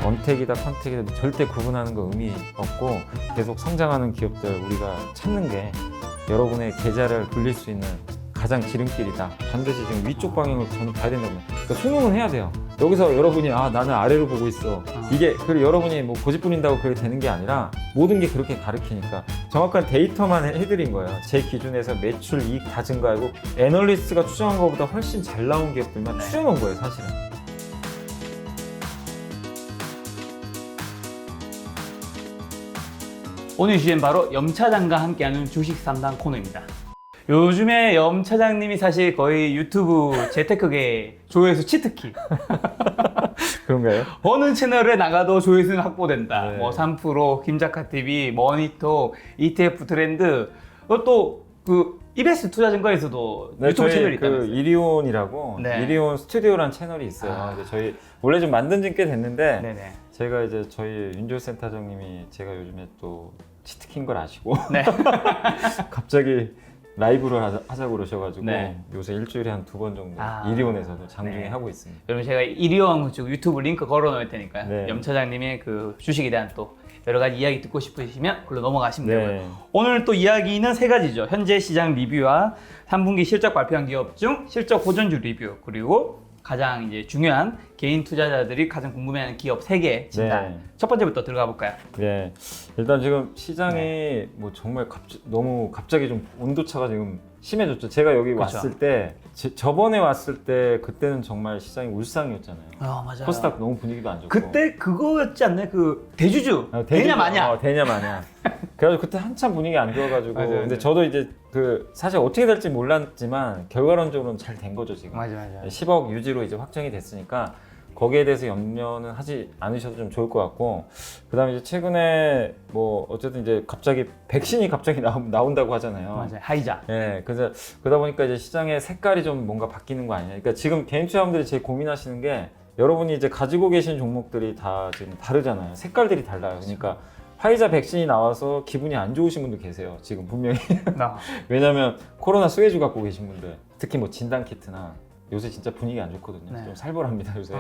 언택이다 컨택이다 절대 구분하는 거 의미 없고 계속 성장하는 기업들 우리가 찾는 게 여러분의 계좌를 굴릴 수 있는 가장 지름길이다. 반드시 지금 위쪽 방향을 저는 봐야 된다고. 그러니까 수능은 해야 돼요. 여기서 여러분이 나는 아래로 보고 있어. 이게 그리고 여러분이 뭐 고집 부린다고 그렇게 되는 게 아니라 모든 게 그렇게 가르치니까 정확한 데이터만 해드린 거예요. 제 기준에서 매출 이익 다 증가하고 애널리스트가 추정한 것보다 훨씬 잘 나온 기업들만 추정한 거예요, 사실은. 오늘 주제는 바로 염 차장과 함께하는 주식 3단 코너입니다. 요즘에 염 차장님이 사실 거의 유튜브 재테크계 조회수 치트키. 그런가요? 어느 채널에 나가도 조회수는 확보된다. 네. 뭐 3%, 김작가TV, 머니톡, ETF 트렌드, 또 그 EBS 투자증권에서도 네, 유튜브 저희 채널이 그 있다면서요? 이리온이라고 네. 이리온 스튜디오라는 채널이 있어요. 이제 저희 원래 좀 만든 지 꽤 됐는데 네네. 제가 이제 저희 윤조 센터장님이 제가 요즘에 또 치트킨 걸 아시고 네. 갑자기 라이브를 하자고 그러셔가지고 네. 요새 일주일에 한 2번 정도 아, 이리온에서도 장중에 네. 하고 있습니다. 여러분 제가 이리온 쪽 유튜브 링크 걸어 놓을 테니까요. 네. 염 차장님의 그 주식에 대한 또 여러 가지 이야기 듣고 싶으시면 글로 넘어가시면 네. 되고요. 오늘 또 이야기는 세 가지죠. 현재 시장 리뷰와 3분기 실적 발표한 기업 중 실적 호전주 리뷰, 그리고 가장 이제 중요한 개인 투자자들이 가장 궁금해하는 기업 3개 진단. 네. 첫 번째부터 들어가 볼까요? 네, 일단 지금 시장이 뭐 정말 너무 갑자기 좀 온도차가 지금 심해졌죠. 제가 여기 그쵸. 왔을 때 저번에 왔을 때 그때는 정말 시장이 울상이었잖아요. 맞아요. 코스닥 너무 분위기도 안 좋고. 그때 그거였지 않나요? 그 대주주. 대주주, 되냐 마냐. 되냐 마냐. 그래가지고 그때 한참 분위기 안 좋아가지고. 맞아요, 근데 맞아요. 저도 이제 그 사실 어떻게 될지 몰랐지만 결과론적으로는 잘 된 거죠 지금. 맞아요. 10억 유지로 이제 확정이 됐으니까 거기에 대해서 염려는 하지 않으셔도 좀 좋을 것 같고, 그다음에 이제 최근에 뭐 어쨌든 이제 갑자기 백신이 갑자기 나온다고 하잖아요. 맞아요. 하이자. 예, 그래서 그러다 보니까 이제 시장의 색깔이 좀 뭔가 바뀌는 거 아니냐. 그러니까 지금 개인 투자자분들이 제일 고민하시는 게 여러분이 이제 가지고 계신 종목들이 다 지금 다르잖아요. 색깔들이 달라요. 그러니까 화이자 백신이 나와서 기분이 안 좋으신 분도 계세요. 지금 분명히. 왜냐면 코로나 수혜주 갖고 계신 분들, 특히 뭐 진단 키트나 요새 진짜 분위기 안 좋거든요. 네. 좀 살벌합니다 요새.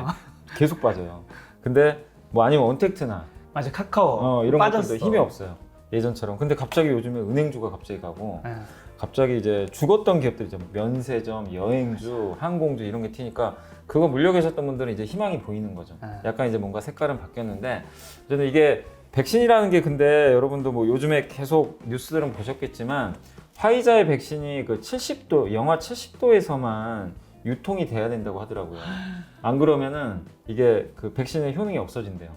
계속 빠져요. 근데 뭐 아니면 언택트나 맞아, 카카오 이런 빠졌어. 것들도 힘이 없어요. 예전처럼. 근데 갑자기 요즘에 은행주가 갑자기 가고 네. 갑자기 이제 죽었던 기업들 이제 면세점, 여행주, 항공주 이런 게 튀니까 그거 물려 계셨던 분들은 이제 희망이 보이는 거죠. 네. 약간 이제 뭔가 색깔은 바뀌었는데 저는 이게 백신이라는 게 근데 여러분도 뭐 요즘에 계속 뉴스들은 보셨겠지만 화이자의 백신이 그 70도, 영하 70도에서만 유통이 돼야 된다고 하더라고요. 안 그러면은 이게 그 백신의 효능이 없어진대요.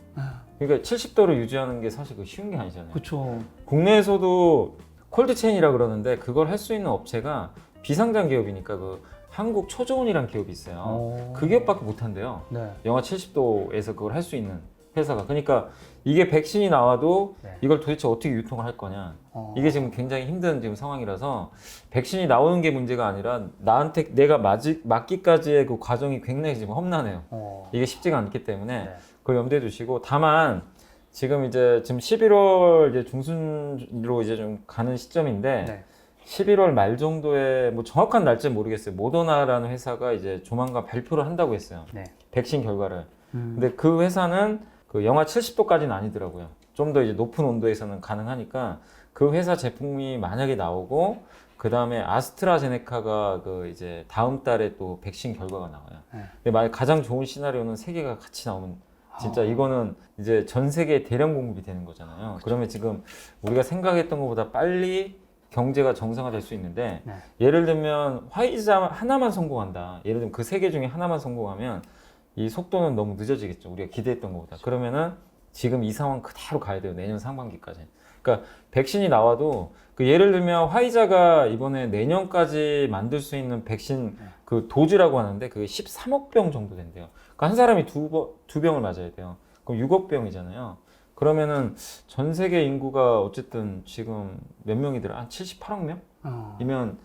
그러니까 70도를 유지하는 게 사실 그 쉬운 게 아니잖아요. 그렇죠. 국내에서도 콜드체인이라 그러는데 그걸 할 수 있는 업체가 비상장 기업이니까 그 한국 초저온이라는 기업이 있어요. 그 기업밖에 못 한대요. 네. 영하 70도에서 그걸 할 수 있는 회사가. 그러니까 이게 백신이 나와도 네. 이걸 도대체 어떻게 유통을 할 거냐. 이게 지금 굉장히 힘든 지금 상황이라서 백신이 나오는 게 문제가 아니라 나한테 내가 맞기까지의 그 과정이 굉장히 지금 험난해요. 이게 쉽지가 않기 때문에 네. 그걸 염두에 두시고, 다만 지금 11월 이제 중순으로 이제 좀 가는 시점인데 네. 11월 말 정도에 뭐 정확한 날짜는 모르겠어요. 모더나라는 회사가 이제 조만간 발표를 한다고 했어요. 네. 백신 결과를. 근데 그 회사는 그 영하 70도까지는 아니더라고요. 좀 더 이제 높은 온도에서는 가능하니까 그 회사 제품이 만약에 나오고 그 다음에 아스트라제네카가 그 이제 다음 달에 또 백신 결과가 나와요. 네. 근데 만약 가장 좋은 시나리오는 세 개가 같이 나오면 진짜 이거는 이제 전 세계 대량 공급이 되는 거잖아요. 그쵸. 그러면 지금 우리가 생각했던 것보다 빨리 경제가 정상화될 수 있는데 네. 예를 들면 화이자 하나만 성공한다. 예를 들면 그 세 개 중에 하나만 성공하면 이 속도는 너무 늦어지겠죠. 우리가 기대했던 것보다. 그러면은 지금 이 상황 그대로 가야 돼요. 내년 상반기까지. 그러니까 백신이 나와도 그 예를 들면 화이자가 이번에 내년까지 만들 수 있는 백신 그 도즈라고 하는데 그게 13억 병 정도 된대요. 그러니까 한 사람이 두 병을 맞아야 돼요. 그럼 6억 병이잖아요. 그러면은 전 세계 인구가 어쨌든 지금 몇 명이더라? 한 78억 명? 이면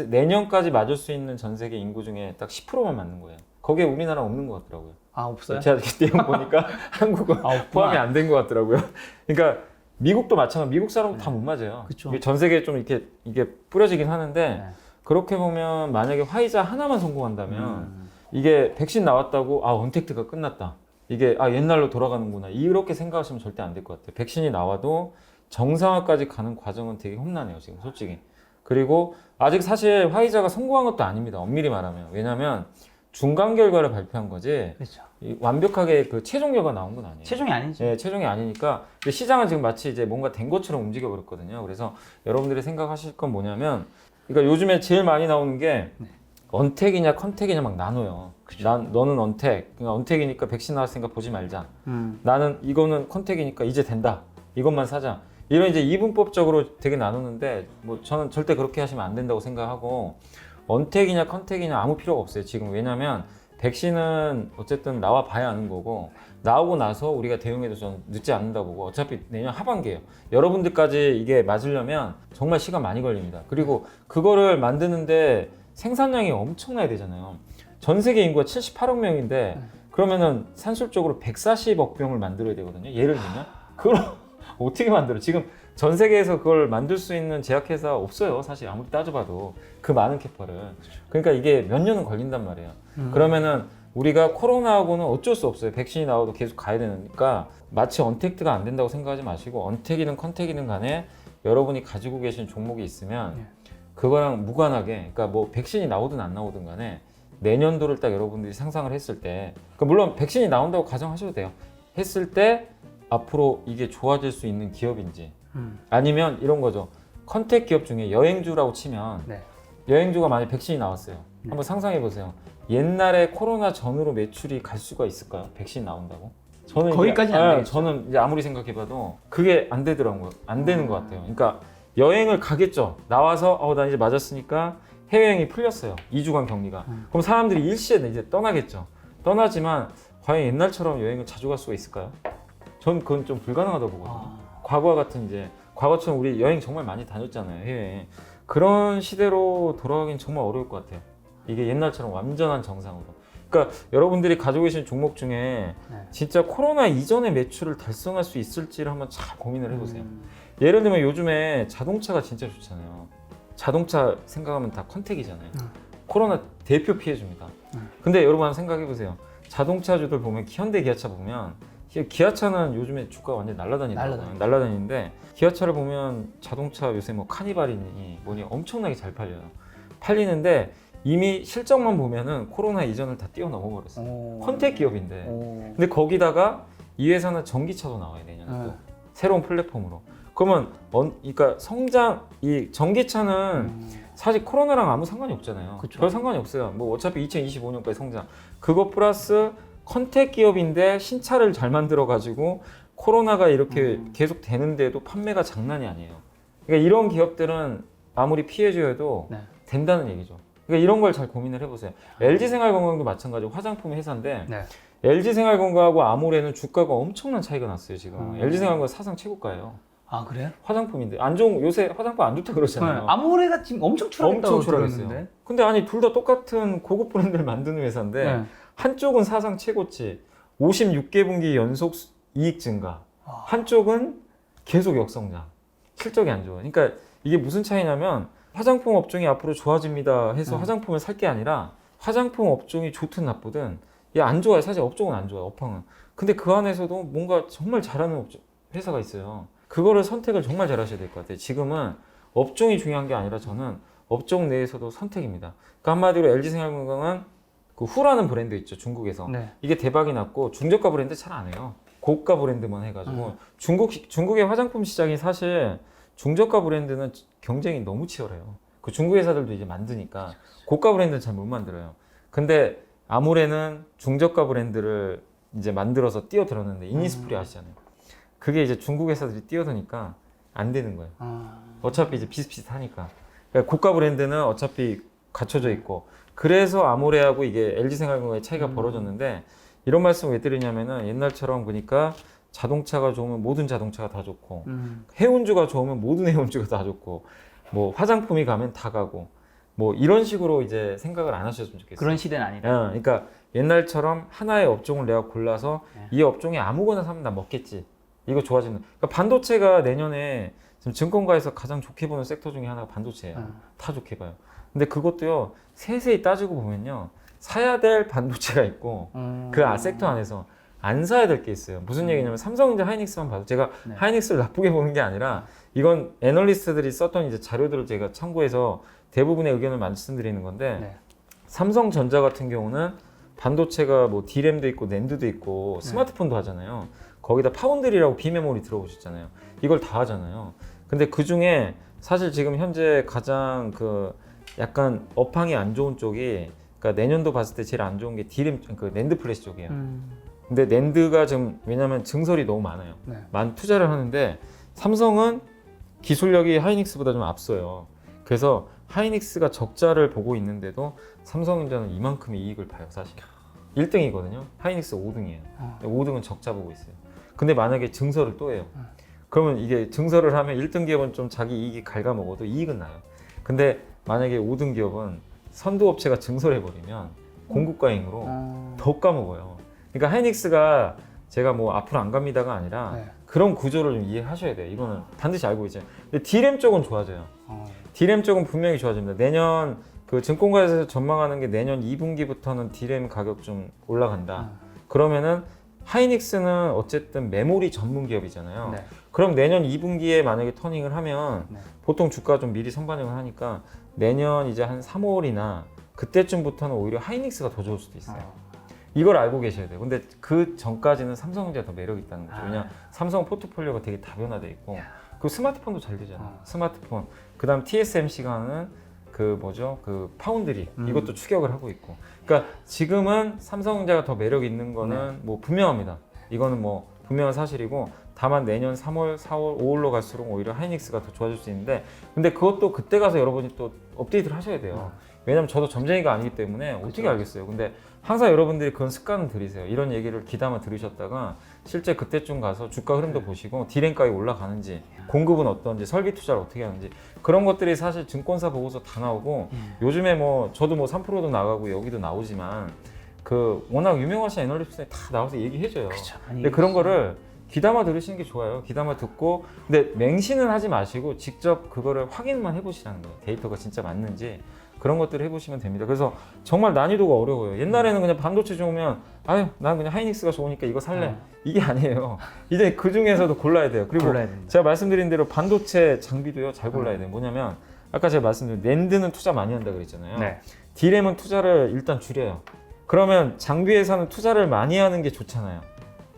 내년까지 맞을 수 있는 전 세계 인구 중에 딱 10%만 맞는 거예요. 거기에 우리나라 없는 것 같더라고요. 없어요? 제가 내용 보니까 한국은 포함이 안 된 것 같더라고요. 그러니까 미국도 마찬가지. 미국 사람도 다 못 맞아요. 그쵸. 이게 전 세계에 좀 이게 뿌려지긴 하는데 네. 그렇게 보면 만약에 화이자 하나만 성공한다면 이게 백신 나왔다고 언택트가 끝났다. 이게 옛날로 돌아가는구나 이렇게 생각하시면 절대 안 될 것 같아요. 백신이 나와도 정상화까지 가는 과정은 되게 험난해요 지금 솔직히. 그리고 아직 사실 화이자가 성공한 것도 아닙니다. 엄밀히 말하면. 왜냐하면 중간 결과를 발표한 거지 그렇죠. 완벽하게 그 최종 결과 나온 건 아니에요. 최종이 아니죠. 예, 최종이 아니니까. 근데 시장은 지금 마치 이제 뭔가 된 것처럼 움직여 버렸거든요. 그래서 여러분들이 생각하실 건 뭐냐면, 그러니까 요즘에 제일 많이 나오는 게 언택이냐 컨택이냐 막 나눠요. 너는 언택, 그러니까 언택이니까 백신 나왔으니까 보지 말자. 나는 이거는 컨택이니까 이제 된다. 이것만 사자. 이런 이제 이분법적으로 되게 나누는데 뭐 저는 절대 그렇게 하시면 안 된다고 생각하고, 언택이냐 컨택이냐 아무 필요가 없어요 지금. 왜냐면 백신은 어쨌든 나와 봐야 아는 거고, 나오고 나서 우리가 대응해도 좀 늦지 않는다 보고, 어차피 내년 하반기에요. 여러분들까지 이게 맞으려면 정말 시간 많이 걸립니다. 그리고 그거를 만드는데 생산량이 엄청나야 되잖아요. 전 세계 인구가 78억 명인데 그러면은 산술적으로 140억 병을 만들어야 되거든요. 예를 들면 그걸 어떻게 만들어? 지금 전 세계에서 그걸 만들 수 있는 제약회사 없어요. 사실 아무리 따져봐도 그 많은 캐파를. 그러니까 이게 몇 년은 걸린단 말이에요. 그러면은 우리가 코로나하고는 어쩔 수 없어요. 백신이 나와도 계속 가야 되니까 마치 언택트가 안 된다고 생각하지 마시고, 언택이든 컨택이든 간에 여러분이 가지고 계신 종목이 있으면 그거랑 무관하게, 그러니까 뭐 백신이 나오든 안 나오든 간에 내년도를 딱 여러분들이 상상을 했을 때, 그러니까 물론 백신이 나온다고 가정하셔도 돼요. 했을 때 앞으로 이게 좋아질 수 있는 기업인지, 아니면 이런 거죠. 컨택 기업 중에 여행주라고 치면 여행주가 만약 백신이 나왔어요. 한번 상상해 보세요. 옛날에 코로나 전으로 매출이 갈 수가 있을까요? 백신 나온다고? 저는 거기까지는 안 되겠죠. 저는 이제 아무리 생각해봐도 그게 안 되더라고요. 안 되는 것 같아요. 그러니까 여행을 가겠죠. 나와서 나 이제 맞았으니까 해외여행이 풀렸어요. 2주간 격리가. 그럼 사람들이 일시에 이제 떠나겠죠. 떠나지만 과연 옛날처럼 여행을 자주 갈 수가 있을까요? 전 그건 좀 불가능하다고 보거든요. 과거와 같은 이제 과거처럼 우리 여행 정말 많이 다녔잖아요. 해외. 그런 시대로 돌아가긴 정말 어려울 것 같아요. 이게 옛날처럼 완전한 정상으로. 그러니까 여러분들이 가지고 계신 종목 중에 진짜 코로나 이전의 매출을 달성할 수 있을지를 한번 잘 고민을 해보세요. 예를 들면 요즘에 자동차가 진짜 좋잖아요. 자동차 생각하면 다 컨택이잖아요. 코로나 대표 피해줍니다. 근데 여러분 한번 생각해보세요. 자동차주들 보면 현대 기아차 보면, 기아차는 요즘에 주가 완전 날라다니는데 기아차를 보면 자동차 요새 뭐 카니발이니 뭐니 엄청나게 잘 팔리는데 이미 실적만 보면은 코로나 이전을 다 뛰어넘어 버렸어요. 컨택 기업인데. 근데 거기다가 이 회사는 전기차도 나와요 내년에 또 새로운 플랫폼으로. 그러면 그러니까 이 전기차는 사실 코로나랑 아무 상관이 없잖아요. 별 상관이 없어요. 뭐 어차피 2025년까지 성장. 그거 플러스 컨택 기업인데 신차를 잘 만들어 가지고 코로나가 이렇게 계속 되는데도 판매가 장난이 아니에요. 그러니까 이런 기업들은 아무리 피해줘도 된다는 얘기죠. 그러니까 이런 걸 잘 고민을 해보세요. LG생활건강도 마찬가지고 화장품 회사인데 LG생활건강하고 아모레는 주가가 엄청난 차이가 났어요 지금. LG생활건강 사상 최고가예요. 아 그래요? 화장품인데 요새 화장품 안 좋다 그러잖아요. 아모레가 지금 엄청 추락했다고 들었는데. 근데 아니 둘 다 똑같은 고급 브랜드를 만드는 회사인데 한쪽은 사상 최고치 56개 분기 연속 이익 증가, 한쪽은 계속 역성장, 실적이 안 좋아. 그러니까 이게 무슨 차이냐면 화장품 업종이 앞으로 좋아집니다 해서 화장품을 살 게 아니라 화장품 업종이 좋든 나쁘든 안 좋아요. 사실 업종은 안 좋아요. 업황은. 근데 그 안에서도 뭔가 정말 잘하는 회사가 있어요. 그거를 선택을 정말 잘 하셔야 될 것 같아요. 지금은 업종이 중요한 게 아니라 저는 업종 내에서도 선택입니다. 그러니까 한마디로 LG생활건강은 그 후라는 브랜드 있죠. 중국에서. 이게 대박이 났고 중저가 브랜드 잘 안 해요. 고가 브랜드만 해가지고 중국의 화장품 시장이 사실 중저가 브랜드는 경쟁이 너무 치열해요. 그 중국 회사들도 이제 만드니까 고가 브랜드는 잘 못 만들어요. 근데 아모레는 중저가 브랜드를 이제 만들어서 뛰어들었는데 이니스프리 아시잖아요. 그게 이제 중국 회사들이 뛰어드니까 안 되는 거예요. 어차피 이제 비슷비슷하니까. 그러니까 고가 브랜드는 어차피 갖춰져 있고. 그래서 아모레하고 이게 LG생활건강의 차이가 벌어졌는데, 이런 말씀 왜 드리냐면은 옛날처럼 보니까 자동차가 좋으면 모든 자동차가 다 좋고, 해운주가 좋으면 모든 해운주가 다 좋고, 뭐 화장품이 가면 다 가고, 뭐 이런 식으로 이제 생각을 안 하셨으면 좋겠어요. 그런 시대는 아니다. 그러니까 옛날처럼 하나의 업종을 내가 골라서 이 업종에 아무거나 사면 나 먹겠지. 이거 좋아지는. 그러니까 반도체가 내년에 지금 증권가에서 가장 좋게 보는 섹터 중에 하나가 반도체예요. 다 좋게 봐요. 근데 그것도요, 세세히 따지고 보면요, 사야 될 반도체가 있고 그 섹터 안에서 안 사야 될 게 있어요. 무슨 얘기냐면 삼성전자 하이닉스만 봐도 제가 네. 하이닉스를 나쁘게 보는 게 아니라 이건 애널리스트들이 썼던 이제 자료들을 제가 참고해서 대부분의 의견을 말씀드리는 건데 네. 삼성전자 같은 경우는 반도체가 뭐 D램도 있고 낸드도 있고 스마트폰도 하잖아요. 거기다 파운드리라고 비메모리 들어보셨잖아요. 이걸 다 하잖아요. 근데 그 중에 사실 지금 현재 가장 그 약간 업황이 안 좋은 쪽이 그러니까 내년도 봤을 때 제일 안 좋은 게 D램 그 낸드 플래시 쪽이에요. 근데 낸드가 지금 왜냐면 증설이 너무 많아요. 네. 많은 투자를 하는데 삼성은 기술력이 하이닉스보다 좀 앞서요. 그래서 하이닉스가 적자를 보고 있는데도 삼성전자는 이만큼의 이익을 봐요, 사실. 1등이거든요. 하이닉스 5등이에요. 5등은 적자 보고 있어요. 근데 만약에 증설을 또 해요. 그러면 이게 증설을 하면 1등 기업은 좀 자기 이익이 갉아먹어도 이익은 나요. 근데 만약에 5등 기업은 선두업체가 증설해버리면 공급과잉으로 더 까먹어요. 그러니까 하이닉스가 제가 뭐 앞으로 안 갑니다가 아니라 네. 그런 구조를 좀 이해하셔야 돼요. 이거는 반드시 알고 있어요. 근데 D램 쪽은 좋아져요. D램 쪽은 분명히 좋아집니다. 내년 그 증권가에서 전망하는 게 내년 2분기부터는 D램 가격 좀 올라간다. 그러면은 하이닉스는 어쨌든 메모리 전문 기업이잖아요. 네. 그럼 내년 2분기에 만약에 터닝을 하면 네. 보통 주가 좀 미리 선반영을 하니까 내년 이제 한 3월이나 그때쯤부터는 오히려 하이닉스가 더 좋을 수도 있어요. 이걸 알고 계셔야 돼요. 근데 그 전까지는 삼성전자가 더 매력이 있다는 거죠. 왜냐 삼성 포트폴리오가 되게 다변화돼 있고 그 스마트폰도 잘 되잖아요. 스마트폰. 그다음 TSMC가는 그 뭐죠? 그 파운드리 이것도 추격을 하고 있고. 그러니까 지금은 삼성전자가 더 매력 있는 거는 뭐 분명합니다. 이거는 뭐 분명한 사실이고 다만 내년 3월, 4월, 5월로 갈수록 오히려 하이닉스가 더 좋아질 수 있는데 근데 그것도 그때 가서 여러분이 또 업데이트를 하셔야 돼요. 왜냐면 저도 점쟁이가 아니기 때문에 어떻게 알겠어요. 근데 항상 여러분들이 그런 습관을 들이세요. 이런 얘기를 귀담아 들으셨다가 실제 그때쯤 가서 주가 흐름도 보시고 D램 가격이 올라가는지 공급은 어떤지 설비 투자를 어떻게 하는지 그런 것들이 사실 증권사 보고서 다 나오고 요즘에 뭐 저도 뭐 3%도 나가고 여기도 나오지만 그 워낙 유명하신 애널리스트들이 다 나와서 얘기해줘요. 근데 그런 거를 귀담아 들으시는 게 좋아요. 귀담아 듣고 근데 맹신은 하지 마시고 직접 그거를 확인만 해보시라는 거예요. 데이터가 진짜 맞는지 그런 것들을 해보시면 됩니다. 그래서 정말 난이도가 어려워요. 옛날에는 그냥 반도체 좋으면 아유 난 그냥 하이닉스가 좋으니까 이거 살래 이게 아니에요. 이제 그 중에서도 골라야 돼요. 그리고 제가 말씀드린 대로 반도체 장비도요 잘 골라야 돼요. 뭐냐면 아까 제가 말씀드린 낸드는 투자 많이 한다 그랬잖아요. 네. D램은 투자를 일단 줄여요. 그러면 장비 회사는 투자를 많이 하는 게 좋잖아요.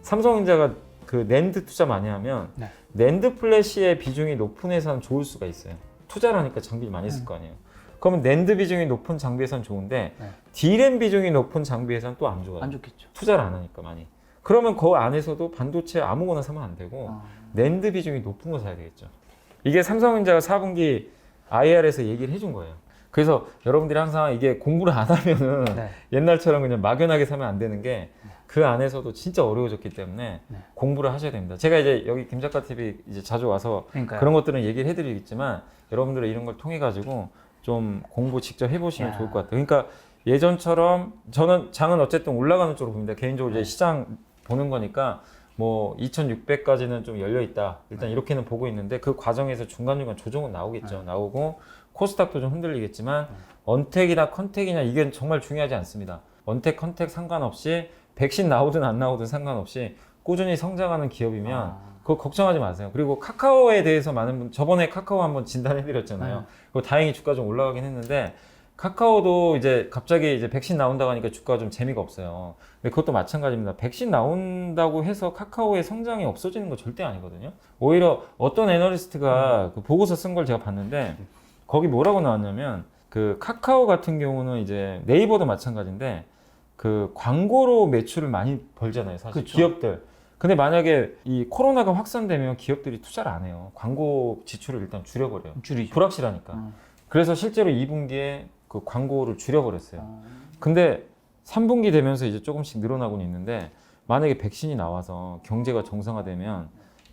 삼성전자가 그 낸드 투자 많이 하면 낸드 플래시의 비중이 높은 회사는 좋을 수가 있어요. 투자를 하니까 장비를 많이 쓸 거 아니에요. 그러면 낸드 비중이 높은 장비 회사는 좋은데 D램 비중이 높은 장비 회사는 또 안 좋아요. 안 좋겠죠. 투자를 안 하니까 많이. 그러면 그 안에서도 반도체 아무거나 사면 안 되고 낸드 비중이 높은 거 사야 되겠죠. 이게 삼성전자가 4분기 IR에서 얘기를 해준 거예요. 그래서 여러분들이 항상 이게 공부를 안 하면은 옛날처럼 그냥 막연하게 사면 안 되는 게 그 안에서도 진짜 어려워졌기 때문에 공부를 하셔야 됩니다. 제가 이제 여기 김작가 TV 이제 자주 와서 그러니까요. 그런 것들은 얘기를 해드리겠지만 여러분들은 이런 걸 통해 가지고 좀 공부 직접 해보시면 좋을 것 같아요. 그러니까 예전처럼 저는 장은 어쨌든 올라가는 쪽으로 봅니다. 개인적으로 이제 시장 보는 거니까 뭐 2,600까지는 좀 열려 있다. 일단 이렇게는 보고 있는데 그 과정에서 중간중간 조정은 나오겠죠. 나오고 코스닥도 좀 흔들리겠지만 언택이나 컨택이냐 이게 정말 중요하지 않습니다. 언택, 컨택 상관없이 백신 나오든 안 나오든 상관없이 꾸준히 성장하는 기업이면 그거 걱정하지 마세요. 그리고 카카오에 대해서 많은 분 저번에 카카오 한번 진단해드렸잖아요. 그리고 다행히 주가 좀 올라가긴 했는데 카카오도 이제 갑자기 이제 백신 나온다고 하니까 주가가 좀 재미가 없어요. 근데 그것도 마찬가지입니다. 백신 나온다고 해서 카카오의 성장이 없어지는 거 절대 아니거든요. 오히려 어떤 애널리스트가 그 보고서 쓴 걸 제가 봤는데 거기 뭐라고 나왔냐면 그 카카오 같은 경우는 이제 네이버도 마찬가지인데 그 광고로 매출을 많이 벌잖아요. 사실 그쵸. 기업들. 근데 만약에 이 코로나가 확산되면 기업들이 투자를 안 해요. 광고 지출을 일단 줄여버려요. 줄이죠. 불확실하니까. 그래서 실제로 2분기에 그 광고를 줄여버렸어요. 근데 3분기 되면서 이제 조금씩 늘어나고는 있는데 만약에 백신이 나와서 경제가 정상화되면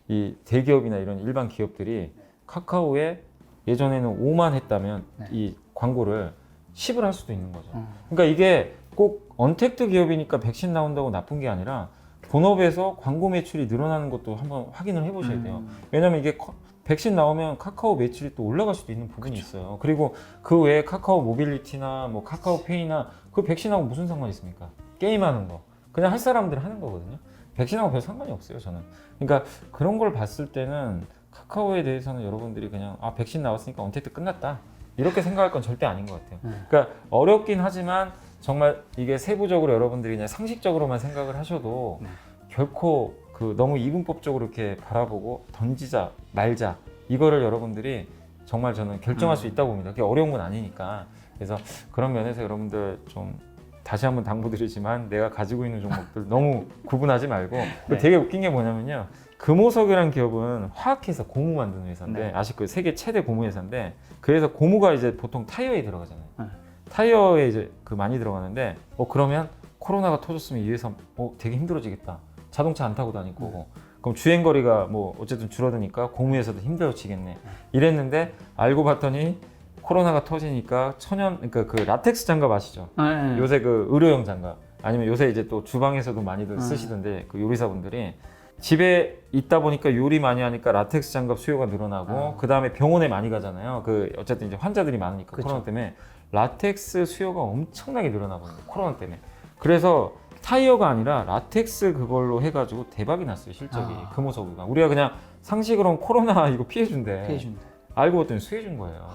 이 대기업이나 이런 일반 기업들이 카카오에 예전에는 5만 했다면 이 광고를 10을 할 수도 있는 거죠. 그러니까 이게 꼭 언택트 기업이니까 백신 나온다고 나쁜 게 아니라 본업에서 광고 매출이 늘어나는 것도 한번 확인을 해보셔야 돼요. 왜냐면 이게 백신 나오면 카카오 매출이 또 올라갈 수도 있는 부분이 있어요. 그리고 그 외에 카카오 모빌리티나 뭐 카카오페이나 그 백신하고 무슨 상관이 있습니까? 게임하는 거. 그냥 할 사람들 하는 거거든요. 백신하고 별 상관이 없어요, 저는. 그러니까 그런 걸 봤을 때는 카카오에 대해서는 여러분들이 그냥 아, 백신 나왔으니까 언택트 끝났다. 이렇게 생각할 건 절대 아닌 것 같아요. 그러니까 어렵긴 하지만 정말 이게 세부적으로 여러분들이 그냥 상식적으로만 생각을 하셔도 결코 그 너무 이분법적으로 이렇게 바라보고 던지자 말자 이거를 여러분들이 정말 저는 결정할 수 있다고 봅니다. 그게 어려운 건 아니니까. 그래서 그런 면에서 여러분들 좀 다시 한번 당부드리지만 내가 가지고 있는 종목들 너무 구분하지 말고 그리고 되게 웃긴 게 뭐냐면요. 금호석이라는 기업은 화학회사 고무 만드는 회사인데 네. 아직 그 세계 최대 고무 회사인데 그래서 고무가 이제 보통 타이어에 들어가잖아요. 네. 타이어에 이제 그 많이 들어가는데 그러면 코로나가 터졌으면 이 회사 되게 힘들어지겠다. 자동차 안 타고 다닐 거고 그럼 주행 거리가 뭐 어쨌든 줄어드니까 고무에서도 힘들어지겠네. 이랬는데 알고 봤더니 코로나가 터지니까 그러니까 그 라텍스 장갑 아시죠? 네. 요새 그 의료용 장갑 아니면 요새 이제 또 주방에서도 많이들 쓰시던데 그 요리사분들이 집에 있다 보니까 요리 많이 하니까 라텍스 장갑 수요가 늘어나고 그 다음에 병원에 많이 가잖아요. 그 어쨌든 이제 환자들이 많으니까 그쵸. 코로나 때문에 라텍스 수요가 엄청나게 늘어나 버린 거예요. 코로나 때문에. 그래서 타이어가 아니라 라텍스 그걸로 해가지고 대박이 났어요. 실적이 금호석이가. 우리가 그냥 상식으로는 코로나 이거 피해준대. 피해준대. 알고 봤더니 수혜준 거예요.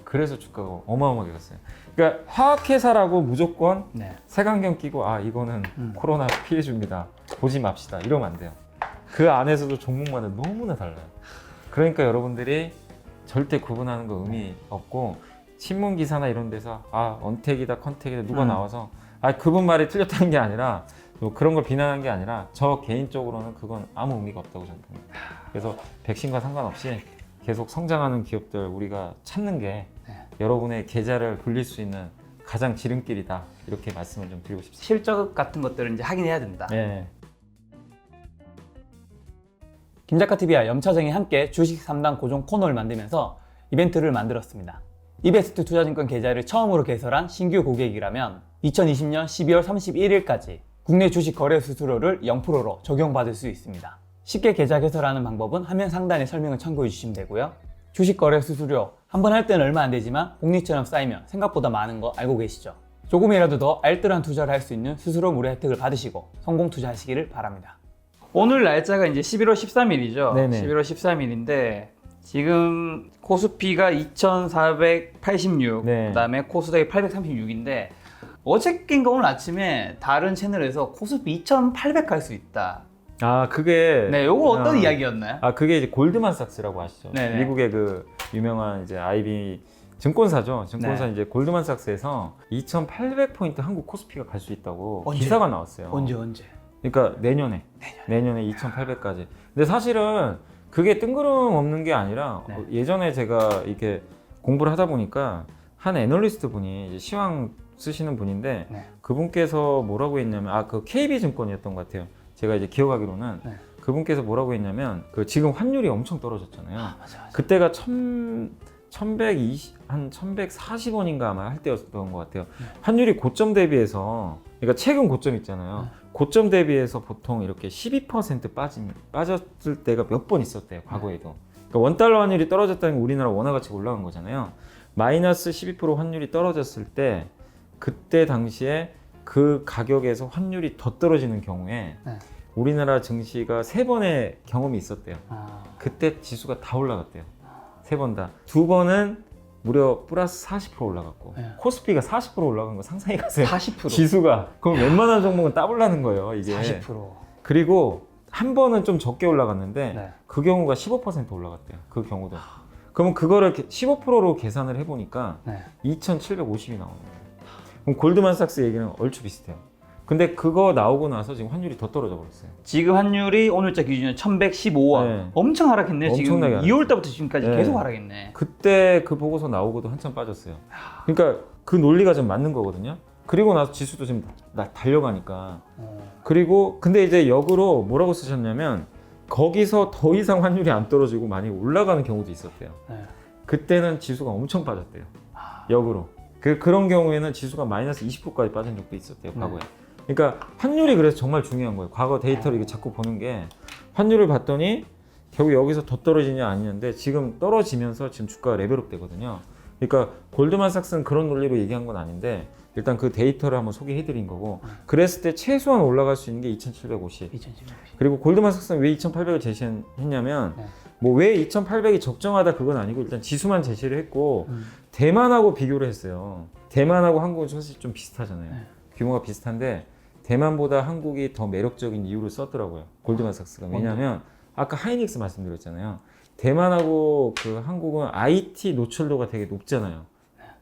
그래서 주가가 어마어마하게 갔어요. 그러니까 화학회사라고 무조건 네. 색안경 끼고 아 이거는 코로나 피해줍니다. 보지 맙시다. 이러면 안 돼요. 그 안에서도 종목마다 너무나 달라요. 그러니까 여러분들이 절대 구분하는 거 의미 없고 신문 기사나 이런 데서 아 언택이다 컨택이다 누가 나와서 아 그분 말이 틀렸다는 게 아니라 뭐 그런 걸 비난하는 게 아니라 저 개인적으로는 그건 아무 의미가 없다고 저는 봅니다. 그래서 백신과 상관없이 계속 성장하는 기업들 우리가 찾는 게 여러분의 계좌를 굴릴 수 있는 가장 지름길이다 이렇게 말씀을 좀 드리고 싶습니다. 실적 같은 것들은 이제 확인해야 된다. 네. 김작가TV와 염차정이 함께 주식 3단 고정 코너를 만들면서 이벤트를 만들었습니다. 이베스트 투자증권 계좌를 처음으로 개설한 신규 고객이라면 2020년 12월 31일까지 국내 주식 거래 수수료를 0%로 적용받을 수 있습니다. 쉽게 계좌 개설하는 방법은 화면 상단에 설명을 참고해 주시면 되고요. 주식 거래 수수료 한 번 할 때는 얼마 안 되지만 복리처럼 쌓이면 생각보다 많은 거 알고 계시죠? 조금이라도 더 알뜰한 투자를 할 수 있는 수수료 무료 혜택을 받으시고 성공 투자하시기를 바랍니다. 오늘 날짜가 이제 11월 13일이죠. 네네. 11월 13일인데 지금 코스피가 2486, 네. 그다음에 코스닥이 836인데 어저께인가 오늘 아침에 다른 채널에서 코스피 2800 갈 수 있다. 아 그게 네, 요거 어떤 이야기였나요? 아 그게 이제 골드만삭스라고 아시죠? 네네. 미국의 그 유명한 이제 IB 증권사죠. 증권사 네. 이제 골드만삭스에서 2,800포인트 한국 코스피가 갈 수 있다고 언제? 기사가 나왔어요. 언제? 그러니까 내년에 2,800까지. 근데 사실은 그게 뜬구름 없는 게 아니라 네. 예전에 제가 이렇게 공부를 하다 보니까 한 애널리스트 분이 이제 시황 쓰시는 분인데 네. 그분께서 뭐라고 했냐면 그 KB증권이었던 것 같아요. 제가 이제 기억하기로는 네. 그분께서 뭐라고 했냐면 그 지금 환율이 엄청 떨어졌잖아요. 맞아. 그때가 1140원인가 아마 할 때였던 것 같아요. 환율이 고점 대비해서 그러니까 최근 고점 있잖아요. 고점 대비해서 보통 이렇게 12% 빠졌을 때가 몇 번 있었대요. 과거에도. 그러니까 원달러 환율이 떨어졌다는 게 우리나라 원화 가치가 올라간 거잖아요. 마이너스 12% 환율이 떨어졌을 때 그때 당시에 그 가격에서 환율이 더 떨어지는 경우에 네. 우리나라 증시가 3번의 경험이 있었대요. 그때 지수가 다 올라갔대요. 3번 다. 2번은 무려 플러스 40% 올라갔고 네. 코스피가 40% 올라간 거 상상이 가세요? 40%. 지수가. 그럼 웬만한 종목은 따블라는 거예요. 이게. 40%. 그리고 한 번은 좀 적게 올라갔는데 네. 그 경우가 15% 올라갔대요. 그 경우도. 그러면 그거를 15%로 계산을 해보니까 네. 2,750이 나오는 거예요. 그럼 골드만삭스 얘기는 얼추 비슷해요. 근데 그거 나오고 나서 지금 환율이 더 떨어져 버렸어요. 지금 환율이 오늘자 기준으로 1115원. 네. 엄청 하락했네요. 지금 엄청나게 하락했어요. 2월 달부터 지금까지 네. 계속 하락했네. 그때 그 보고서 나오고도 한참 빠졌어요. 그러니까 그 논리가 좀 맞는 거거든요. 그리고 나서 지수도 지금 달려가니까. 그리고 근데 이제 역으로 뭐라고 쓰셨냐면 거기서 더 이상 환율이 안 떨어지고 많이 올라가는 경우도 있었대요. 네. 그때는 지수가 엄청 빠졌대요. 역으로. 그런 경우에는 지수가 마이너스 20%까지 빠진 적도 있었대요. 과거에. 그러니까 환율이 그래서 정말 중요한 거예요. 과거 데이터를 이게 자꾸 보는 게 환율을 봤더니 결국 여기서 더 떨어지냐 아니냐인데 지금 떨어지면서 지금 주가가 레벨업 되거든요. 그러니까 골드만삭스는 그런 논리로 얘기한 건 아닌데 일단 그 데이터를 한번 소개해드린 거고 그랬을 때 최소한 올라갈 수 있는 게 2,750. 2750. 그리고 골드만삭스는 왜 2,800을 제시했냐면 네. 뭐 왜 2,800이 적정하다 그건 아니고 일단 지수만 제시를 했고 대만하고 비교를 했어요. 대만하고 한국은 사실 좀 비슷하잖아요. 네. 규모가 비슷한데 대만보다 한국이 더 매력적인 이유를 썼더라고요. 골드만삭스가. 왜냐하면 아까 하이닉스 말씀드렸잖아요. 대만하고 그 한국은 IT 노출도가 되게 높잖아요.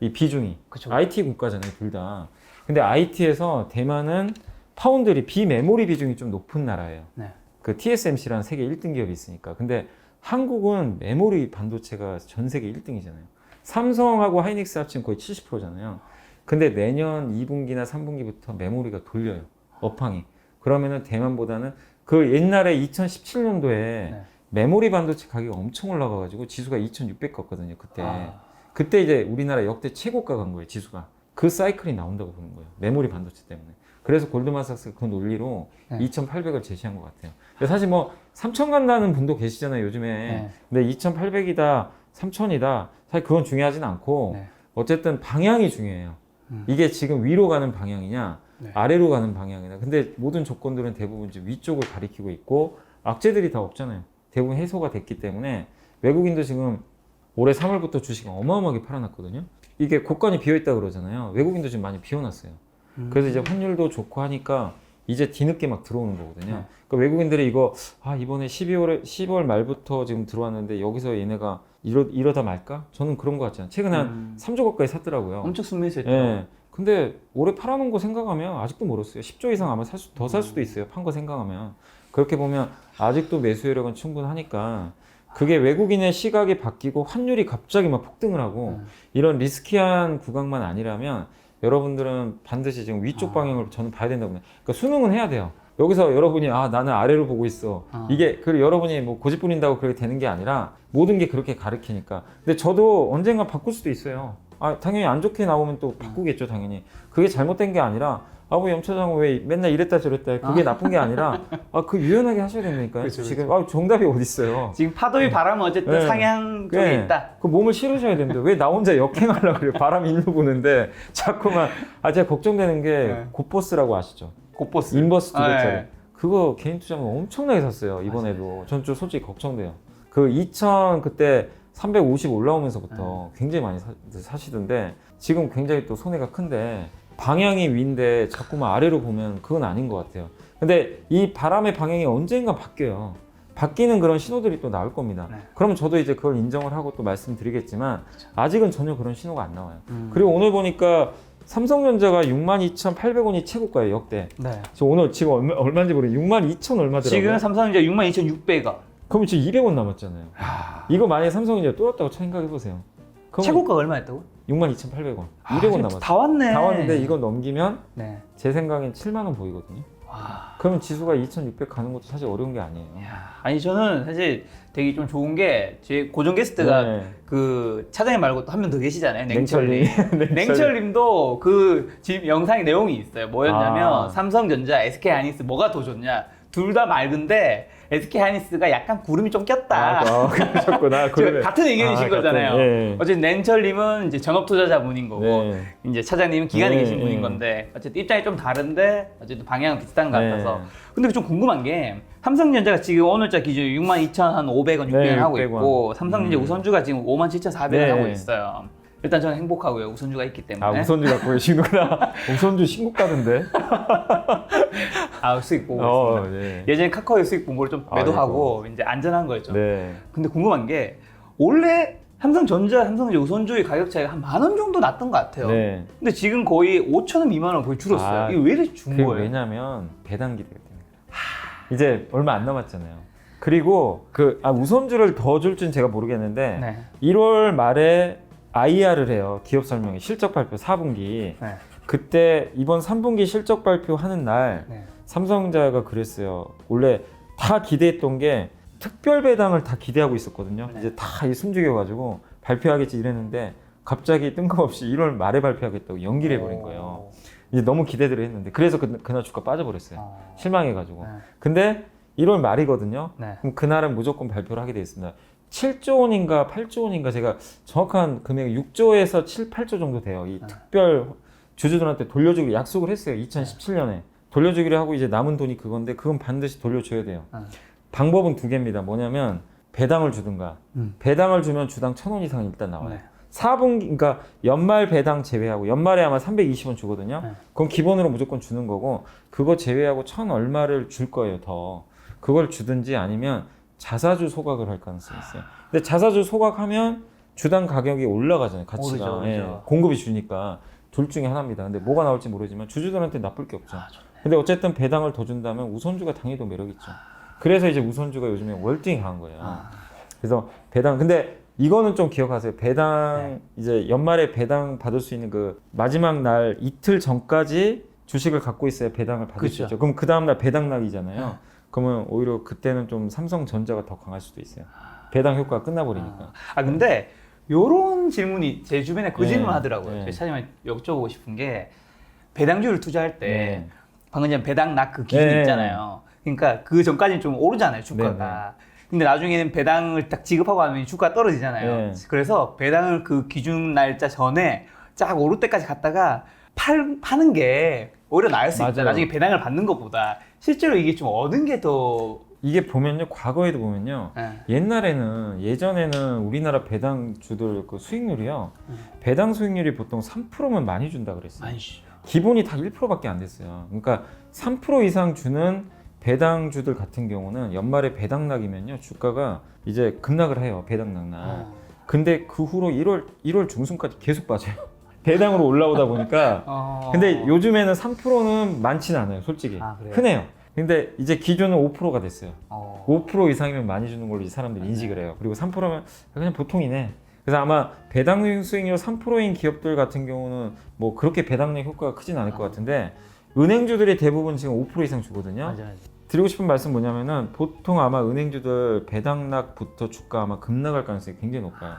이 비중이. 그쵸. IT 국가잖아요, 둘 다. 근데 IT에서 대만은 파운드리 비메모리 비중이 좀 높은 나라예요. 네. 그 TSMC라는 세계 1등 기업이 있으니까. 근데 한국은 메모리 반도체가 전 세계 1등이잖아요. 삼성하고 하이닉스 합치면 거의 70%잖아요. 근데 내년 2분기나 3분기부터 메모리가 돌려요. 업황이. 그러면은 대만보다는 그 옛날에 2017년도에 네. 메모리 반도체 가격이 엄청 올라가가지고 지수가 2,600 갔거든요. 그때. 아. 그때 이제 우리나라 역대 최고가 간 거예요. 지수가. 그 사이클이 나온다고 보는 거예요. 메모리 반도체 때문에. 그래서 골드만삭스가 그 논리로 네. 2,800을 제시한 것 같아요. 근데 사실 뭐 3,000 간다는 분도 계시잖아요. 요즘에. 네. 근데 2,800이다, 3,000이다. 사실 그건 중요하진 않고 네. 어쨌든 방향이 중요해요. 이게 지금 위로 가는 방향이냐 네. 아래로 가는 방향이냐. 근데 모든 조건들은 대부분 이제 위쪽을 가리키고 있고 악재들이 다 없잖아요. 대부분 해소가 됐기 때문에 외국인도 지금 올해 3월부터 주식을 어마어마하게 팔아놨거든요. 이게 고간이 비어있다 그러잖아요. 외국인도 지금 많이 비워놨어요. 그래서 이제 환율도 좋고 하니까 이제 뒤늦게 막 들어오는 거거든요. 그러니까 외국인들이 이거 이번에 10월 말부터 지금 들어왔는데 여기서 얘네가 이러다 말까? 저는 그런 거 같지 않아요. 최근에 한 3조 가까이 샀더라고요. 엄청 순매수했죠. 예. 근데 올해 팔아놓은 거 생각하면 아직도 멀었어요. 10조 이상 아마 더 살 수도 있어요. 판 거 생각하면. 그렇게 보면 아직도 매수효력은 충분하니까 그게 외국인의 시각이 바뀌고 환율이 갑자기 막 폭등을 하고 이런 리스키한 구간만 아니라면 여러분들은 반드시 지금 위쪽 방향으로 저는 봐야 된다고 봐요. 그러니까 수능은 해야 돼요. 여기서 여러분이 나는 아래로 보고 있어. 이게 그 여러분이 뭐 고집 부린다고 그렇게 되는 게 아니라 모든 게 그렇게 가르치니까. 근데 저도 언젠가 바꿀 수도 있어요. 당연히 안 좋게 나오면 또 바꾸겠죠, 당연히. 그게 잘못된 게 아니라 뭐 염차장은 왜 맨날 이랬다 저랬다 해. 그게 나쁜 게 아니라 그 유연하게 하셔야 된다니까요. 그렇죠, 지금 정답이 어디 있어요. 지금 파도의 바람은 어쨌든 네. 상향 쪽에 네. 있다. 그 몸을 실으셔야 되는데 왜 나 혼자 역행하려고 그래요. 바람 일로 부는데 자꾸만 제가 걱정되는 게 네. 곧버스라고 아시죠? 곧버스. 인버스 두 배짜리. 네. 그거 개인 투자는 엄청나게 샀어요. 이번에도. 전 좀 솔직히 걱정돼요. 그 2000 그때 350 올라오면서부터 굉장히 많이 사시던데 지금 굉장히 또 손해가 큰데 방향이 위인데 자꾸만 아래로 보면 그건 아닌 것 같아요. 근데 이 바람의 방향이 언젠가 바뀌어요. 바뀌는 그런 신호들이 또 나올 겁니다. 네. 그러면 저도 이제 그걸 인정을 하고 또 말씀드리겠지만 아직은 전혀 그런 신호가 안 나와요. 음. 그리고 오늘 보니까 삼성전자가 62,800원이 최고가예요, 역대. 네. 저 오늘 지금 얼마인지 모르겠어요. 62,000 얼마더라고요. 지금 삼성전자 62,600원. 그럼 지금 200원 남았잖아요. 이거 만약에 삼성전자 또 왔다고 생각해보세요. 최고가 얼마였다고? 62,800원. 200원 지금 남았어요. 다 왔네. 다 왔는데 이거 넘기면 네. 제 생각엔 7만 원 보이거든요. 와. 그러면 지수가 2,600 가는 것도 사실 어려운 게 아니에요. 아니 저는 사실 되게 좀 좋은 게 제 고정 게스트가 네. 그 차장님 말고 또 한 명 더 계시잖아요. 냉철님. 냉철님. 냉철님도 그 지금 영상에 내용이 있어요. 뭐였냐면 삼성전자, SK 하이닉스 뭐가 더 좋냐? 둘 다 맑은데 SK 하이닉스가 약간 구름이 좀 꼈다. 그러셨구나. 지금 같은 의견이신 거잖아요. 같은, 예. 어쨌든 냉철님은 이제 전업 투자자분인 거고 네. 이제 차장님은 기간에 네, 계신 분인 네. 건데 어쨌든 입장이 좀 다른데 어쨌든 방향은 비슷한 것 네. 같아서. 근데 좀 궁금한 게 삼성전자가 지금 오늘자 기준 62,500원, 600원 네, 하고 600원. 있고 삼성전자 우선주가 지금 57,400원 네. 하고 있어요. 일단 저는 행복하고요. 우선주가 있기 때문에. 우선주 갖고 계시는구나. 우선주 신곡 가던데. 수익 보고 있습니다. 네. 예전에 카카오의 수익 본 걸 좀 매도하고 이제 안전한 거였죠. 네. 근데 궁금한 게 원래 삼성전자, 삼성전자 우선주의 가격 차이가 한 10,000원 정도 났던 것 같아요. 네. 근데 지금 거의 5,000원 미만 원 거의 줄었어요. 이게 왜 이렇게 준 그게 거예요? 왜냐면 배당 기대가 때문에. 이제 얼마 안 남았잖아요. 그리고 우선주를 더 줄 줄 제가 모르겠는데 네. 1월 말에 IR을 해요. 기업 설명회 실적 발표 4분기. 네. 그때 이번 3분기 실적 발표하는 날 네. 삼성전자가 그랬어요. 원래 다 기대했던 게 특별 배당을 다 기대하고 있었거든요. 네. 이제 다 숨죽여가지고 발표하겠지 이랬는데 갑자기 뜬금없이 1월 말에 발표하겠다고 연기를 해버린 거예요. 이제 너무 기대들을 했는데 그래서 그날 주가 빠져버렸어요. 실망해가지고. 네. 근데 1월 말이거든요. 네. 그럼 그날은 무조건 발표를 하게 돼 있습니다. 7조 원인가 8조 원인가 제가 정확한 금액이 6조에서 7, 8조 정도 돼요. 이 특별 주주들한테 돌려주기로 약속을 했어요. 2017년에. 돌려주기로 하고 이제 남은 돈이 그건데 그건 반드시 돌려줘야 돼요. 방법은 두 개입니다. 뭐냐면 배당을 주든가 배당을 주면 주당 1,000원 이상 일단 나와요. 네. 4분기 그러니까 연말 배당 제외하고 연말에 아마 320원 주거든요. 네. 그건 기본으로 무조건 주는 거고 그거 제외하고 1,000 얼마를 줄 거예요. 더 그걸 주든지 아니면 자사주 소각을 할 가능성이 있어요. 근데 자사주 소각하면 주당 가격이 올라가잖아요. 가치가. 오르죠. 예, 공급이 주니까 둘 중에 하나입니다. 근데 뭐가 나올지 모르지만 주주들한테 나쁠 게 없죠. 근데 어쨌든 배당을 더 준다면 우선주가 당연히 더 매력 있죠. 그래서 이제 우선주가 요즘에 월등히 강한 거예요. 그래서 배당 근데 이거는 좀 기억하세요. 배당 이제 연말에 배당 받을 수 있는 그 마지막 날 이틀 전까지 주식을 갖고 있어야 배당을 받을 수 그쵸. 있죠. 그럼 그 다음 날 배당 날이잖아요. 그러면 오히려 그때는 좀 삼성전자가 더 강할 수도 있어요. 배당 효과가 끝나버리니까. 근데 요런 질문이 제 주변에 그 네. 질문 하더라고요. 네. 제가 차장님 여쭤보고 싶은 게 배당주를 투자할 때 네. 방금 전에 배당 낙 그 기준이 네. 있잖아요. 그러니까 그 전까지는 좀 오르잖아요, 주가가. 근데 나중에는 배당을 딱 지급하고 하면 주가가 떨어지잖아요. 네. 그래서 배당을 그 기준 날짜 전에 쫙 오를 때까지 갔다가 파는 게 오히려 나을 수 있다. 맞아요. 나중에 배당을 받는 것보다 실제로 이게 좀 얻은 게 더 이게 보면요, 과거에도 보면요, 예전에는 우리나라 배당주들 그 수익률이요, 배당 수익률이 보통 3%면 많이 준다 그랬어요. 많이 주죠. 기본이 다 1%밖에 안 됐어요. 그러니까 3% 이상 주는 배당주들 같은 경우는 연말에 배당락이면요, 주가가 이제 급락을 해요. 배당락날. 근데 그 후로 1월 중순까지 계속 빠져요. 배당으로 올라오다 보니까. 근데 요즘에는 3%는 많지는 않아요, 솔직히. 그래요? 흔해요. 근데 이제 기준은 5%가 됐어요. 5% 5% 이상이면 많이 주는 걸로 이 사람들이 인식을 해요. 그리고 3%면 그냥 보통이네. 그래서 아마 배당 수익률 3%인 기업들 같은 경우는 뭐 그렇게 배당력 효과가 크진 않을 것 같은데 은행주들이 대부분 지금 5% 이상 주거든요. 맞아요. 드리고 싶은 말씀 뭐냐면은 보통 아마 은행주들 배당락부터 주가 아마 급락할 가능성이 굉장히 높아요.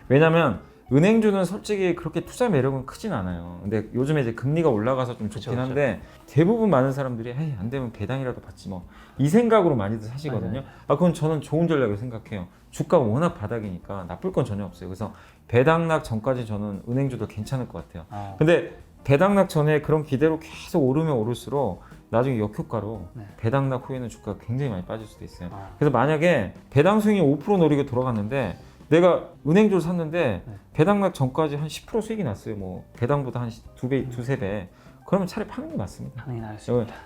왜냐면 은행주는 솔직히 그렇게 투자 매력은 크진 않아요. 근데 요즘에 이제 금리가 올라가서 좀 좋긴 한데 대부분 많은 사람들이 에이, 안 되면 배당이라도 받지 뭐 이 생각으로 많이들 사시거든요. 그건 저는 좋은 전략을 생각해요. 주가가 워낙 바닥이니까 나쁠 건 전혀 없어요. 그래서 배당락 전까지 저는 은행주도 괜찮을 것 같아요. 근데 배당락 전에 그런 기대로 계속 오르면 오를수록 나중에 역효과로 배당락 후에는 주가가 굉장히 많이 빠질 수도 있어요. 그래서 만약에 배당 수익이 5% 노리고 돌아갔는데 내가 은행주를 샀는데 배당락 전까지 한 10% 수익이 났어요. 뭐 배당보다 한 2배, 2~3배. 그러면 차라리 파는 게 맞습니다.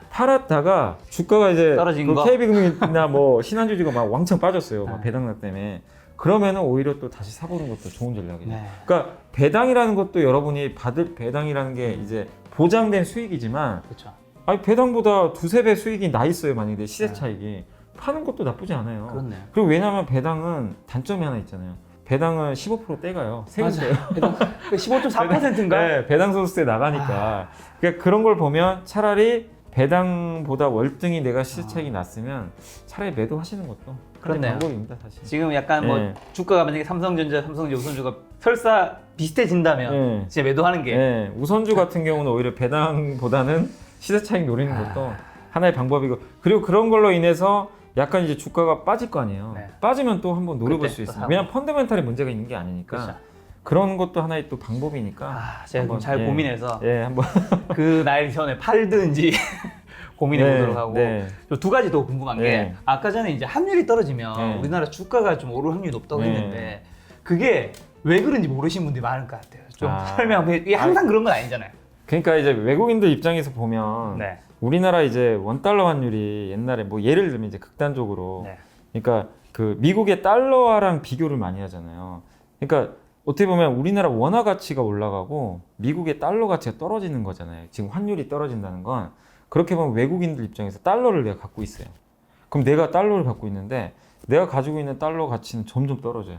팔았다가 주가가 이제 떨어진 그 거? KB금융이나 뭐 신한주주가 막 왕창 빠졌어요. 막 배당락 때문에. 그러면은 오히려 또 다시 사보는 것도 좋은 전략이에요. 그러니까 배당이라는 것도 여러분이 받을 배당이라는 게 이제 보장된 수익이지만 그렇죠. 아니 배당보다 2~3배 수익이 나 있어요. 만약에 시세 차익이. 파는 것도 나쁘지 않아요. 그렇네요. 그리고 왜냐하면 배당은 단점이 하나 있잖아요. 배당은 15% 떼가요. 세금 떼요. 15.4%인가? 네, 배당 소득세 나가니까. 그러니까 그런 걸 보면 차라리 배당보다 월등히 내가 시세 차익이 났으면 차라리 매도하시는 것도 그렇네요. 방법입니다, 사실. 지금 약간 뭐 주가가 만약에 삼성전자 우선주가 설사 비슷해진다면 진짜 매도하는 게 우선주 같은 경우는 오히려 배당보다는 시세 차익 노리는 것도 하나의 방법이고 그리고 그런 걸로 인해서 약간 이제 주가가 빠질 거 아니에요. 빠지면 또 한번 노려볼 수 있어요. 왜냐면 펀더멘탈에 문제가 있는 게 아니니까. 그렇죠. 그런 것도 하나의 또 방법이니까. 제가 한번, 잘 고민해서 한번 그 날 전에 팔든지 고민해 보도록 하고 또 두 가지 더 궁금한 게 아까 전에 이제 환율이 떨어지면 우리나라 주가가 좀 오를 확률이 높다고 했는데 그게 왜 그런지 모르시는 분들이 많을 것 같아요. 좀 설명해. 이게 항상 그런 건 아니잖아요. 그러니까 이제 외국인들 입장에서 보면 우리나라 이제 원달러 환율이 옛날에 뭐 예를 들면 이제 극단적으로 그러니까 그 미국의 달러화랑 비교를 많이 하잖아요. 그러니까 어떻게 보면 우리나라 원화 가치가 올라가고 미국의 달러 가치가 떨어지는 거잖아요. 지금 환율이 떨어진다는 건 그렇게 보면 외국인들 입장에서 달러를 내가 갖고 있어요. 그럼 내가 달러를 갖고 있는데 내가 가지고 있는 달러 가치는 점점 떨어져요.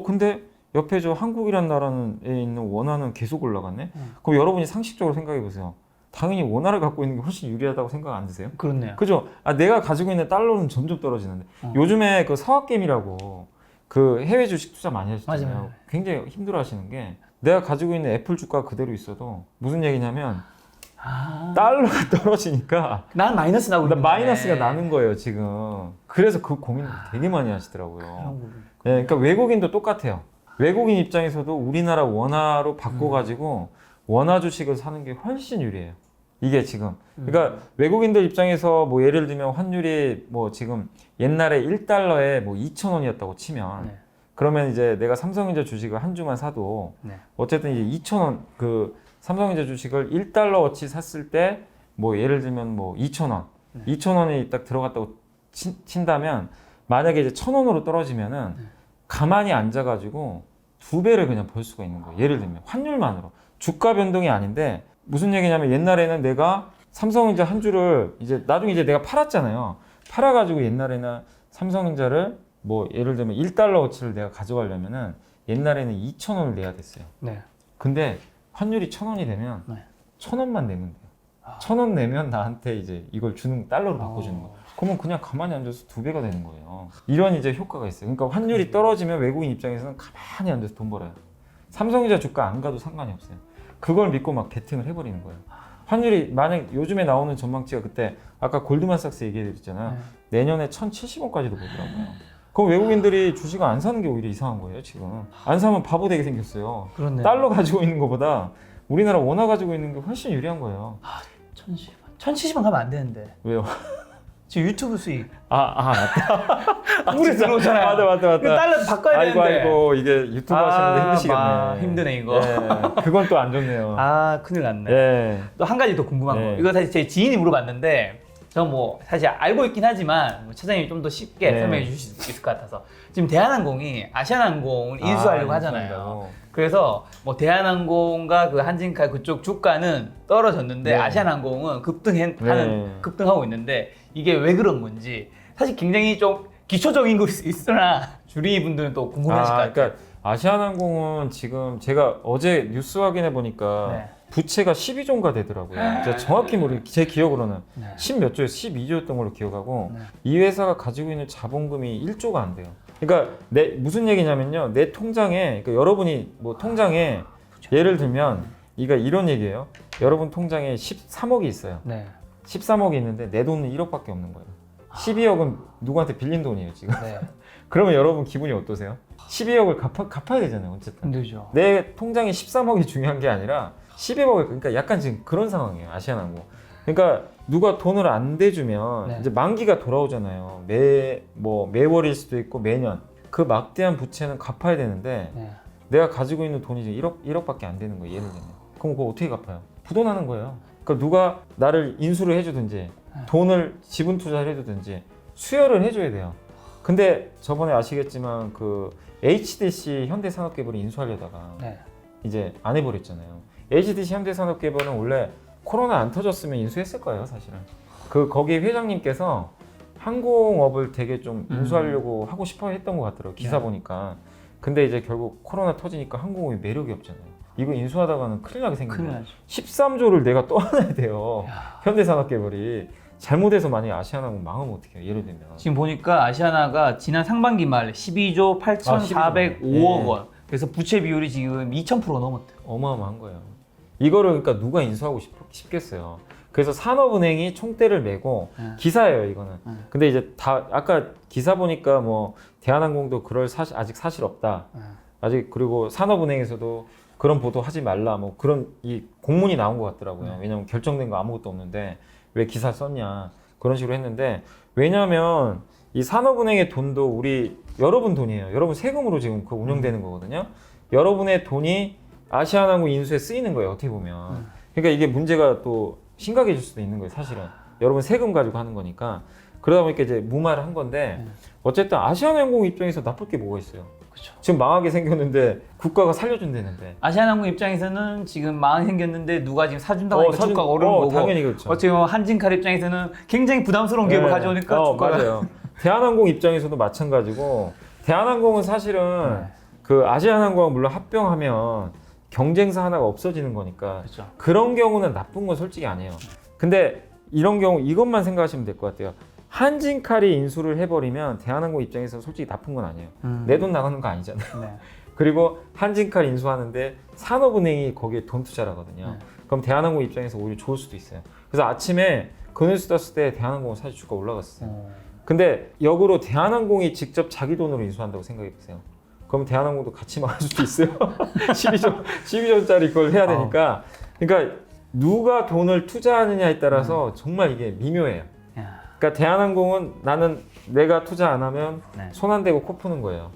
근데 옆에 저 한국이란 나라에 있는 원화는 계속 올라갔네? 그럼 여러분이 상식적으로 생각해 보세요. 당연히 원화를 갖고 있는 게 훨씬 유리하다고 생각 안 드세요? 그렇네요. 그죠? 내가 가지고 있는 달러는 점점 떨어지는데 요즘에 그 서학개미라고 그 해외 주식 투자 많이 하시잖아요. 맞아요. 굉장히 힘들어 하시는 게 내가 가지고 있는 애플 주가 그대로 있어도 무슨 얘기냐면 달러가 떨어지니까 난 마이너스 나고 있는 마이너스가 거네. 나는 거예요 지금. 그래서 그 고민 되게 많이 하시더라고요. 그런 부분. 네, 그러니까 외국인도 똑같아요. 외국인 입장에서도 우리나라 원화로 바꿔가지고 원화 주식을 사는 게 훨씬 유리해요. 이게 지금. 그러니까 외국인들 입장에서 뭐 예를 들면 환율이 뭐 지금 옛날에 1달러에 뭐 2,000원이었다고 치면 네. 그러면 이제 내가 삼성전자 주식을 한 주만 사도 네. 어쨌든 이제 2,000원 그 삼성전자 주식을 1달러어치 샀을 때 뭐 예를 들면 뭐 2,000원, 2,000원이 딱 들어갔다고 친다면 만약에 이제 1,000원으로 떨어지면은 가만히 앉아가지고 2배를 그냥 벌 수가 있는 거예요. 예를 들면 환율만으로 주가 변동이 아닌데 무슨 얘기냐면 옛날에는 내가 삼성전자 한 주를 이제 나중에 이제 내가 팔았잖아요. 팔아가지고 옛날에는 삼성전자를 뭐 예를 들면 1달러어치를 내가 가져가려면은 옛날에는 2,000원을 내야 됐어요. 네. 근데 환율이 1,000원이 되면 네. 1,000원만 내면 돼요. 1,000원 내면 나한테 이제 이걸 주는 달러로 바꿔주는 거예요. 그러면 그냥 가만히 앉아서 2배가 되는 거예요. 이런 이제 효과가 있어요. 그러니까 환율이 떨어지면 외국인 입장에서는 가만히 앉아서 돈 벌어요. 삼성전자 주가 안 가도 상관이 없어요. 그걸 믿고 막 베팅을 해버리는 거예요. 환율이 만약 요즘에 나오는 전망치가 그때 아까 골드만삭스 얘기해드렸잖아요. 네. 내년에 1,070원까지도 보더라고요. 그럼 외국인들이 주식을 안 사는 게 오히려 이상한 거예요, 지금. 안 사면 바보 되게 생겼어요. 그렇네. 달러 가지고 있는 것보다 우리나라 원화 가지고 있는 게 훨씬 유리한 거예요. 1,070원. 1,070원 가면 안 되는데. 왜요? 지금 유튜브 수익. 맞다. 물에 들어오잖아요. 맞다. 그 달러 바꿔야 되는데. 아이고, 이게 유튜브 하시는데 힘드시겠네. 힘드네 이거. 네, 그건 또 안 좋네요. 큰일 났네. 네. 또 한 가지 더 궁금한 네. 거. 이거 사실 제 지인이 물어봤는데 저 뭐 사실 알고 있긴 하지만 뭐 차장님이 좀 더 쉽게 네. 설명해 주실 수 있을 것 같아서 지금 대한항공이 아시아나항공을 인수하려고 하잖아요. 인수한다고. 그래서 뭐 대한항공과 그 한진카 그쪽 주가는 떨어졌는데 네. 아시아나항공은 네. 급등하고 있는데 이게 왜 그런 건지 사실 굉장히 좀 기초적인 거 있으나 주리 분들은 또 궁금하실 것 같아요. 그러니까 아시아나항공은 지금 제가 어제 뉴스 확인해 보니까 네. 부채가 12조인가 되더라고요. 제가 정확히 제 기억으로는 네. 10 몇 조에서 12조였던 걸로 기억하고 네. 이 회사가 가지고 있는 자본금이 1조가 안 돼요. 그러니까 무슨 얘기냐면요. 내 통장에 그러니까 여러분이 뭐 통장에 예를 들면 이런 얘기예요. 여러분 통장에 13억이 있어요. 네. 13억이 있는데 내 돈은 1억밖에 없는 거예요. 12억은 누구한테 빌린 돈이에요, 지금. 네. 그러면 여러분 기분이 어떠세요? 12억을 갚아야 되잖아요, 어쨌든. 힘들죠. 내 통장에 13억이 중요한 게 아니라 12억을 그러니까 약간 지금 그런 상황이에요, 아시아나항공. 그러니까 누가 돈을 안 대주면 네. 이제 만기가 돌아오잖아요. 매월일 수도 있고 매년. 그 막대한 부채는 갚아야 되는데 네. 내가 가지고 있는 돈이 이제 1억밖에 안 되는 거예요, 예를 들면. 그럼 그거 어떻게 갚아요? 부도나는 거예요. 그러니까 누가 나를 인수를 해주든지 돈을 지분 투자를 해주든지 수혈을 해줘야 돼요. 근데 저번에 아시겠지만 그 HDC 현대산업개발이 인수하려다가 네. 이제 안 해버렸잖아요. HDC 현대산업개발은 원래 코로나 안 터졌으면 인수했을 거예요, 사실은. 거기 회장님께서 항공업을 되게 좀 인수하려고 하고 싶어 했던 것 같더라고요. 기사 네. 보니까. 근데 이제 결국 코로나 터지니까 항공업이 매력이 없잖아요. 이거 인수하다가는 큰일 나게 생긴 큰일 거예요. 나죠. 13조를 내가 또 하나야 돼요. 현대산업개발이. 잘못해서 만약에 아시아나항공 망하면 어떡해요, 예를 들면. 지금 보니까 아시아나가 지난 상반기 말 12조 8,405억 원. 그래서 부채 비율이 지금 2,000% 넘었대요. 어마어마한 거예요. 이거를 그러니까 누가 인수하고 싶겠어요. 그래서 산업은행이 총대를 메고 기사예요, 이거는. 근데 이제 다 아까 기사 보니까 뭐 대한항공도 그럴 아직 사실 없다. 아직 그리고 산업은행에서도 그런 보도 하지 말라. 뭐 그런 이 공문이 나온 것 같더라고요. 왜냐면 결정된 거 아무것도 없는데 왜 기사 썼냐 그런 식으로 했는데 왜냐하면 이 산업은행의 돈도 우리 여러분 돈이에요. 여러분 세금으로 지금 그 운영되는 거거든요. 여러분의 돈이 아시아나항공 인수에 쓰이는 거예요. 어떻게 보면. 그러니까 이게 문제가 또 심각해질 수도 있는 거예요. 사실은 여러분 세금 가지고 하는 거니까. 그러다 보니까 이제 무마를 한 건데 어쨌든 아시아나항공 입장에서 나쁠 게 뭐가 있어요. 그렇죠. 지금 망하게 생겼는데 국가가 살려준다는데. 아시아나항공 입장에서는 지금 망이 생겼는데 누가 지금 사준다고 하니까 주가가 오르는 거고. 당연히 그렇죠. 어떻게 보면 한진칼 입장에서는 굉장히 부담스러운 기업을 가져오니까 주가가 맞아요. 대한항공 입장에서도 마찬가지고 대한항공은 사실은 그 아시아나항공과 물론 합병하면 경쟁사 하나가 없어지는 거니까 그렇죠. 그런 경우는 나쁜 건 솔직히 아니에요. 근데 이런 경우 이것만 생각하시면 될 것 같아요. 한진칼이 인수를 해버리면 대한항공 입장에서 솔직히 나쁜 건 아니에요. 내 돈 나가는 거 아니잖아요. 네. 그리고 한진칼 인수하는데 산업은행이 거기에 돈 투자를 하거든요. 그럼 대한항공 입장에서 오히려 좋을 수도 있어요. 그래서 아침에 그 뉴스 떴을 때 대한항공은 사실 주가 올라갔어요. 근데 역으로 대한항공이 직접 자기 돈으로 인수한다고 생각해 보세요. 그러면 대한항공도 같이 망할 수도 있어요. 12조짜리 그걸 해야 되니까. 그러니까 누가 돈을 투자하느냐에 따라서 정말 이게 미묘해요. 그러니까 대한항공은 나는 내가 투자 안 하면 손 안 대고 코 푸는 거예요.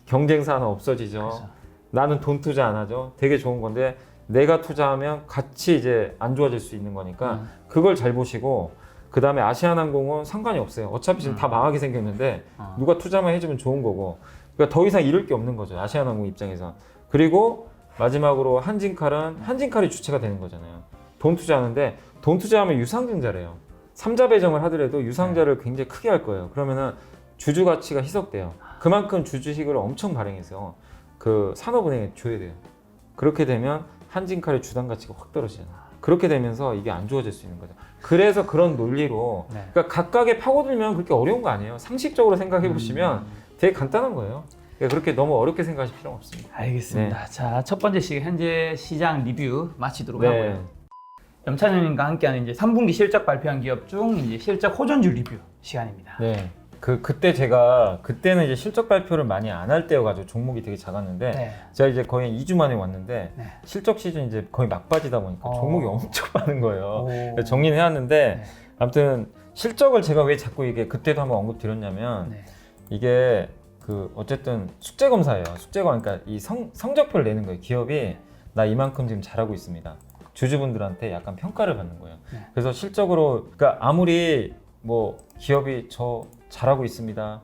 경쟁사 하나 없어지죠. 그렇죠. 나는 돈 투자 안 하죠. 되게 좋은 건데 내가 투자하면 같이 이제 안 좋아질 수 있는 거니까 그걸 잘 보시고 그 다음에 아시아나항공은 상관이 없어요. 어차피 지금 다 망하게 생겼는데 누가 투자만 해주면 좋은 거고 그러니까 더 이상 잃을 게 없는 거죠. 아시아나항공 입장에서. 그리고 마지막으로 한진칼이 주체가 되는 거잖아요. 돈 투자하는데 돈 투자하면 유상증자래요. 삼자 배정을 하더라도 유상자를 굉장히 크게 할 거예요. 그러면은 주주 가치가 희석돼요. 그만큼 주주식을 엄청 발행해서 그 산업은행에 줘야 돼요. 그렇게 되면 한진칼의 주당 가치가 확 떨어지잖아요. 그렇게 되면서 이게 안 좋아질 수 있는 거죠. 그래서 그런 논리로 그러니까 각각에 파고들면 그렇게 어려운 거 아니에요. 상식적으로 생각해 보시면 되게 간단한 거예요. 그러니까 그렇게 너무 어렵게 생각하실 필요는 없습니다. 알겠습니다. 자, 첫 번째 현재 시장 리뷰 마치도록 네. 하고요. 염찬현님과 함께하는 이제 3분기 실적 발표한 기업 중 이제 실적 호전주 리뷰 시간입니다. 네. 그때는 이제 실적 발표를 많이 안 할 때여가지고 종목이 되게 작았는데 제가 이제 거의 2주 만에 왔는데 실적 시즌 이제 거의 막바지다 보니까 종목이 엄청 많은 거예요. 그래서 정리는 해왔는데 아무튼 실적을 제가 왜 자꾸 이게 그때도 한번 언급드렸냐면 이게 그 어쨌든 숙제 검사예요. 그러니까 이 성적표를 내는 거예요. 기업이 나 이만큼 지금 잘하고 있습니다. 주주분들한테 약간 평가를 받는 거예요. 그래서 실적으로 그러니까 아무리 뭐 기업이 저 잘하고 있습니다.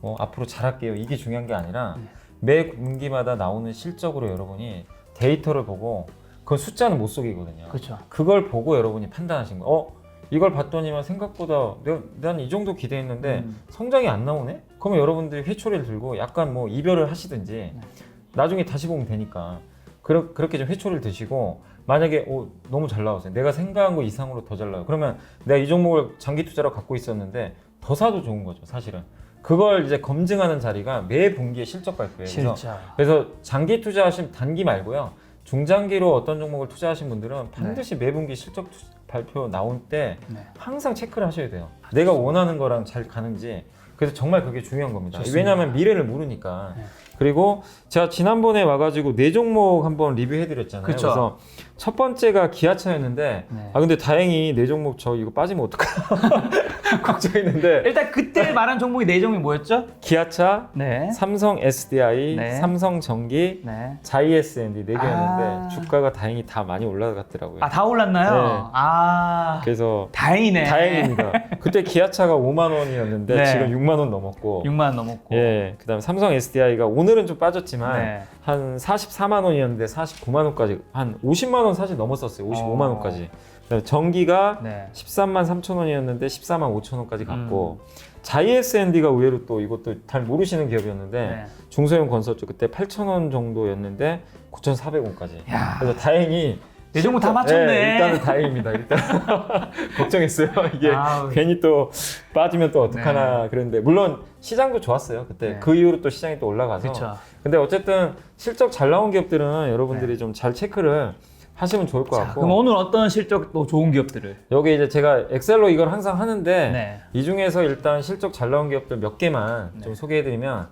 뭐 앞으로 잘할게요. 이게 중요한 게 아니라 매 분기마다 나오는 실적으로 여러분이 데이터를 보고 그 숫자는 못 속이거든요. 그렇죠. 그걸 보고 여러분이 판단하신 거예요. 이걸 봤더니만 생각보다 난 이 정도 기대했는데 성장이 안 나오네? 그러면 여러분들이 회초리를 들고 약간 뭐 이별을 하시든지 나중에 다시 보면 되니까 그렇게 좀 회초리를 드시고 만약에 너무 잘 나왔어요. 내가 생각한 거 이상으로 더 잘 나와요. 그러면 내가 이 종목을 장기 투자로 갖고 있었는데 더 사도 좋은 거죠, 사실은. 그걸 이제 검증하는 자리가 매 분기에 실적 발표예요. 그래서 장기 투자하신 단기 말고요. 중장기로 어떤 종목을 투자하신 분들은 반드시 매 분기 실적 발표 나올 때 항상 체크를 하셔야 돼요. 내가 원하는 거랑 잘 가는지. 그래서 정말 그게 중요한 겁니다. 좋습니다. 왜냐하면 미래를 모르니까. 그리고 제가 지난번에 와가지고 4종목 한번 리뷰해드렸잖아요. 그쵸. 그래서 첫 번째가 기아차였는데 근데 다행히 4종목 저 이거 빠지면 어떡하나 걱정했는데 일단 그때 말한 종목이 4종이 뭐였죠? 기아차, 네. 삼성 SDI, 네. 삼성전기, 네. 자이SND 4개였는데 주가가 다행히 다 많이 올라갔더라고요. 다 올랐나요? 네. 그래서 다행이네. 다행입니다. 그때 기아차가 5만 원이었는데 지금 6만 원 넘었고 6만 원 넘었고 그다음에 삼성 SDI가 오늘은 좀 빠졌지만 한 44만 원이었는데 49만 원까지 한 50만 원 사실 넘었었어요. 55만 원까지. 그다음에 전기가 13만 3천 원이었는데 14만 5천 원까지 갔고 자이SND가 의외로 또 이것도 잘 모르시는 기업이었는데 중소형 건설 쪽 그때 8천 원 정도였는데 9,400원까지. 그래서 다행히 4종목 다 맞췄네. 일단은 다행입니다. 일단 걱정했어요. 이게 괜히 또 빠지면 또 어떡하나 그랬는데 물론 시장도 좋았어요. 그때 그 이후로 또 시장이 또 올라가서. 그쵸. 근데 어쨌든 실적 잘 나온 기업들은 여러분들이 좀 잘 체크를 하시면 좋을 것 같고. 그럼 오늘 어떤 실적 또 좋은 기업들을? 여기 이제 제가 엑셀로 이걸 항상 하는데 이 중에서 일단 실적 잘 나온 기업들 몇 개만 좀 소개해드리면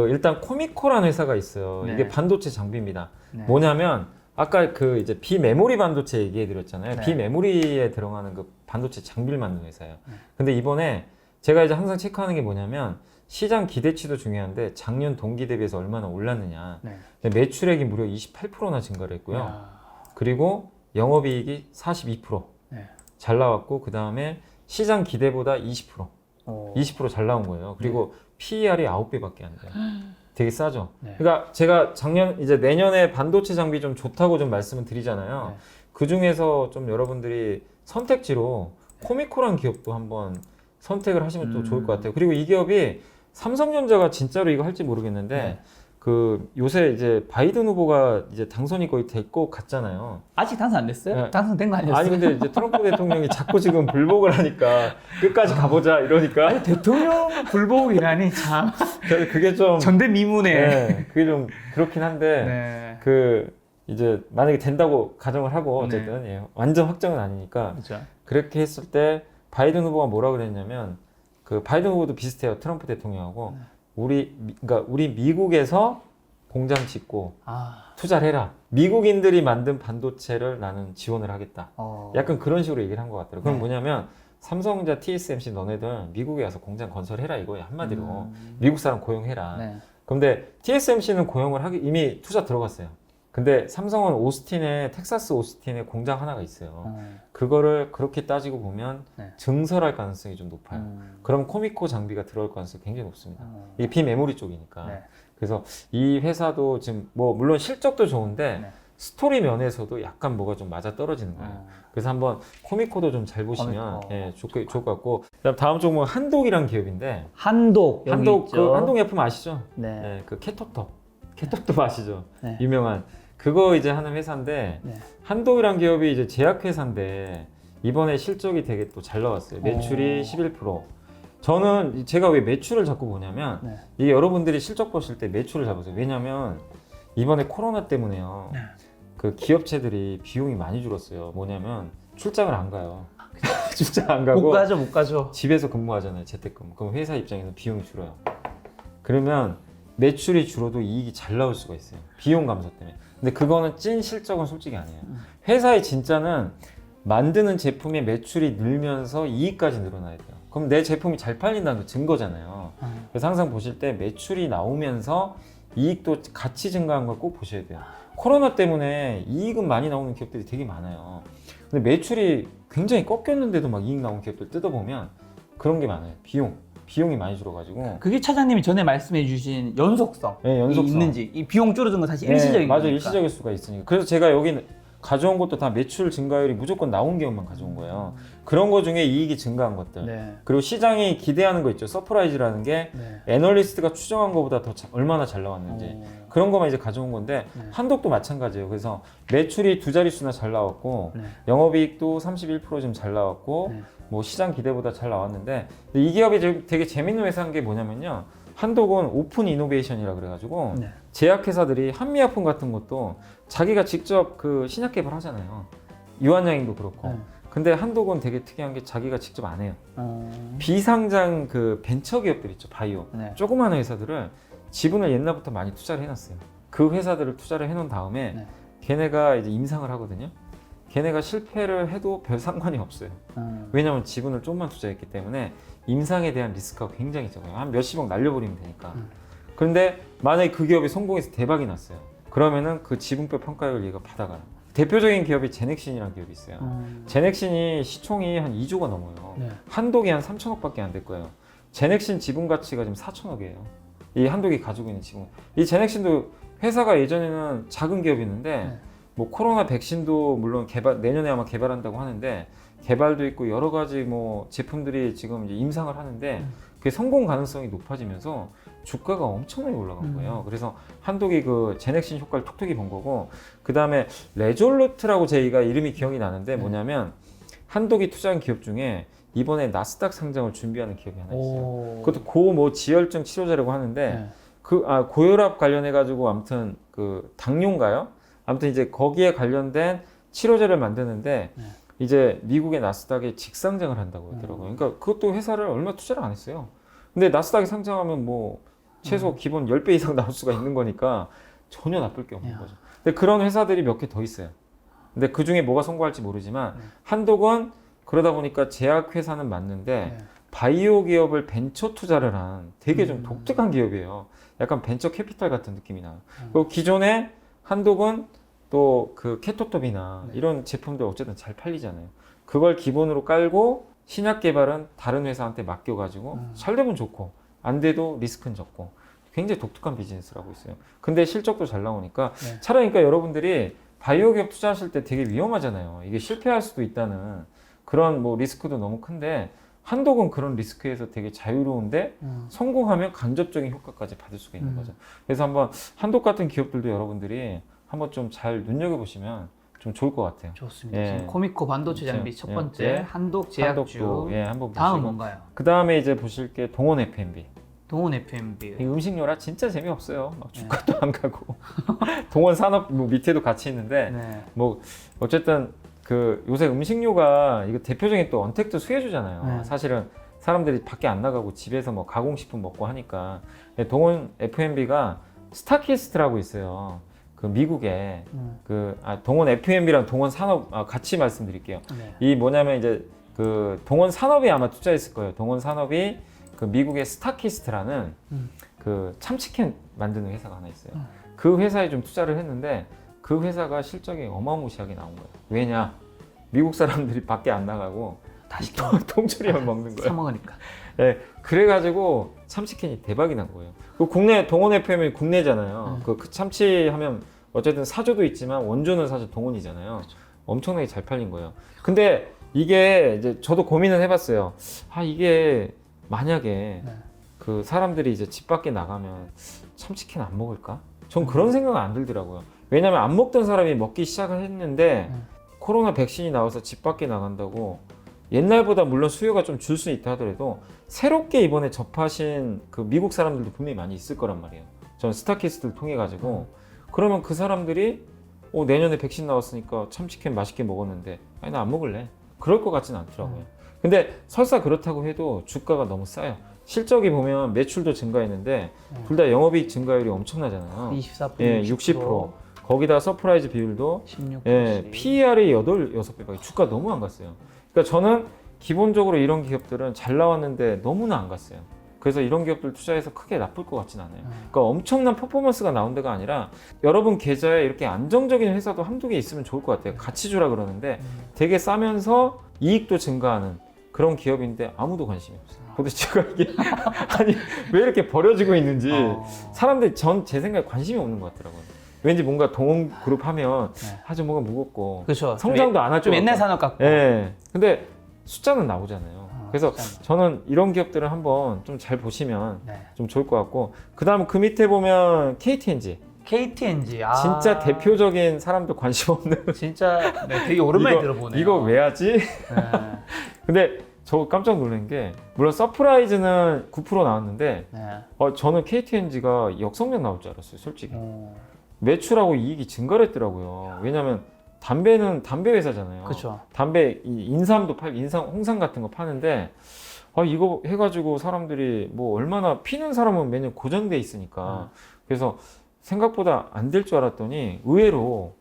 일단 코미코라는 회사가 있어요. 이게 반도체 장비입니다. 뭐냐면 아까 이제 비메모리 반도체 얘기해드렸잖아요. 비메모리에 들어가는 그 반도체 장비를 만드는 회사예요. 근데 이번에 제가 이제 항상 체크하는 게 뭐냐면 시장 기대치도 중요한데 작년 동기 대비해서 얼마나 올랐느냐. 매출액이 무려 28%나 증가를 했고요. 그리고 영업이익이 42% 잘 나왔고 그 다음에 시장 기대보다 20% 잘 나온 거예요. 그리고 PER이 9배밖에 안 돼요. 되게 싸죠. 그러니까 제가 이제 내년에 반도체 장비 좀 좋다고 좀 말씀을 드리잖아요. 그 중에서 좀 여러분들이 선택지로 코미코란 기업도 한번 선택을 하시면 또 좋을 것 같아요. 그리고 이 기업이 삼성전자가 진짜로 이거 할지 모르겠는데 그 요새 이제 바이든 후보가 이제 당선이 거의 될 것 같잖아요. 아직 당선 안 됐어요? 네. 당선된 거 아니었어요? 아니 근데 이제 트럼프 대통령이 자꾸 지금 불복을 하니까 끝까지 가보자 이러니까 아니, 대통령 불복이라니 참 저는 그게 좀 전대미문에. 네, 그게 좀 그렇긴 한데 네. 그 이제 만약에 된다고 가정을 하고 어쨌든 네. 예, 완전 확정은 아니니까 그렇죠. 그렇게 했을 때 바이든 후보가 뭐라 그랬냐면 그 바이든 후보도 비슷해요. 트럼프 대통령하고 그러니까 우리 미국에서 공장 짓고 아, 투자를 해라. 미국인들이 만든 반도체를 나는 지원을 하겠다. 어. 약간 그런 식으로 얘기를 한 것 같더라고요. 그럼 네. 뭐냐면 삼성전자, TSMC 너네들 미국에 가서 공장 건설해라 이거예요. 한마디로 음. 미국 사람 고용해라. 네. 근데 TSMC는 고용을 하기 이미 투자 들어갔어요. 근데 삼성은 오스틴에 텍사스 오스틴에 공장 하나가 있어요. 그거를 그렇게 따지고 보면 네. 증설할 가능성이 좀 높아요. 그럼 코미코 장비가 들어올 가능성이 굉장히 높습니다. 이게 비메모리 쪽이니까. 네. 그래서 이 회사도 지금 뭐 물론 실적도 좋은데 네. 스토리 면에서도 약간 뭐가 좀 맞아 떨어지는 거예요. 그래서 한번 코미코도 좀 잘 보시면 코미코. 예, 좋을 것 같고. 그다음 다음 종목은 한독이란 기업인데 한독 여기 한독 있죠. 그 한독 예품 아시죠? 네. 네, 그 케토톱 아시죠? 네. 유명한 그거 이제 하는 회사인데 네. 한독이란 기업이 이제 제약회사인데 이번에 실적이 되게 또 잘 나왔어요. 매출이 11%. 저는 제가 왜 매출을 자꾸 보냐면 네. 이게 여러분들이 실적 보실 때 매출을 잘 보세요. 왜냐면 이번에 코로나 때문에요. 네. 그 기업체들이 비용이 많이 줄었어요. 뭐냐면 출장을 안 가요. 출장 안 가고 못 가죠, 못 가죠. 집에서 근무하잖아요. 재택근무. 그럼 회사 입장에서 비용이 줄어요. 그러면 매출이 줄어도 이익이 잘 나올 수가 있어요. 비용 감소 때문에. 근데 그거는 찐 실적은 솔직히 아니에요. 회사의 진짜는 만드는 제품의 매출이 늘면서 이익까지 늘어나야 돼요. 그럼 내 제품이 잘 팔린다는 거 증거잖아요. 그래서 항상 보실 때 매출이 나오면서 이익도 같이 증가한 걸 꼭 보셔야 돼요. 코로나 때문에 이익은 많이 나오는 기업들이 되게 많아요. 근데 매출이 굉장히 꺾였는데도 막 이익 나오는 기업들 뜯어보면 그런 게 많아요. 비용이 많이 줄어가지고. 그게 차장님이 전에 말씀해 주신 연속성. 네, 연속성. 있는지. 이 비용 줄어든 건 사실 네, 일시적인 맞아요. 거니까. 일시적일 수가 있으니까. 그래서 제가 여기 가져온 것도 다 매출 증가율이 무조건 나온 기업만 가져온 거예요. 그런 거 중에 이익이 증가한 것들. 네. 그리고 시장이 기대하는 거 있죠. 서프라이즈라는 게 네. 애널리스트가 추정한 것보다 더 얼마나 잘 나왔는지. 그런 것만 이제 가져온 건데 네. 한독도 마찬가지예요. 그래서 매출이 두 자릿수나 잘 나왔고 네. 영업이익도 31% 좀 잘 나왔고 네. 뭐 시장 기대보다 잘 나왔는데 이 기업이 되게 재밌는 회사인 게 뭐냐면요. 한독은 오픈 이노베이션이라 그래가지고 네. 제약회사들이 한미약품 같은 것도 자기가 직접 그 신약 개발하잖아요. 유한양행도 그렇고. 네. 근데 한독은 되게 특이한 게 자기가 직접 안 해요. 어... 비상장 그 벤처 기업들 있죠. 바이오. 네. 조그마한 회사들을 지분을 옛날부터 많이 투자를 해놨어요. 그 회사들을 투자를 해놓은 다음에 네. 걔네가 이제 임상을 하거든요. 걔네가 실패를 해도 별 상관이 없어요. 왜냐하면 지분을 좀만 투자했기 때문에 임상에 대한 리스크가 굉장히 적어요. 한 몇십억 날려버리면 되니까. 그런데 만약에 그 기업이 성공해서 대박이 났어요. 그러면은 그 지분표 평가율 얘가 받아가요. 대표적인 기업이 제넥신이라는 기업이 있어요. 제넥신이 시총이 한 2조가 넘어요. 네. 한독이 한 3천억밖에 안 될 거예요. 제넥신 지분 가치가 지금 4천억이에요. 이 한독이 가지고 있는 지분. 이 제넥신도 회사가 예전에는 작은 기업이었는데 네. 뭐 코로나 백신도 물론 내년에 아마 개발한다고 하는데 개발도 있고 여러 가지 뭐 제품들이 지금 이제 임상을 하는데 그게 성공 가능성이 높아지면서 주가가 엄청나게 올라간 거예요. 그래서 한독이 그 제넥신 효과를 톡톡히 본 거고, 그 다음에 레졸루트라고 저희가 이름이 기억이 나는데 뭐냐면 한독이 투자한 기업 중에 이번에 나스닥 상장을 준비하는 기업이 하나 있어요. 그것도 뭐 지혈증 치료제라고 하는데 네. 고혈압 관련해 가지고 아무튼 그 당뇨인가요? 아무튼 이제 거기에 관련된 치료제를 만드는데 네. 이제 미국의 나스닥에 직상장을 한다고 하더라고요. 그러니까 그것도 회사를 얼마 투자를 안 했어요. 근데 나스닥에 상장하면 뭐 최소 기본 10배 이상 나올 수가 있는 거니까 전혀 나쁠 게 없는 거죠. 근데 그런 회사들이 몇 개 더 있어요. 근데 그 중에 뭐가 성공할지 모르지만 한독은 그러다 보니까 제약회사는 맞는데 바이오 기업을 벤처 투자를 한 되게 좀 독특한 기업이에요. 약간 벤처 캐피탈 같은 느낌이 나요. 그리고 기존에 한독은 또 그 케토톱이나 이런 제품들 어쨌든 잘 팔리잖아요. 그걸 기본으로 깔고 신약 개발은 다른 회사한테 맡겨가지고 잘 되면 좋고 안 돼도 리스크는 적고 굉장히 독특한 비즈니스를 하고 있어요. 근데 실적도 잘 나오니까 차라리 그러니까 여러분들이 바이오 기업 투자하실 때 되게 위험하잖아요. 이게 실패할 수도 있다는 그런 뭐 리스크도 너무 큰데 한독은 그런 리스크에서 되게 자유로운데 성공하면 간접적인 효과까지 받을 수가 있는 거죠. 그래서 한번 한독 같은 기업들도 여러분들이 한번 좀 잘 눈여겨보시면 좀 좋을 것 같아요. 좋습니다. 예. 지금 코미코 반도체 장비 그렇죠. 첫 번째 예. 한독 제약주. 한독도 한번 다음 보시고 뭔가요? 그 다음에 이제 보실 게 동원 F&B. 동원 F&B. 이 음식료라 진짜 재미없어요. 막 주가도 안 가고 동원 산업 뭐 밑에도 같이 있는데 네. 뭐 어쨌든 그 요새 음식료가 이거 대표적인 또 언택트 수혜주잖아요. 네. 사실은 사람들이 밖에 안 나가고 집에서 뭐 가공식품 먹고 하니까 동원 F&B가 스타키스트라고 있어요. 그 미국에 동원 F&B랑 동원 산업 같이 말씀드릴게요. 네. 이 뭐냐면 이제 그 동원 산업이 아마 투자했을 거예요. 동원 산업이 그 미국의 스타키스트라는 그 참치캔 만드는 회사가 하나 있어요. 그 회사에 좀 투자를 했는데 그 회사가 실적이 어마무시하게 나온 거예요. 왜냐? 미국 사람들이 밖에 안 나가고 다시 통조림만 먹는 거예요. 사 먹으니까. 네, 그래가지고 참치캔이 대박이 난 거예요. 그 국내 동원 FM이 국내잖아요. 그 참치 하면 어쨌든 사조도 있지만 원조는 사실 동원이잖아요. 그렇죠. 엄청나게 잘 팔린 거예요. 근데 이게 이제 저도 고민을 해봤어요. 이게 만약에 그 사람들이 이제 집 밖에 나가면 참치캔 안 먹을까? 전 그런 생각은 안 들더라고요. 왜냐면 안 먹던 사람이 먹기 시작을 했는데 코로나 백신이 나와서 집 밖에 나간다고 옛날보다 물론 수요가 좀 줄 수 있다 하더라도 새롭게 이번에 접하신 그 미국 사람들도 분명히 많이 있을 거란 말이에요. 전 스타키스트를 통해 가지고 그러면 그 사람들이 내년에 백신 나왔으니까 참치캔 맛있게 먹었는데 나 안 먹을래. 그럴 것 같진 않더라고요. 근데 설사 그렇다고 해도 주가가 너무 싸요. 실적이 보면 매출도 증가했는데 둘 다 영업이익 증가율이 엄청나잖아요. 24%, 예, 60%. 거기다 서프라이즈 비율도 16%. 예, PER이 6배밖에 주가 너무 안 갔어요. 그러니까 저는 기본적으로 이런 기업들은 잘 나왔는데 너무나 안 갔어요. 그래서 이런 기업들 투자해서 크게 나쁠 것 같진 않아요. 그러니까 엄청난 퍼포먼스가 나온 데가 아니라 여러분 계좌에 이렇게 안정적인 회사도 한두 개 있으면 좋을 것 같아요. 같이 주라 그러는데 되게 싸면서 이익도 증가하는 그런 기업인데 아무도 관심이 없어요. 도대체가 이게 아니 왜 이렇게 버려지고 있는지 사람들이 제 생각에 관심이 없는 것 같더라고요. 왠지 뭔가 동원 그룹 하면 아주 뭔가 무겁고 그렇죠. 성장도 안 할 줄 좀 옛날 산업 같고. 예. 근데 숫자는 나오잖아요. 그래서 숫자는. 저는 이런 기업들을 한번 좀 잘 보시면 네. 좀 좋을 것 같고 그다음 그 밑에 보면 KTNG KTNG. 진짜 대표적인 사람도 관심 없는 진짜 되게 오랜만에 들어보네요. 이거 왜 하지? 네. 근데 저 깜짝 놀란 게 물론 서프라이즈는 9% 나왔는데 네. 저는 KTNG가 역성장 나올 줄 알았어요, 솔직히. 매출하고 이익이 증가를 했더라고요. 왜냐면 담배는 담배 회사잖아요. 그렇죠. 담배 인삼도 팔고 홍삼 같은 거 파는데 이거 해가지고 사람들이 뭐 얼마나 피는 사람은 매년 고정돼 있으니까 그래서 생각보다 안 될 줄 알았더니 의외로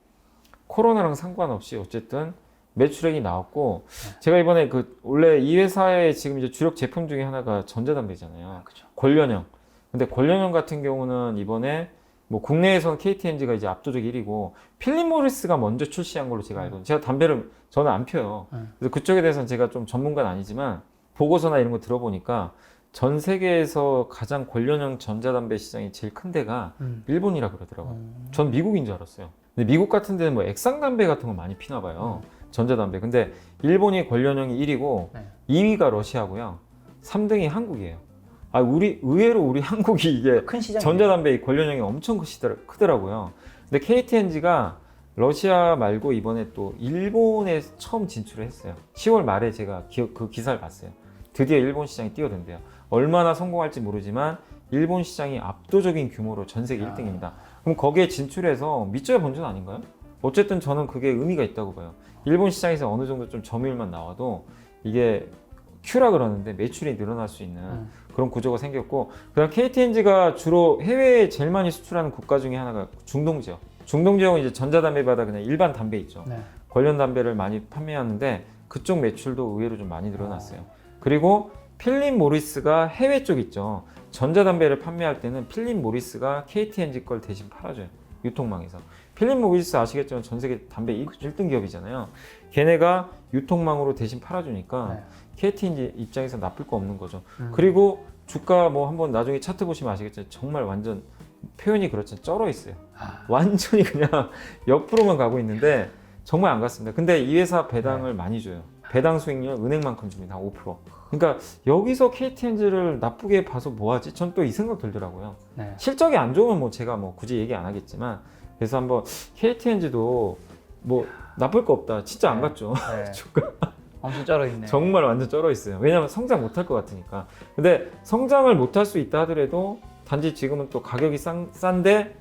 코로나랑 상관없이 어쨌든 매출액이 나왔고 제가 이번에 원래 이 회사의 지금 이제 주력 제품 중에 하나가 전자담배잖아요. 그렇죠. 권련형. 근데 권련형 같은 경우는 이번에 뭐 국내에서는 KTNG가 이제 압도적 1위고 필립 모리스가 먼저 출시한 걸로 제가 알거든요. 제가 담배를 저는 안 펴요. 그래서 그쪽에 대해서는 제가 좀 전문가는 아니지만 보고서나 이런 거 들어보니까 전 세계에서 가장 권련형 전자담배 시장이 제일 큰 데가 일본이라 그러더라고요. 전 미국인 줄 알았어요. 근데 미국 같은 데는 뭐 액상담배 같은 거 많이 피나 봐요. 전자담배. 근데 일본이 권련형이 1위고 2위가 러시아고요. 3등이 한국이에요. 의외로 우리 한국이 이게 큰 시장이네요. 전자담배 권련형이 엄청 크더라고요. 근데 KTNG가 러시아 말고 이번에 또 일본에 처음 진출을 했어요. 10월 말에 제가 그 기사를 봤어요. 드디어 일본 시장이 뛰어든대요. 얼마나 성공할지 모르지만 일본 시장이 압도적인 규모로 전 세계 1등입니다. 그럼 거기에 진출해서 밑져야 본전 아닌가요? 어쨌든 저는 그게 의미가 있다고 봐요. 일본 시장에서 어느 정도 좀 점유율만 나와도 이게 큐라 그러는데 매출이 늘어날 수 있는 그런 구조가 생겼고 그다음 KTNG가 주로 해외에 제일 많이 수출하는 국가 중에 하나가 중동 지역. 중동 지역은 이제 전자담배보다 그냥 일반 담배 있죠. 관련 담배를 많이 판매하는데 그쪽 매출도 의외로 좀 많이 늘어났어요. 그리고 필립 모리스가 해외 쪽 있죠. 전자담배를 판매할 때는 필립 모리스가 KTNG 걸 대신 팔아줘요. 유통망에서. 필립 모리스 아시겠지만 전 세계 담배 1등 기업이잖아요. 걔네가 유통망으로 대신 팔아주니까 KTNG 입장에서 나쁠 거 없는 거죠. 그리고 주가 뭐 한번 나중에 차트 보시면 아시겠지만 정말 완전 표현이 그렇지 쩔어 있어요. 완전히 그냥 옆으로만 가고 있는데 정말 안 갔습니다. 근데 이 회사 배당을 많이 줘요. 배당 수익률 은행만큼 줍니다. 5%. 그러니까 여기서 KTNG를 나쁘게 봐서 뭐하지? 전 또 이 생각 들더라고요. 네. 실적이 안 좋으면 뭐 제가 뭐 굳이 얘기 안 하겠지만 그래서 한번 KTNG도 뭐 나쁠 거 없다. 진짜 안 갔죠. 네. 주가 엄청 쩔어 있네. 정말 완전 쩔어 있어요. 왜냐하면 성장 못할 것 같으니까. 근데 성장을 못할 수 있다 하더라도 단지 지금은 또 가격이 싼데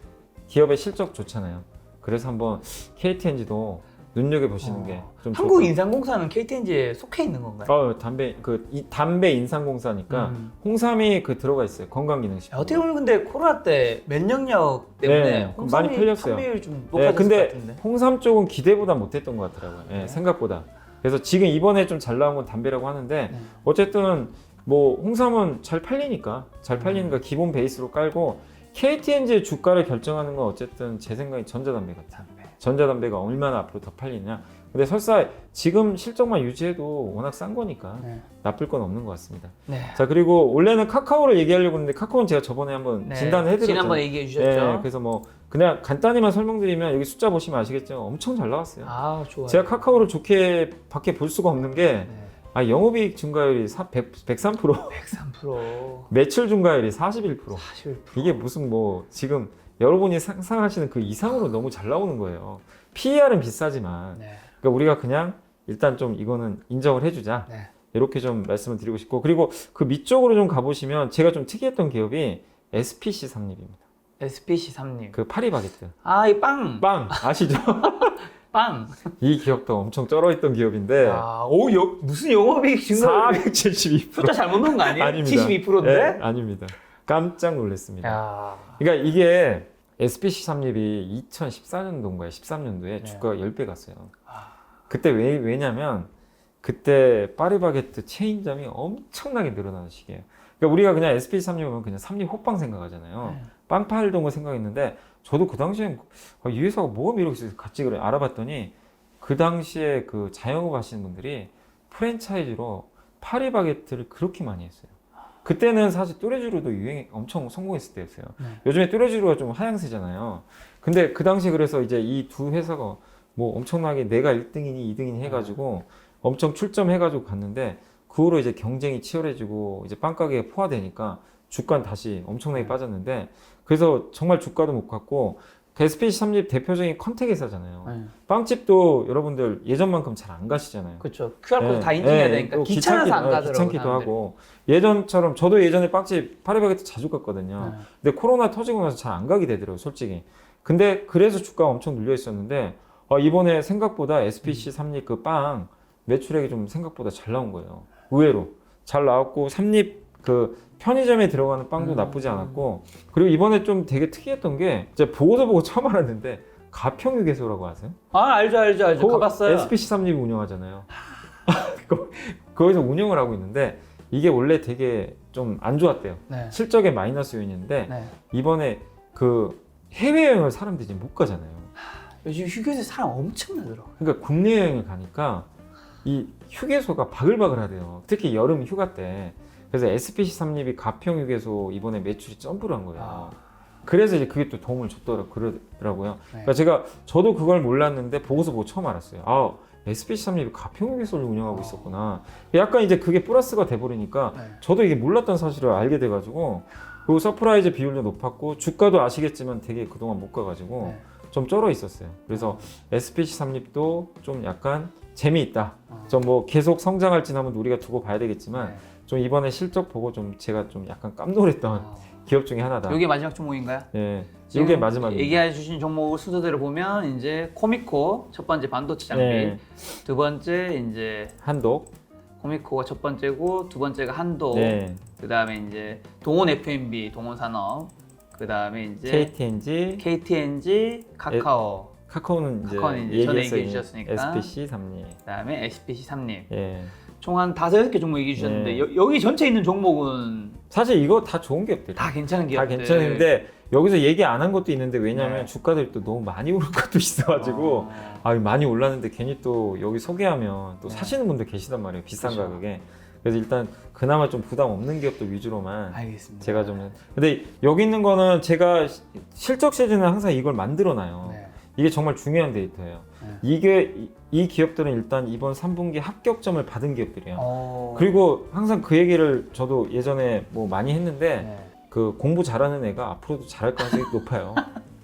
기업의 실적 좋잖아요. 그래서 한번 KTNG도 눈여겨 보시는 게 좀 한국인삼공사는 KTNG에 속해 있는 건가요? 담배 인상공사니까 홍삼이 들어가 있어요. 건강기능식품. 어떻게 보면 근데 코로나 때 면역력 때문에 네, 홍삼이 많이 풀렸어요. 판매율이 좀 네, 높아졌을 것 근데 같은데. 홍삼 쪽은 기대보다 못했던 것 같더라고요. 네, 생각보다. 그래서 지금 이번에 좀 잘 나온 건 담배라고 하는데 어쨌든 뭐 홍삼은 잘 팔리니까 기본 베이스로 깔고 KTNG의 주가를 결정하는 건 어쨌든 제 생각에 전자담배 같아요. 전자담배가 얼마나 앞으로 더 팔리냐. 근데 설사 지금 실적만 유지해도 워낙 싼 거니까 나쁠 건 없는 것 같습니다. 네. 자, 그리고 원래는 카카오를 얘기하려고 했는데 카카오는 제가 저번에 한번 네. 진단을 해드렸잖아요. 지난번에 얘기해 주셨죠. 네, 그래서 뭐 그냥 간단히만 설명드리면 여기 숫자 보시면 아시겠지만 엄청 잘 나왔어요. 아, 좋아요. 제가 카카오를 좋게 밖에 볼 수가 없는 게 영업이익 증가율이 103%, 103%, 매출 증가율이 41%. 41%. 이게 무슨 뭐 지금 여러분이 상상하시는 그 이상으로 너무 잘 나오는 거예요. PER은 비싸지만 네. 그러니까 우리가 그냥 일단 좀 이거는 인정을 해주자. 네. 이렇게 좀 말씀을 드리고 싶고 그리고 그 밑쪽으로 좀 가보시면 제가 좀 특이했던 기업이 SPC 삼립입니다. SPC 삼립. 그 파리바게뜨. 아, 이 빵. 빵 아시죠? 빵. 이 기업도 엄청 쩔어있던 기업인데 아, 무슨 영업이익 증가? 472%. 숫자 잘못 넣은 거 아니에요? 아닙니다. 72%인데? 네, 아닙니다. 깜짝 놀랐습니다. 야. 그러니까 이게 SPC 삼립이 2014년도인가요? 13년도에 네. 주가가 10배 갔어요. 그때 왜냐면 그때 파리바게뜨 체인점이 엄청나게 늘어나는 시기예요. 그러니까 우리가 그냥 SPC 삼립 보면 그냥 삼립 호빵 생각하잖아요. 빵 팔던 거 생각했는데 저도 그 당시엔 이 회사가 뭐가 매력이 있어서 같이 그래 알아봤더니 그 당시에 그 자영업 하시는 분들이 프랜차이즈로 파리바게뜨를 그렇게 많이 했어요. 그때는 사실 뚜레쥬르도 유행 엄청 성공했을 때였어요. 요즘에 뚜레쥬르가 좀 하향세잖아요. 근데 그 당시 그래서 이제 이 두 회사가 뭐 엄청나게 내가 1등이니 2등이니 해가지고 엄청 출점해가지고 갔는데 그 후로 이제 경쟁이 치열해지고 이제 빵가게에 포화되니까 주가는 다시 엄청나게 빠졌는데 그래서 정말 주가도 못 갔고 SPC 삼립 대표적인 컨택 회사잖아요. 빵집도 여러분들 예전만큼 잘 안 가시잖아요. 그렇죠. QR코드 다 인증해야 되니까 또 귀찮아서 안 가더라고요. 귀찮기도 사람들이. 하고 예전처럼 저도 예전에 빵집 파리바게뜨 자주 갔거든요. 근데 코로나 터지고 나서 잘 안 가게 되더라고요, 솔직히. 근데 그래서 주가가 엄청 눌려 있었는데 이번에 생각보다 SPC 삼립 그 빵 매출액이 좀 생각보다 잘 나온 거예요. 의외로 잘 나왔고 삼립 그 편의점에 들어가는 빵도 나쁘지 않았고 그리고 이번에 좀 되게 특이했던 게 제가 보고서 보고 처음 알았는데 가평유괴소라고 아세요? 아, 알죠. 가봤어요. SPC 삼립이 운영하잖아요. 거기서 운영을 하고 있는데 이게 원래 되게 좀 안 좋았대요. 네. 실적의 마이너스 요인인데 네. 이번에 그 해외여행을 사람들이 못 가잖아요. 요즘 휴게소에 사람 엄청 나더라고요. 그러니까 국내 여행을 가니까 이 휴게소가 바글바글하대요. 특히 여름 휴가 때. 그래서 SPC 삼립이 가평 휴게소 이번에 매출이 점프를 한 거예요. 그래서 이제 그게 또 도움을 그러더라고요. 그러니까 저도 그걸 몰랐는데 보고서 보고 처음 알았어요. SPC 삼립이 가평 휴게소를 운영하고 있었구나. 약간 이제 그게 플러스가 돼버리니까 저도 이게 몰랐던 사실을 알게 돼가지고 그리고 서프라이즈 비율도 높았고 주가도 아시겠지만 되게 그동안 못 가가지고 좀 쩔어 있었어요. 그래서 SPC 삼립도 좀 약간 재미있다. 좀 뭐 계속 성장할지는 한번 우리가 두고 봐야 되겠지만 좀 이번에 실적 보고 좀 제가 좀 약간 깜놀했던 기업 중에 하나다. 이게 마지막 종목인가요? 네, 이게 마지막입니다. 얘기해 주신 종목 순서대로 보면 이제 코미코 첫 번째 반도체 장비, 네. 두 번째 이제 한독, 코미코가 첫 번째고 두 번째가 한독, 네. 그 다음에 이제 동원 F&B, 동원 산업, 그 다음에 이제 KTNG, 카카오는 이제 전에 얘기해 주셨으니까. SPC 삼립. 그 다음에 SPC 삼립. 예. 총 한 5-6개 종목 얘기해 주셨는데 여기 전체에 있는 종목은 사실 이거 다 좋은 기업들. 다 괜찮은 다 기업들. 괜찮은데 여기서 얘기 안 한 것도 있는데 왜냐하면 주가들이 또 너무 많이 오른 것도 있어가지고 많이 올랐는데 괜히 또 여기 소개하면 또 사시는 분들 계시단 말이에요. 비싼 가격에. 그래서 일단 그나마 좀 부담 없는 기업들 위주로만 알겠습니다. 제가 좀 근데 여기 있는 거는 제가 실적 시즌에 항상 이걸 만들어 놔요. 이게 정말 중요한 데이터예요. 이 기업들은 일단 이번 3분기 합격점을 받은 기업들이에요. 그리고 그리고 항상 그 얘기를 저도 예전에 뭐 많이 했는데 그 공부 잘하는 애가 앞으로도 잘할 가능성이 높아요.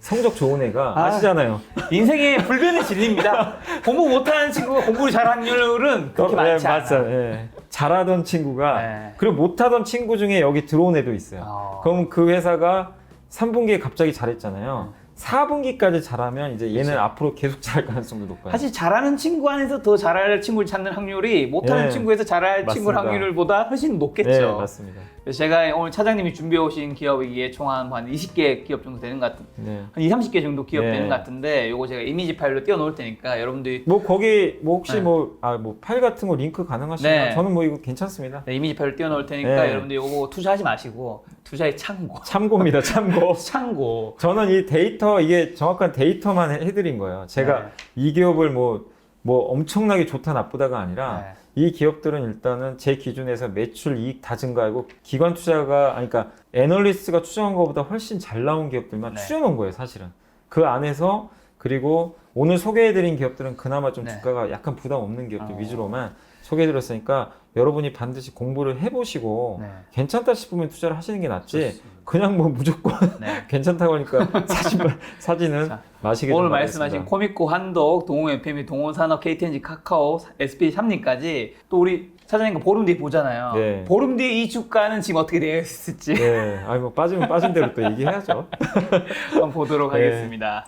성적 좋은 애가 아시잖아요. 인생의 불변의 진리입니다. 공부 못하는 친구가 공부를 잘하는 확률은 그렇게 많지 않아요. 맞아요. 예. 잘하던 친구가 그리고 못하던 친구 중에 여기 들어온 애도 있어요. 그럼 그 회사가 3분기에 갑자기 잘했잖아요. 4분기까지 잘하면 이제 얘는 그렇죠. 앞으로 계속 잘할 가능성도 높아요. 사실 잘하는 친구 안에서 더 잘할 친구를 찾는 확률이 못하는 네. 친구에서 잘할 친구 맞습니다. 확률보다 훨씬 높겠죠. 네, 맞습니다. 그래서 제가 오늘 차장님이 준비해 오신 기업이기에 총 한 20개 기업 정도 되는 것 같은, 네. 한 2, 30개 정도 기업 네. 되는 것 같은데 요거 제가 이미지 파일로 띄워 놓을 테니까 여러분들이 뭐 거기 뭐 혹시 네. 뭐 파일 같은 거 링크 가능하시면 네. 저는 뭐 이거 괜찮습니다. 네, 이미지 파일로 띄워 놓을 테니까 네. 여러분들 요거 투자하지 마시고 투자의 참고. 참고입니다. 참고. 참고. 저는 이 데이터 이게 정확한 데이터만 해드린 거예요. 제가 네. 이 기업을 뭐 엄청나게 좋다 나쁘다가 아니라 네. 이 기업들은 일단은 제 기준에서 매출 이익 다 증가하고 기관 투자가 아니 그러니까 애널리스트가 추정한 것보다 훨씬 잘 나온 기업들만 네. 추려놓은 거예요, 사실은. 그 안에서 그리고 오늘 소개해드린 기업들은 그나마 좀 네. 주가가 약간 부담 없는 기업들 위주로만 소개해드렸으니까 여러분이 반드시 공부를 해보시고 네. 괜찮다 싶으면 투자를 하시는 게 낫지 좋습니다. 그냥 뭐 무조건 네. 괜찮다고 하니까 사진은 자, 마시게 오늘 좀 말씀하신 바라겠습니다. 코미코, 한독, 동호FM이, 동호산업, KTNG, 카카오, SP3님까지 또 우리 사장님과 보름 뒤에 보잖아요. 네. 보름 뒤에 이 주가는 지금 어떻게 되어 있을지 네, 아니 뭐 빠지면 빠진 대로 또 얘기해야죠. 한번 보도록 네. 하겠습니다.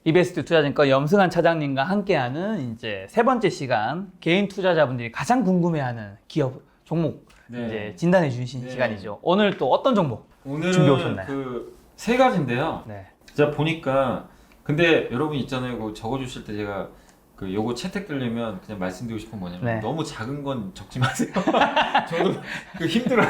이베스트 투자증권 염승한 차장님과 함께하는 이제 세 번째 시간 개인 투자자분들이 가장 궁금해하는 기업 종목 네. 이제 진단해 주신 네. 시간이죠. 오늘 또 어떤 종목? 오늘은 준비해 오셨나요? 그 세 가지인데요. 네. 제가 보니까 근데 여러분 있잖아요. 그거 적어주실 때 제가 그 요거 채택 들려면 그냥 말씀드리고 싶은 건 뭐냐면 네. 너무 작은 건 적지 마세요. 저도 그 힘들어요.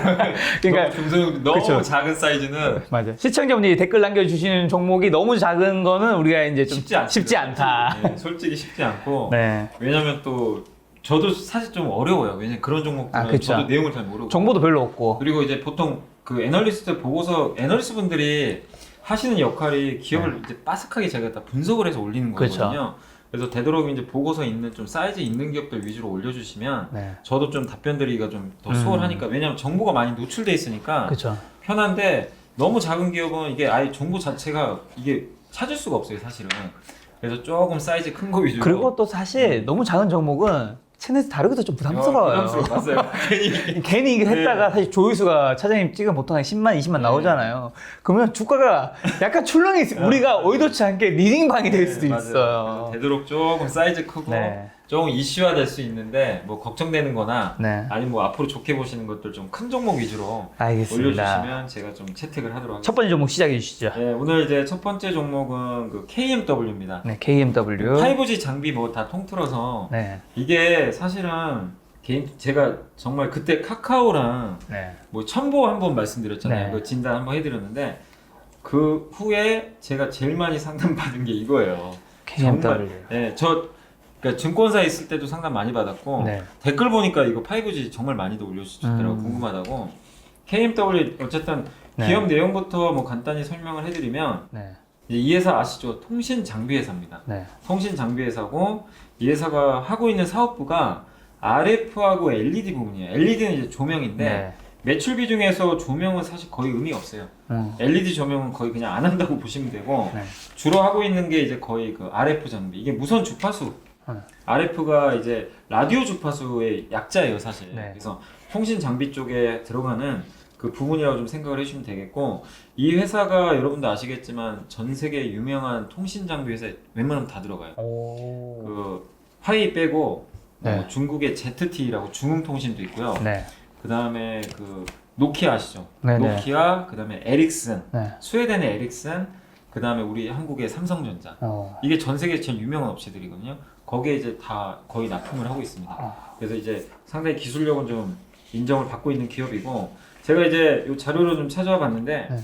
그러니까 너무 중소형 너무 그쵸. 작은 사이즈는 맞아요. 시청자분들이 댓글 남겨주시는 종목이 너무 작은 거는 우리가 이제 좀 쉽지 않다. 네, 솔직히 쉽지 않고 네. 왜냐면 또 저도 사실 좀 어려워요. 왜냐면 그런 종목들은 그쵸. 저도 내용을 잘 모르고 정보도 별로 없고. 그리고 이제 보통 그 애널리스트 보고서 애널리스트 분들이 하시는 역할이 기업을 이제 빠삭하게 제가 다 분석을 해서 올리는 그쵸. 거거든요. 그래서 되도록 이제 보고서 있는 좀 사이즈 있는 기업들 위주로 올려주시면 네. 저도 좀 답변 드리기가 좀 더 수월하니까 왜냐면 정보가 많이 노출돼 있으니까 그렇죠. 편한데 너무 작은 기업은 이게 아예 정보 자체가 이게 찾을 수가 없어요 사실은. 그래서 조금 사이즈 큰 거 위주로. 그리고 또 사실 너무 작은 종목은 채널에서 다루기도 좀 부담스러워요. 맞아요. 괜히 이게 했다가 네. 사실 조회수가 차장님 찍으면 보통 한 10만, 20만 나오잖아요. 그러면 주가가 약간 출렁이 우리가 의도치 않게 리딩방이 될 수도 네, 맞아요. 있어요. 그래서 되도록 조금 사이즈 크고 네. 조금 이슈화 될 수 있는데 뭐 걱정되는 거나 네. 아니면 뭐 앞으로 좋게 보시는 것들 좀 큰 종목 위주로 알겠습니다. 올려주시면 제가 좀 채택을 하도록 하겠습니다. 첫 번째 종목 시작해 주시죠. 네, 오늘 이제 첫 번째 종목은 그 KMW입니다. 네, KMW. 5G 장비 뭐 다 통틀어서 네. 이게 사실은 제가 정말 그때 카카오랑 네. 뭐 첨보 한번 말씀드렸잖아요. 네. 그 진단 한번 해드렸는데 그 후에 제가 제일 많이 상담 받은 게 이거예요. KMW. 정말, 네, 그러니까 증권사에 있을 때도 상담 많이 받았고 네. 댓글 보니까 이거 5G 정말 많이도 올려주시더라고 궁금하다고. KMW 어쨌든 네. 기업 내용부터 뭐 간단히 설명을 해드리면 네. 이제 이 회사 아시죠? 통신 장비 회사입니다. 네. 통신 장비 회사고 이 회사가 하고 있는 사업부가 RF하고 LED 부분이에요. LED는 이제 조명인데 네. 매출 비중에서 조명은 사실 거의 의미 없어요. 음. LED 조명은 거의 그냥 안 한다고 보시면 되고 네. 주로 하고 있는 게 이제 거의 그 RF 장비. 이게 무선 주파수. RF가 이제 라디오 주파수의 약자예요, 사실. 네. 그래서 통신 장비 쪽에 들어가는 그 부분이라고 좀 생각을 해주시면 되겠고 이 회사가 여러분도 아시겠지만 전 세계 유명한 통신 장비 회사에 웬만하면 다 들어가요. 오. 그 화웨이 빼고 네. 중국의 ZTE라고 중흥통신도 있고요. 네. 그 다음에 그 노키아 아시죠? 네네. 노키아, 그 다음에 에릭슨, 네. 스웨덴의 에릭슨, 그 다음에 우리 한국의 삼성전자. 이게 전 세계 제일 유명한 업체들이거든요. 거기에 이제 다 거의 납품을 하고 있습니다. 그래서 이제 상당히 기술력은 좀 인정을 받고 있는 기업이고 제가 이제 이 자료를 좀 찾아와 봤는데 네.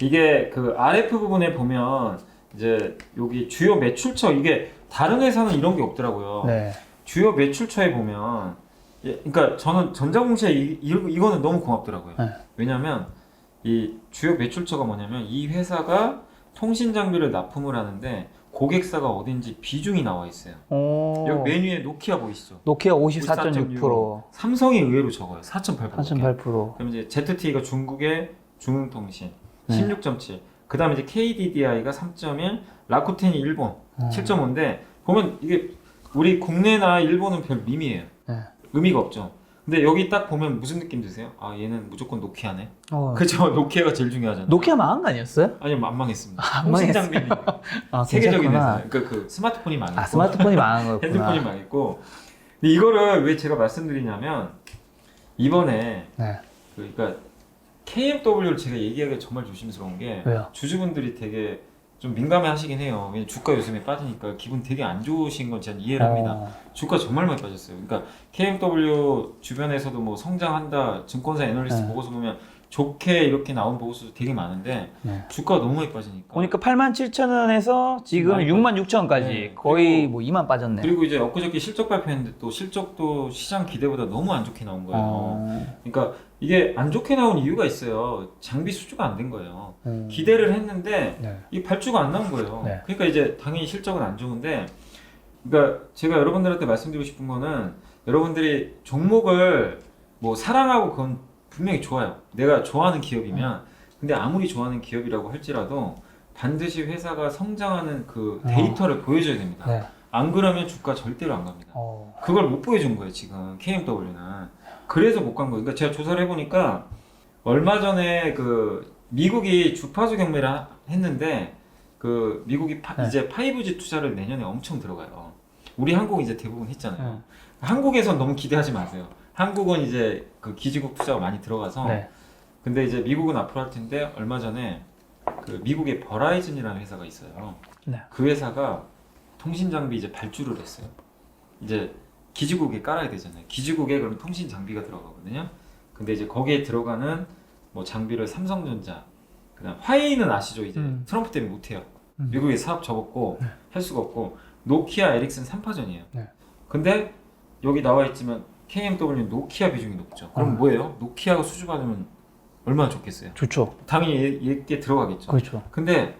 이게 그 RF 부분에 보면 이제 여기 주요 매출처 이게 다른 회사는 이런 게 없더라고요. 네. 주요 매출처에 보면 그러니까 저는 전자공시에 이거는 너무 고맙더라고요. 네. 왜냐하면 이 주요 매출처가 뭐냐면 이 회사가 통신 장비를 납품을 하는데 고객사가 어딘지 비중이 나와 있어요. 여기 메뉴에 노키아 보이시죠? 노키아 54.6%, 삼성이 의외로 적어요. 4.8%. 4.8%. 그럼 이제 ZTE가 중국의 중흥통신 네. 16.7. 그다음에 이제 KDDI가 3.1, 라쿠텐이 일본 7.5인데 보면 이게 우리 국내나 일본은 별 의미예요. 네. 의미가 없죠. 근데 여기 딱 보면 무슨 느낌 드세요? 아 얘는 무조건 노키아네. 어. 그죠? 노키아가 제일 중요하잖아요. 노키아 망한 거 아니었어요? 아니요 안 망했습니다. 안 통신 망했어요? 장비 아, 세계적인 괜찮구나. 회사. 그러니까 그 스마트폰이 망했고 아, 스마트폰이 망한 거구나. 핸드폰이 망했고. 근데 이거를 왜 제가 말씀드리냐면 이번에 네. 그러니까 KMW를 제가 얘기하기가 정말 조심스러운 게 왜요? 주주분들이 되게 좀 민감해 하시긴 해요. 왜냐면 주가 요즘에 빠지니까 기분 되게 안 좋으신 건 제가 이해를 합니다. 주가 정말 많이 빠졌어요. 그러니까 KMW 주변에서도 뭐 성장한다, 증권사 애널리스트 네. 보고서 보면 좋게 이렇게 나온 보고서도 되게 많은데 네. 주가가 너무 많이 빠지니까. 보니까 87,000원에서 지금 많이 66,000원까지 네. 거의 그리고- 뭐 2만 빠졌네. 그리고 이제 엊그저께 실적 발표했는데 또 실적도 시장 기대보다 너무 안 좋게 나온 거예요. 그러니까 이게 안 좋게 나온 이유가 있어요. 장비 수주가 안 된 거예요. 기대를 했는데 네. 이 발주가 안 나온 거예요. 네. 그러니까 이제 당연히 실적은 안 좋은데, 그러니까 제가 여러분들한테 말씀드리고 싶은 거는 여러분들이 종목을 뭐 사랑하고 그건 분명히 좋아요. 내가 좋아하는 기업이면. 근데 아무리 좋아하는 기업이라고 할지라도 반드시 회사가 성장하는 그 데이터를 보여줘야 됩니다. 네. 안 그러면 주가 절대로 안 갑니다. 그걸 못 보여준 거예요 지금 KMW는. 그래서 못 간 거예요. 그러니까 제가 조사를 해보니까 얼마 전에 그 미국이 주파수 경매를 했는데 그 미국이 네. 이제 5G 투자를 내년에 엄청 들어가요. 우리 한국 이제 대부분 했잖아요. 네. 한국에선 너무 기대하지 마세요. 한국은 이제 그 기지국 투자가 많이 들어가서. 네. 근데 이제 미국은 앞으로 할 텐데 얼마 전에 그 미국의 버라이즌이라는 회사가 있어요. 네. 그 회사가 통신 장비 이제 발주를 했어요. 이제 기지국에 깔아야 되잖아요. 기지국에 그럼 통신 장비가 들어가거든요. 근데 이제 거기에 들어가는 뭐 장비를 삼성전자, 그다음 화웨이는 아시죠? 이제 트럼프 때문에 못 해요. 미국에 사업 접었고 할 수가 없고 노키아, 에릭슨 3파전이에요. 네. 근데 여기 나와 있지만 KMW는 노키아 비중이 높죠. 그럼 뭐예요? 노키아가 수주 받으면 얼마나 좋겠어요? 좋죠. 당연히 얘게 들어가겠죠. 그렇죠. 근데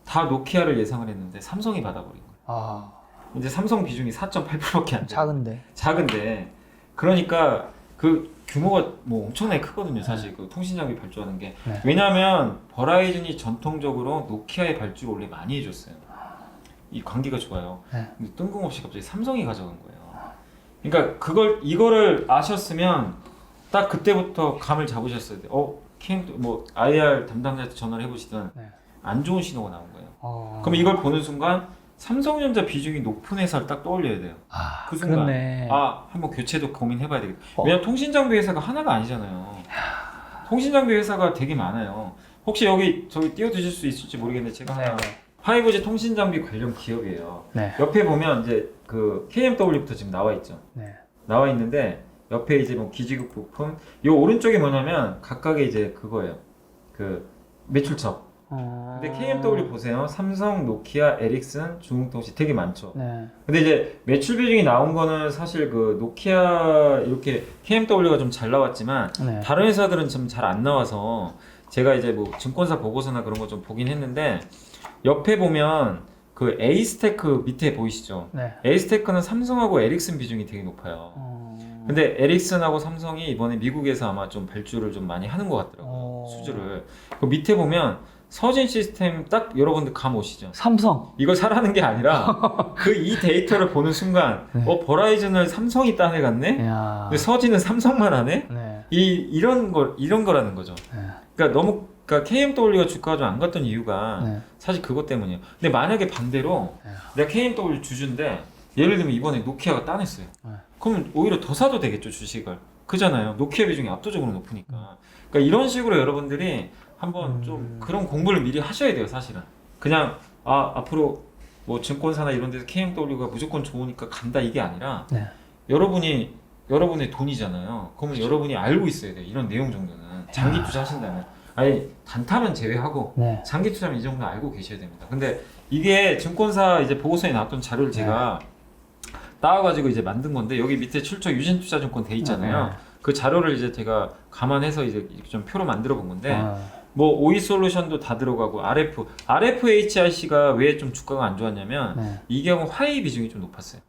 다 노키아를 예상을 했는데 삼성이 받아버린 거예요. 아, 이제 삼성 비중이 4.8%밖에 안 돼요. 작은데. 작은데 그러니까 그 규모가 뭐 엄청나게 크거든요. 사실 그 통신 장비 발주하는 게. 네. 왜냐하면 버라이즌이 전통적으로 노키아의 발주를 원래 많이 해줬어요. 이 관계가 좋아요. 네. 근데 뜬금없이 갑자기 삼성이 가져간 거예요. 그러니까 이거를 아셨으면 딱 그때부터 감을 잡으셨어야 돼요. 뭐 IR 담당자한테 전화를 해보시든 네. 안 좋은 신호가 나온 거예요. 그럼 이걸 보는 순간 삼성전자 비중이 높은 회사를 딱 떠올려야 돼요. 아, 그 순간 그렇네. 한번 교체도 고민해봐야 되겠다. 왜냐면 통신장비 회사가 하나가 아니잖아요. 통신장비 회사가 되게 많아요. 혹시 저기 띄워주실 수 있을지 모르겠는데 제가 하나 5G 통신장비 관련 기업이에요. 네. 옆에 보면 이제 그 KMW부터 지금 나와 있죠. 네. 나와 있는데 옆에 이제 뭐 기지국 부품, 요 오른쪽이 뭐냐면 각각의 이제 그거예요. 그 매출처. 근데 KMW 보세요. 삼성, 노키아, 에릭슨, 중흥통신 되게 많죠. 네. 근데 이제 매출 비중이 나온 거는 사실 그 노키아 이렇게 KMW가 좀 잘 나왔지만 네. 다른 회사들은 좀 잘 안 나와서 제가 이제 뭐 증권사 보고서나 그런 거 좀 보긴 했는데 옆에 보면 그 에이스테크 밑에 보이시죠? 네. 에이스테크는 삼성하고 에릭슨 비중이 되게 높아요. 근데 에릭슨하고 삼성이 이번에 미국에서 아마 좀 발주를 좀 많이 하는 것 같더라고요. 수주를. 그 밑에 보면 서진 시스템 딱 여러분들 감 오시죠? 삼성. 이걸 사라는 게 아니라 그 이 데이터를 보는 순간 네. 버라이즌을 삼성이 따내갔네? 야. 근데 서진은 삼성만 하네? 네. 이런 거라는 거죠. 네. 그러니까 KMW가 주가가 좀 안 갔던 이유가 네. 사실 그것 때문이에요. 근데 만약에 반대로 네. 내가 KMW 주주인데 예를 들면 이번에 노키아가 따냈어요. 네. 그러면 오히려 더 사도 되겠죠, 주식을. 그잖아요. 노키아 비중이 압도적으로 높으니까. 그러니까 이런 식으로 여러분들이 한번 좀 그런 공부를 미리 하셔야 돼요, 사실은. 그냥 앞으로 뭐 증권사나 이런 데서 KMW가 무조건 좋으니까 간다 이게 아니라 네. 여러분의 돈이잖아요. 그러면 여러분이 알고 있어야 돼요. 이런 내용 정도는. 장기 투자 하신다면. 아니 단타면 제외하고 네. 장기 투자면 이 정도 알고 계셔야 됩니다. 근데 이게 증권사 이제 보고서에 나왔던 자료를 제가 따와가지고 이제 만든 건데 여기 밑에 출처 유진투자증권 돼 있잖아요. 그 자료를 이제 제가 감안해서 이제 좀 표로 만들어 본 건데 뭐 OE 솔루션도 다 들어가고 RFHIC가 왜 좀 주가가 안 좋았냐면 네. 이 경우 화웨이 비중이 좀 높았어요.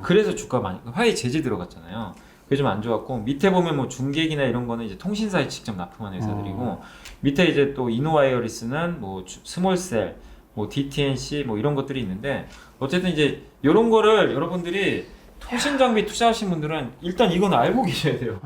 그래서 주가 많이 화웨이 재질 들어갔잖아요. 그게 좀 안 좋았고 밑에 보면 뭐 중계기나 이런 거는 이제 통신사에 직접 납품하는 회사들이고 밑에 이제 또 이노와이어리스는 뭐 스몰셀, 뭐 DTNC 뭐 이런 것들이 있는데 어쨌든 이제 이런 거를 여러분들이 통신 장비 투자하신 분들은 일단 이건 알고 계셔야 돼요.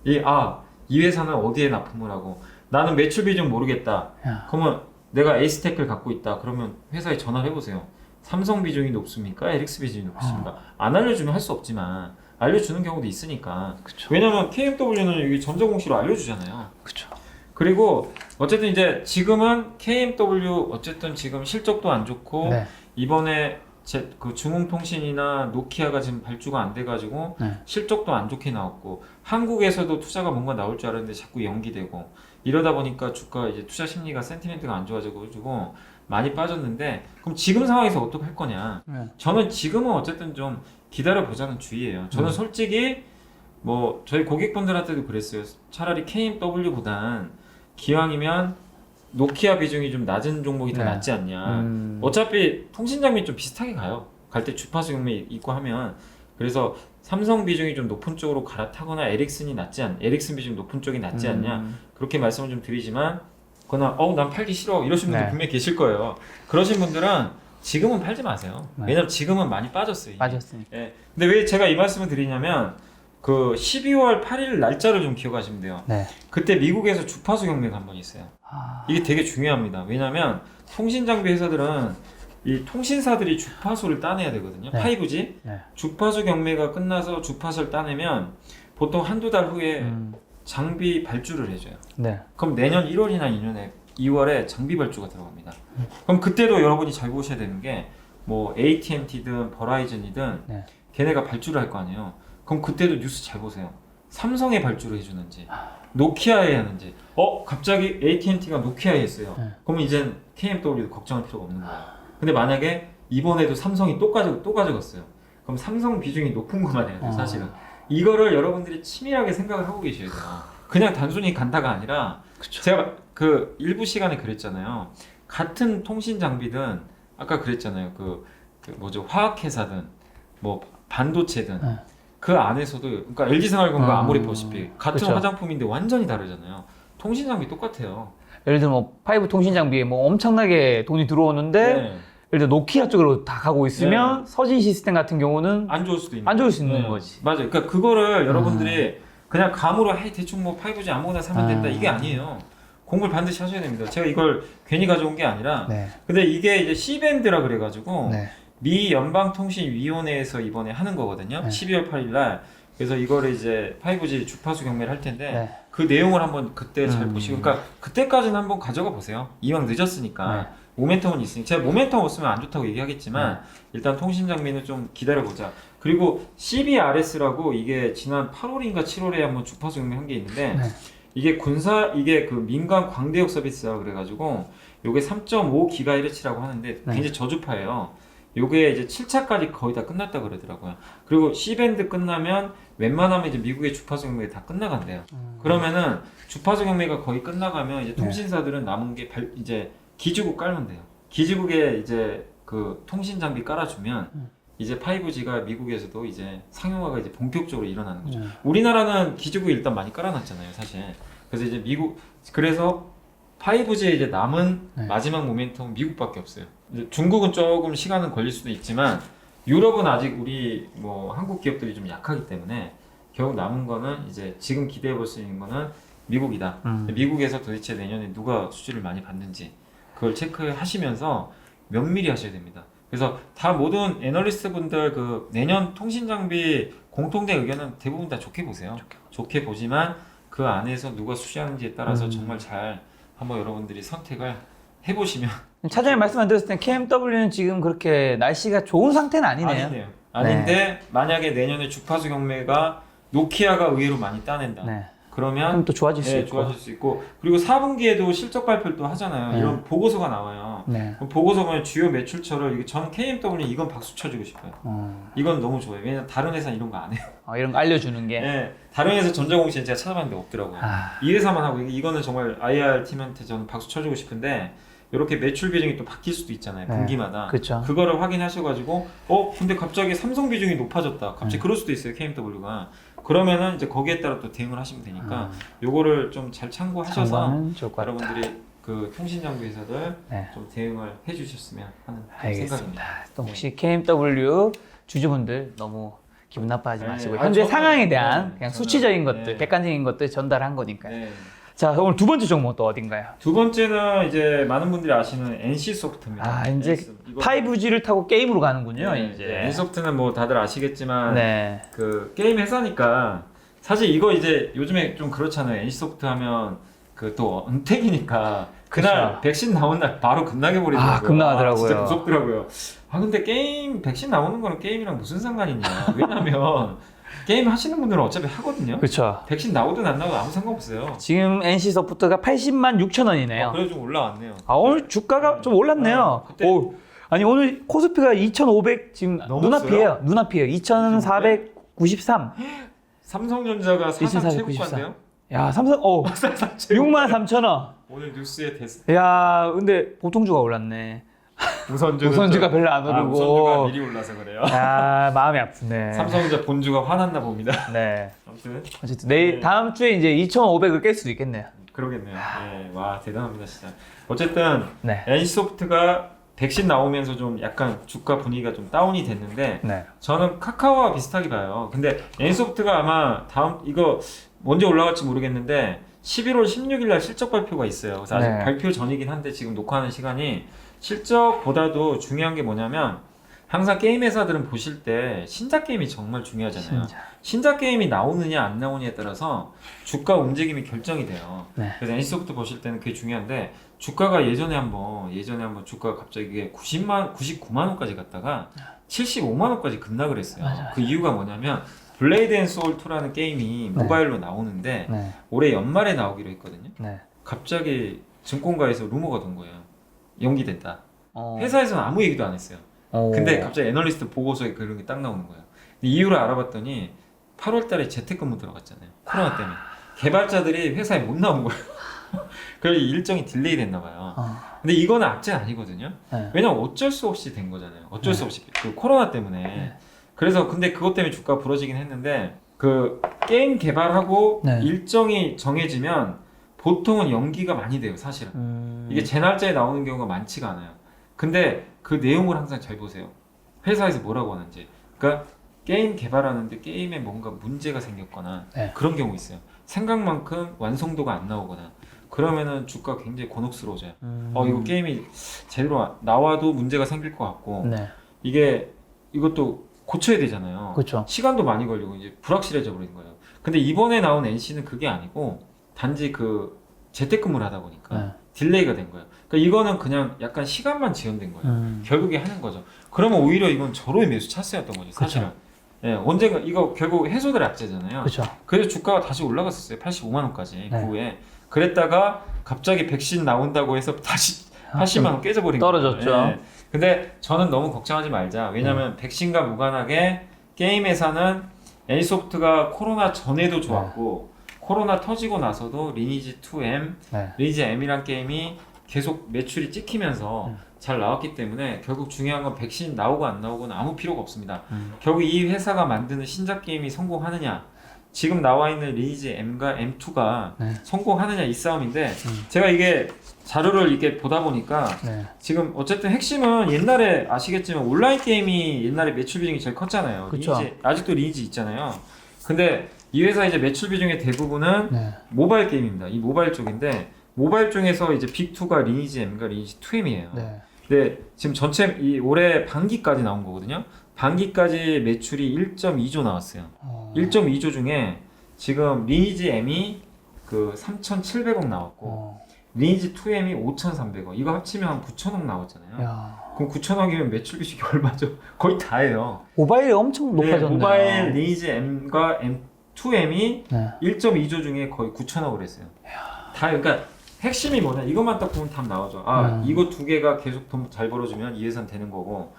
이 회사는 어디에 납품을 하고 나는 매출 비중 모르겠다. 야. 그러면 내가 에이스테크를 갖고 있다. 그러면 회사에 전화를 해보세요. 삼성 비중이 높습니까? LX 비중이 높습니까? 안 알려주면 할 수 없지만 알려주는 경우도 있으니까. 그쵸. 왜냐면 KMW는 여기 전자공시로 알려주잖아요. 그쵸. 그리고 어쨌든 이제 지금은 KMW 어쨌든 지금 실적도 안 좋고 네. 이번에 그 중흥통신이나 노키아가 지금 발주가 안 돼가지고 네. 실적도 안 좋게 나왔고 한국에서도 투자가 뭔가 나올 줄 알았는데 자꾸 연기되고 이러다 보니까 주가 이제 투자 심리가 센티멘트가 안 좋아져가지고 많이 빠졌는데 그럼 지금 상황에서 어떻게 할 거냐? 네. 저는 지금은 어쨌든 좀 기다려 보자는 주의예요. 저는 솔직히 뭐 저희 고객분들한테도 그랬어요. 차라리 KMW보단 기왕이면 노키아 비중이 좀 낮은 종목이 더 네. 낫지 않냐. 어차피 통신 장비 좀 비슷하게 가요. 갈 때 주파수 경매 있고 하면 그래서 삼성 비중이 좀 높은 쪽으로 갈아타거나 에릭슨 비중 높은 쪽이 낫지 않냐 그렇게 말씀을 좀 드리지만 그러나 난 팔기 싫어 이러신 분들 네. 분명히 계실 거예요. 그러신 분들은 지금은 팔지 마세요. 네. 왜냐면 지금은 많이 빠졌어요. 이미. 빠졌으니까. 예. 근데 왜 제가 이 말씀을 드리냐면 그 12월 8일 날짜를 좀 기억하시면 돼요. 네. 그때 미국에서 주파수 경매가 한 번 있어요. 이게 되게 중요합니다. 왜냐면 통신 장비 회사들은 이 통신사들이 주파수를 따내야 되거든요. 네. 5G 네. 주파수 경매가 끝나서 주파수를 따내면 보통 한두 달 후에 장비 발주를 해줘요. 네. 그럼 내년 1월이나 2월에 장비 발주가 들어갑니다. 그럼 그때도 여러분이 잘 보셔야 되는 게 뭐 AT&T든 버라이즌이든 네. 걔네가 발주를 할 거 아니에요. 그럼 그때도 뉴스 잘 보세요. 삼성에 발주를 해주는지 노키아에 하는지 갑자기 AT&T가 노키아에 했어요. 네. 그러면 이젠 KMW도 걱정할 필요가 없는 거예요. 근데 만약에 이번에도 삼성이 또 가져갔어요. 그럼 삼성 비중이 높은 것만 해야 돼요. 사실은 이거를 여러분들이 치밀하게 생각을 하고 계셔야 돼요. 그냥 단순히 간다가 아니라 그쵸. 제가 그 일부 시간에 그랬잖아요. 같은 통신 장비든 아까 그랬잖아요. 그 뭐죠 화학회사든 뭐 반도체든 네. 그 안에서도 그러니까 LG생활건과 아무리 보시피 같은 그쵸. 화장품인데 완전히 다르잖아요. 통신 장비 똑같아요. 예를 들면 뭐 5 통신 장비에 뭐 엄청나게 돈이 들어오는데 네. 예를 들어 노키아 쪽으로 다 가고 있으면 서진 시스템 같은 경우는 안 좋을 수도 있는 안 좋을 수 있는 네. 거지. 맞아요. 그러니까 그거를 여러분들이 그냥 감으로 대충 뭐 5G 아무거나 사면 된다 이게 아니에요. 공부를 반드시 하셔야 됩니다. 제가 이걸 괜히 가져온 게 아니라 네. 근데 이게 이제 C밴드라 그래가지고 네. 미 연방통신위원회에서 이번에 하는 거거든요. 네. 12월 8일 날. 그래서 이거를 이제 5G 주파수 경매를 할 텐데 네. 그 내용을 한번 그때 잘 보시고 그러니까 그때까지는 한번 가져가 보세요. 이왕 늦었으니까 모멘텀은 있으니까 제가 모멘텀 없으면 안 좋다고 얘기하겠지만 일단 통신 장비는 좀 기다려보자. 그리고 CBRS라고 이게 지난 8월인가 7월에 한번 주파수 경매 한 게 있는데 네. 이게 그 민간 광대역 서비스라 그래가지고 요게 3.5GHz라고 하는데 굉장히 저주파예요. 요게 이제 7차까지 거의 다 끝났다 그러더라고요. 그리고 C밴드 끝나면 웬만하면 이제 미국의 주파수 경매가 다 끝나간대요. 그러면은 주파수 경매가 거의 끝나가면 이제 통신사들은 남은 게 이제 기지국 깔면 돼요. 기지국에 이제 그 통신 장비 깔아주면 이제 5G가 미국에서도 이제 상용화가 이제 본격적으로 일어나는 거죠. 우리나라는 기지국 일단 많이 깔아놨잖아요, 사실. 그래서 이제 그래서 5G에 이제 남은 마지막 모멘텀은 미국밖에 없어요. 이제 중국은 조금 시간은 걸릴 수도 있지만 유럽은 아직 우리 뭐 한국 기업들이 좀 약하기 때문에 결국 남은 거는 이제 지금 기대해 볼 수 있는 거는 미국이다. 미국에서 도대체 내년에 누가 수주를 많이 받는지 그걸 체크하시면서 면밀히 하셔야 됩니다. 그래서 다 모든 애널리스트 분들 그 내년 통신 장비 공통된 의견은 대부분 다 좋게 보세요. 좋게 보지만 그 안에서 누가 수주하는지에 따라서 정말 잘 한번 여러분들이 선택을 해보시면 차장님 말씀만 들었을 때 KMW는 지금 그렇게 날씨가 좋은 상태는 아니네요. 아닌데 만약에 내년에 주파수 경매가 노키아가 의외로 많이 따낸다. 네. 그러면 그럼 또 좋아질 수 네, 있고. 좋아질 수 있고 그리고 4분기에도 실적 발표를 또 하잖아요. 네. 이런 보고서가 나와요. 네. 그럼 보고서 보면 주요 매출처를 이게 전 KMW 이건 박수 쳐주고 싶어요. 이건 너무 좋아요. 왜냐면 다른 회사는 이런 거 안 해요. 이런 거 알려주는 게. 네, 다른 회사 전자공시는 제가 찾아봤는데 없더라고요. 이 회사만 하고 이거는 정말 IR 팀한테 저는 박수 쳐주고 싶은데 이렇게 매출 비중이 또 바뀔 수도 있잖아요. 네. 분기마다. 그렇죠. 그거를 확인하셔가지고 근데 갑자기 삼성 비중이 높아졌다. 갑자기 그럴 수도 있어요. KMW가. 그러면은 이제 거기에 따라 또 대응을 하시면 되니까 요거를 좀 잘 참고하셔서 참고하면 좋을 것 같다. 여러분들이 그 통신장비 회사들 네. 좀 대응을 해주셨으면 하는 알겠습니다. 생각입니다. 또 혹시 KMW 주주분들 너무 기분 나빠하지 네. 마시고 아, 현재 저는- 상황에 대한 네, 그냥 저는- 수치적인 것들, 네. 객관적인 것들 전달한 거니까요. 네. 자, 오늘 두 번째 종목 또 어딘가요? 두 번째는 이제 많은 분들이 아시는 NC 소프트입니다. 이제 5G를 타고 게임으로 가는군요. 이제. NC 소프트는 뭐 다들 아시겠지만 네. 그 게임 회사니까 사실 이거 이제 요즘에 좀 그렇잖아요. NC 소프트 하면 그 또 은택이니까 그날 그쵸. 백신 나온 날 바로 급락해 버리더라고요. 급락하더라고요. 진짜 무섭더라고요. 근데 게임 백신 나오는 거는 게임이랑 무슨 상관이냐? 왜냐면 게임 하시는 분들은 어차피 하거든요. 그렇죠. 백신 나오든 안 나오든 아무 상관없어요. 지금 NC 소프트가 80만 6천 원이네요. 그래도 좀 올라왔네요. 오늘 주가가 좀 올랐네요. 그때- 아니 오늘 코스피가 2,500 지금 넘었어요? 눈앞이에요. 2,493. 삼성전자가 사상 2494. 최고가인데요? 야, 삼성 6만 3천 원. 오늘 뉴스에 됐. 야, 근데 보통주가 올랐네. 우선주가 별로 안 오르고. 우선주가 미리 올라서 그래요. 야, 마음이 아프네. 삼성전자 본주가 화났나 봅니다. 네. 아무튼 어쨌든 내일 네. 다음 주에 이제 2,500을 깰 수도 있겠네요. 그러겠네요. 네, 와 대단합니다 진짜. 어쨌든 네. NC소프트가 백신 나오면서 좀 약간 주가 분위기가 좀 다운이 됐는데 네. 저는 카카오와 비슷하게 봐요. 근데 NC소프트가 아마 다음 이거 언제 올라갈지 모르겠는데 11월 16일 날 실적 발표가 있어요. 그래서 아직 네. 발표 전이긴 한데 지금 녹화하는 시간이 실적보다도 중요한 게 뭐냐면 항상 게임 회사들은 보실 때 신작 게임이 정말 중요하잖아요. 신작 게임이 나오느냐 안 나오느냐에 따라서 주가 움직임이 결정이 돼요. 네. 그래서 NC소프트 보실 때는 그게 중요한데 주가가 예전에 한번 주가가 갑자기 이게 99만 원까지 갔다가 75만 원까지 급락을 했어요. 맞아. 그 이유가 뭐냐면 블레이드 앤 소울 2라는 게임이 모바일로 나오는데 네. 올해 연말에 나오기로 했거든요. 네. 갑자기 증권가에서 루머가 돈 거예요. 연기됐다. 어. 회사에서는 아무 얘기도 안 했어요. 근데 갑자기 애널리스트 보고서에 그런 게 딱 나오는 거예요. 근데 이유를 알아봤더니 8월 달에 재택근무 들어갔잖아요. 코로나 때문에. 개발자들이 회사에 못 나온 거예요. 그래서 일정이 딜레이 됐나 봐요. 근데 이거는 악재 아니거든요. 네. 왜냐면 어쩔 수 없이 된 거잖아요. 어쩔 수 없이 그 코로나 때문에. 그래서 근데 그것 때문에 주가 부러지긴 했는데 그 게임 개발하고 네. 일정이 정해지면 보통은 연기가 많이 돼요, 사실은. 이게 제 날짜에 나오는 경우가 많지가 않아요. 근데 그 내용을 항상 잘 보세요. 회사에서 뭐라고 하는지. 그러니까 게임 개발하는데 게임에 뭔가 문제가 생겼거나 네. 그런 경우 있어요. 생각만큼 완성도가 안 나오거나 그러면은 주가 굉장히 곤혹스러워져요. 이거 게임이 제대로 나와도 문제가 생길 것 같고 네. 이것도 고쳐야 되잖아요. 그렇죠. 시간도 많이 걸리고 이제 불확실해져 버리는 거예요. 근데 이번에 나온 NC는 그게 아니고 단지 그 재택근무를 하다 보니까 네. 딜레이가 된 거예요. 그러니까 이거는 그냥 약간 시간만 지연된 거예요. 결국에 하는 거죠. 그러면 오히려 이건 절호의 매수 찬스였던 거죠. 사실은. 예, 언젠가 이거 결국 해소될 악재잖아요. 그렇죠. 그래서 주가가 다시 올라갔었어요. 85만 원까지 네. 그 후에. 그랬다가 갑자기 백신 나온다고 해서 다시 80만 원 깨져버린 거예요. 떨어졌죠. 예. 근데 저는 너무 걱정하지 말자. 왜냐면 백신과 무관하게 게임 회사는 NC소프트가 코로나 전에도 좋았고 코로나 터지고 나서도 리니지 2M, 네. 리니지 M이란 게임이 계속 매출이 찍히면서 잘 나왔기 때문에 결국 중요한 건 백신 나오고 안 나오고는 아무 필요가 없습니다. 결국 이 회사가 만드는 신작 게임이 성공하느냐, 지금 나와 있는 리니지 M과 M2가 네. 성공하느냐 이 싸움인데 제가 이게 자료를 이렇게 보다 보니까 네. 지금 어쨌든 핵심은 옛날에 아시겠지만 온라인 게임이 옛날에 매출 비중이 제일 컸잖아요. 그쵸. 리니지, 아직도 리니지 있잖아요. 근데 이 회사 이제 매출 비중의 대부분은 네. 모바일 게임입니다. 이 모바일 쪽인데 모바일 중에서 이제 빅2가 리니지 M과 리니지 2M이에요. 네. 근데 지금 전체 이 올해 반기까지 나온 거거든요. 반기까지 매출이 1.2조 나왔어요. 1.2조 중에 지금 리니지 M이 그 3,700억 나왔고 리니지 2M이 5,300억. 이거 합치면 한 9,000억 나왔잖아요. 야. 그럼 9,000억이면 매출 비중이 얼마죠? 거의 다예요. 모바일이 엄청 높아졌네요. 모바일 리니지 M과 2M이 네. 1.2조 중에 거의 9천억을 했어요. 다 그러니까 핵심이 뭐냐? 이것만 딱 보면 답 나오죠. 이거 두 개가 계속 돈 잘 벌어주면 이 회사는 되는 거고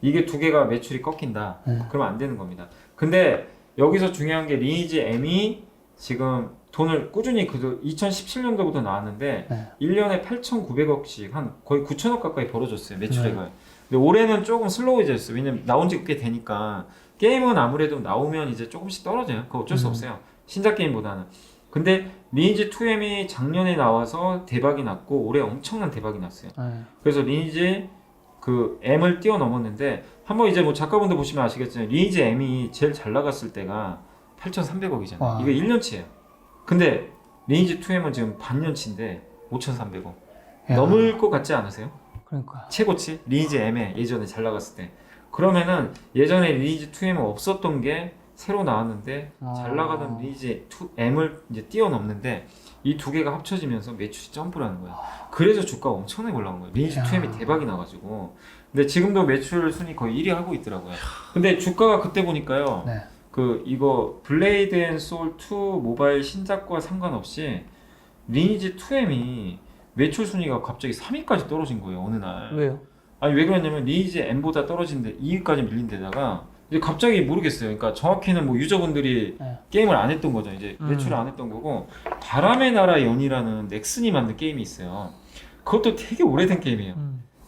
이게 두 개가 매출이 꺾인다. 그러면 안 되는 겁니다. 근데 여기서 중요한 게 리니지 M이 지금 돈을 꾸준히 2017년도부터 나왔는데 1년에 8,900억씩 한 거의 9천억 가까이 벌어줬어요. 매출액을. 근데 올해는 조금 슬로우해졌어요. 왜냐면 나온 지 꽤 되니까 게임은 아무래도 나오면 이제 조금씩 떨어져요. 그거 어쩔 수 없어요. 신작 게임보다는. 근데 리니지 2M이 작년에 나와서 대박이 났고 올해 엄청난 대박이 났어요. 그래서 리니지 그 M을 뛰어넘었는데 한번 이제 뭐 작가분들 보시면 아시겠지만 리니지 M이 제일 잘 나갔을 때가 8,300억이잖아요. 이게 1년치예요. 근데 리니지 2M은 지금 반년치인데 5,300억. 넘을 것 같지 않으세요? 그러니까. 최고치? 리니지 M에 예전에 잘 나갔을 때. 그러면은 예전에 리니지 2M은 없었던 게 새로 나왔는데 잘 나가던 리니지 2M을 이제 뛰어넘는데 이 두 개가 합쳐지면서 매출이 점프를 하는 거예요. 그래서 주가가 엄청나게 올라온 거예요. 리니지 2M이 대박이 나가지고. 근데 지금도 매출 순위 거의 1위 하고 있더라고요. 근데 주가가 그때 보니까요. 그 이거 블레이드 앤 소울 2 모바일 신작과 상관없이 리니지 2M이 매출 순위가 갑자기 3위까지 떨어진 거예요. 어느 날. 왜요? 아니 왜 그랬냐면 리니지 M보다 떨어진데 2위까지 밀린 데다가 이제 갑자기 모르겠어요. 그러니까 정확히는 뭐 유저분들이 게임을 안 했던 거죠. 이제 매출을 안 했던 거고 바람의 나라 연이라는 넥슨이 만든 게임이 있어요. 그것도 되게 오래된 게임이에요.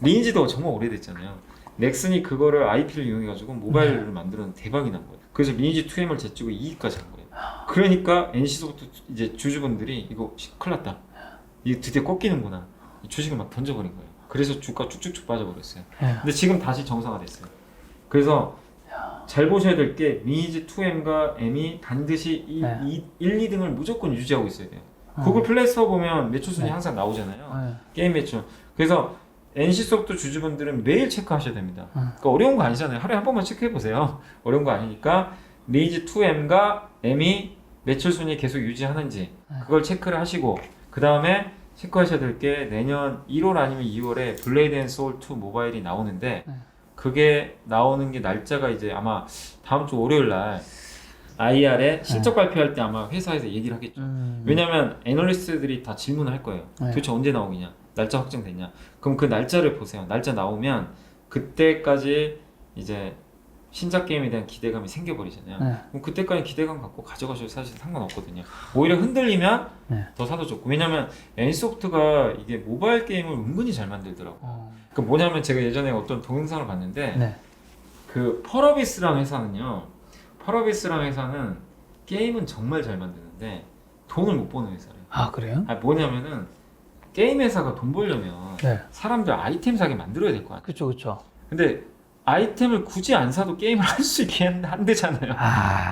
리니지도 정말 오래됐잖아요. 넥슨이 그거를 IP를 이용해가지고 모바일을 만들었는 대박이 난 거예요. 그래서 리니지 2M을 제치고 2위까지 한 거예요. 그러니까 NC소프트 이제 주주분들이 이거 큰일 났다. 이게 드디어 꺾이는구나. 주식을 막 던져버린 거예요. 그래서 주가 쭉쭉쭉 빠져버렸어요. 근데 지금 다시 정상화됐어요. 그래서 잘 보셔야 될 게 리니지 2M과 M이 반드시 1, 2등을 무조건 유지하고 있어야 돼요. 구글 플레이 스토어 보면 매출 순위 항상 나오잖아요. 게임 매출. 그래서 NC소프트 주주분들은 매일 체크하셔야 됩니다. 그러니까 어려운 거 아니잖아요. 하루에 한 번만 체크해 보세요. 어려운 거 아니니까 리니지 2M과 M이 매출 순위 계속 유지하는지 그걸 체크를 하시고 그 다음에 체크하셔야 될 게 내년 1월 아니면 2월에 블레이드 앤 소울 2 모바일이 나오는데 그게 나오는 게 날짜가 이제 아마 다음 주 월요일 날 IR에 실적 발표할 때 아마 회사에서 얘기를 하겠죠. 왜냐면 애널리스트들이 다 질문을 할 거예요. 도대체 언제 나오겠냐? 날짜 확정됐냐? 그럼 그 날짜를 보세요. 날짜 나오면 그때까지 이제 신작 게임에 대한 기대감이 생겨버리잖아요. 그럼 그때까지 기대감 갖고 가져가셔도 사실 상관없거든요. 오히려 흔들리면 더 사도 좋고. 왜냐면 NC소프트가 이게 모바일 게임을 은근히 잘 만들더라고요. 그 뭐냐면 제가 예전에 어떤 동영상을 봤는데 그 펄어비스라는 회사는요. 펄어비스라는 회사는 게임은 정말 잘 만드는데 돈을 못 버는 회사래요. 아 그래요? 뭐냐면은 게임 회사가 돈 벌려면 사람들 아이템 사게 만들어야 될 거 아니에요. 그쵸. 근데 아이템을 굳이 안 사도 게임을 할 수 있게 한대잖아요.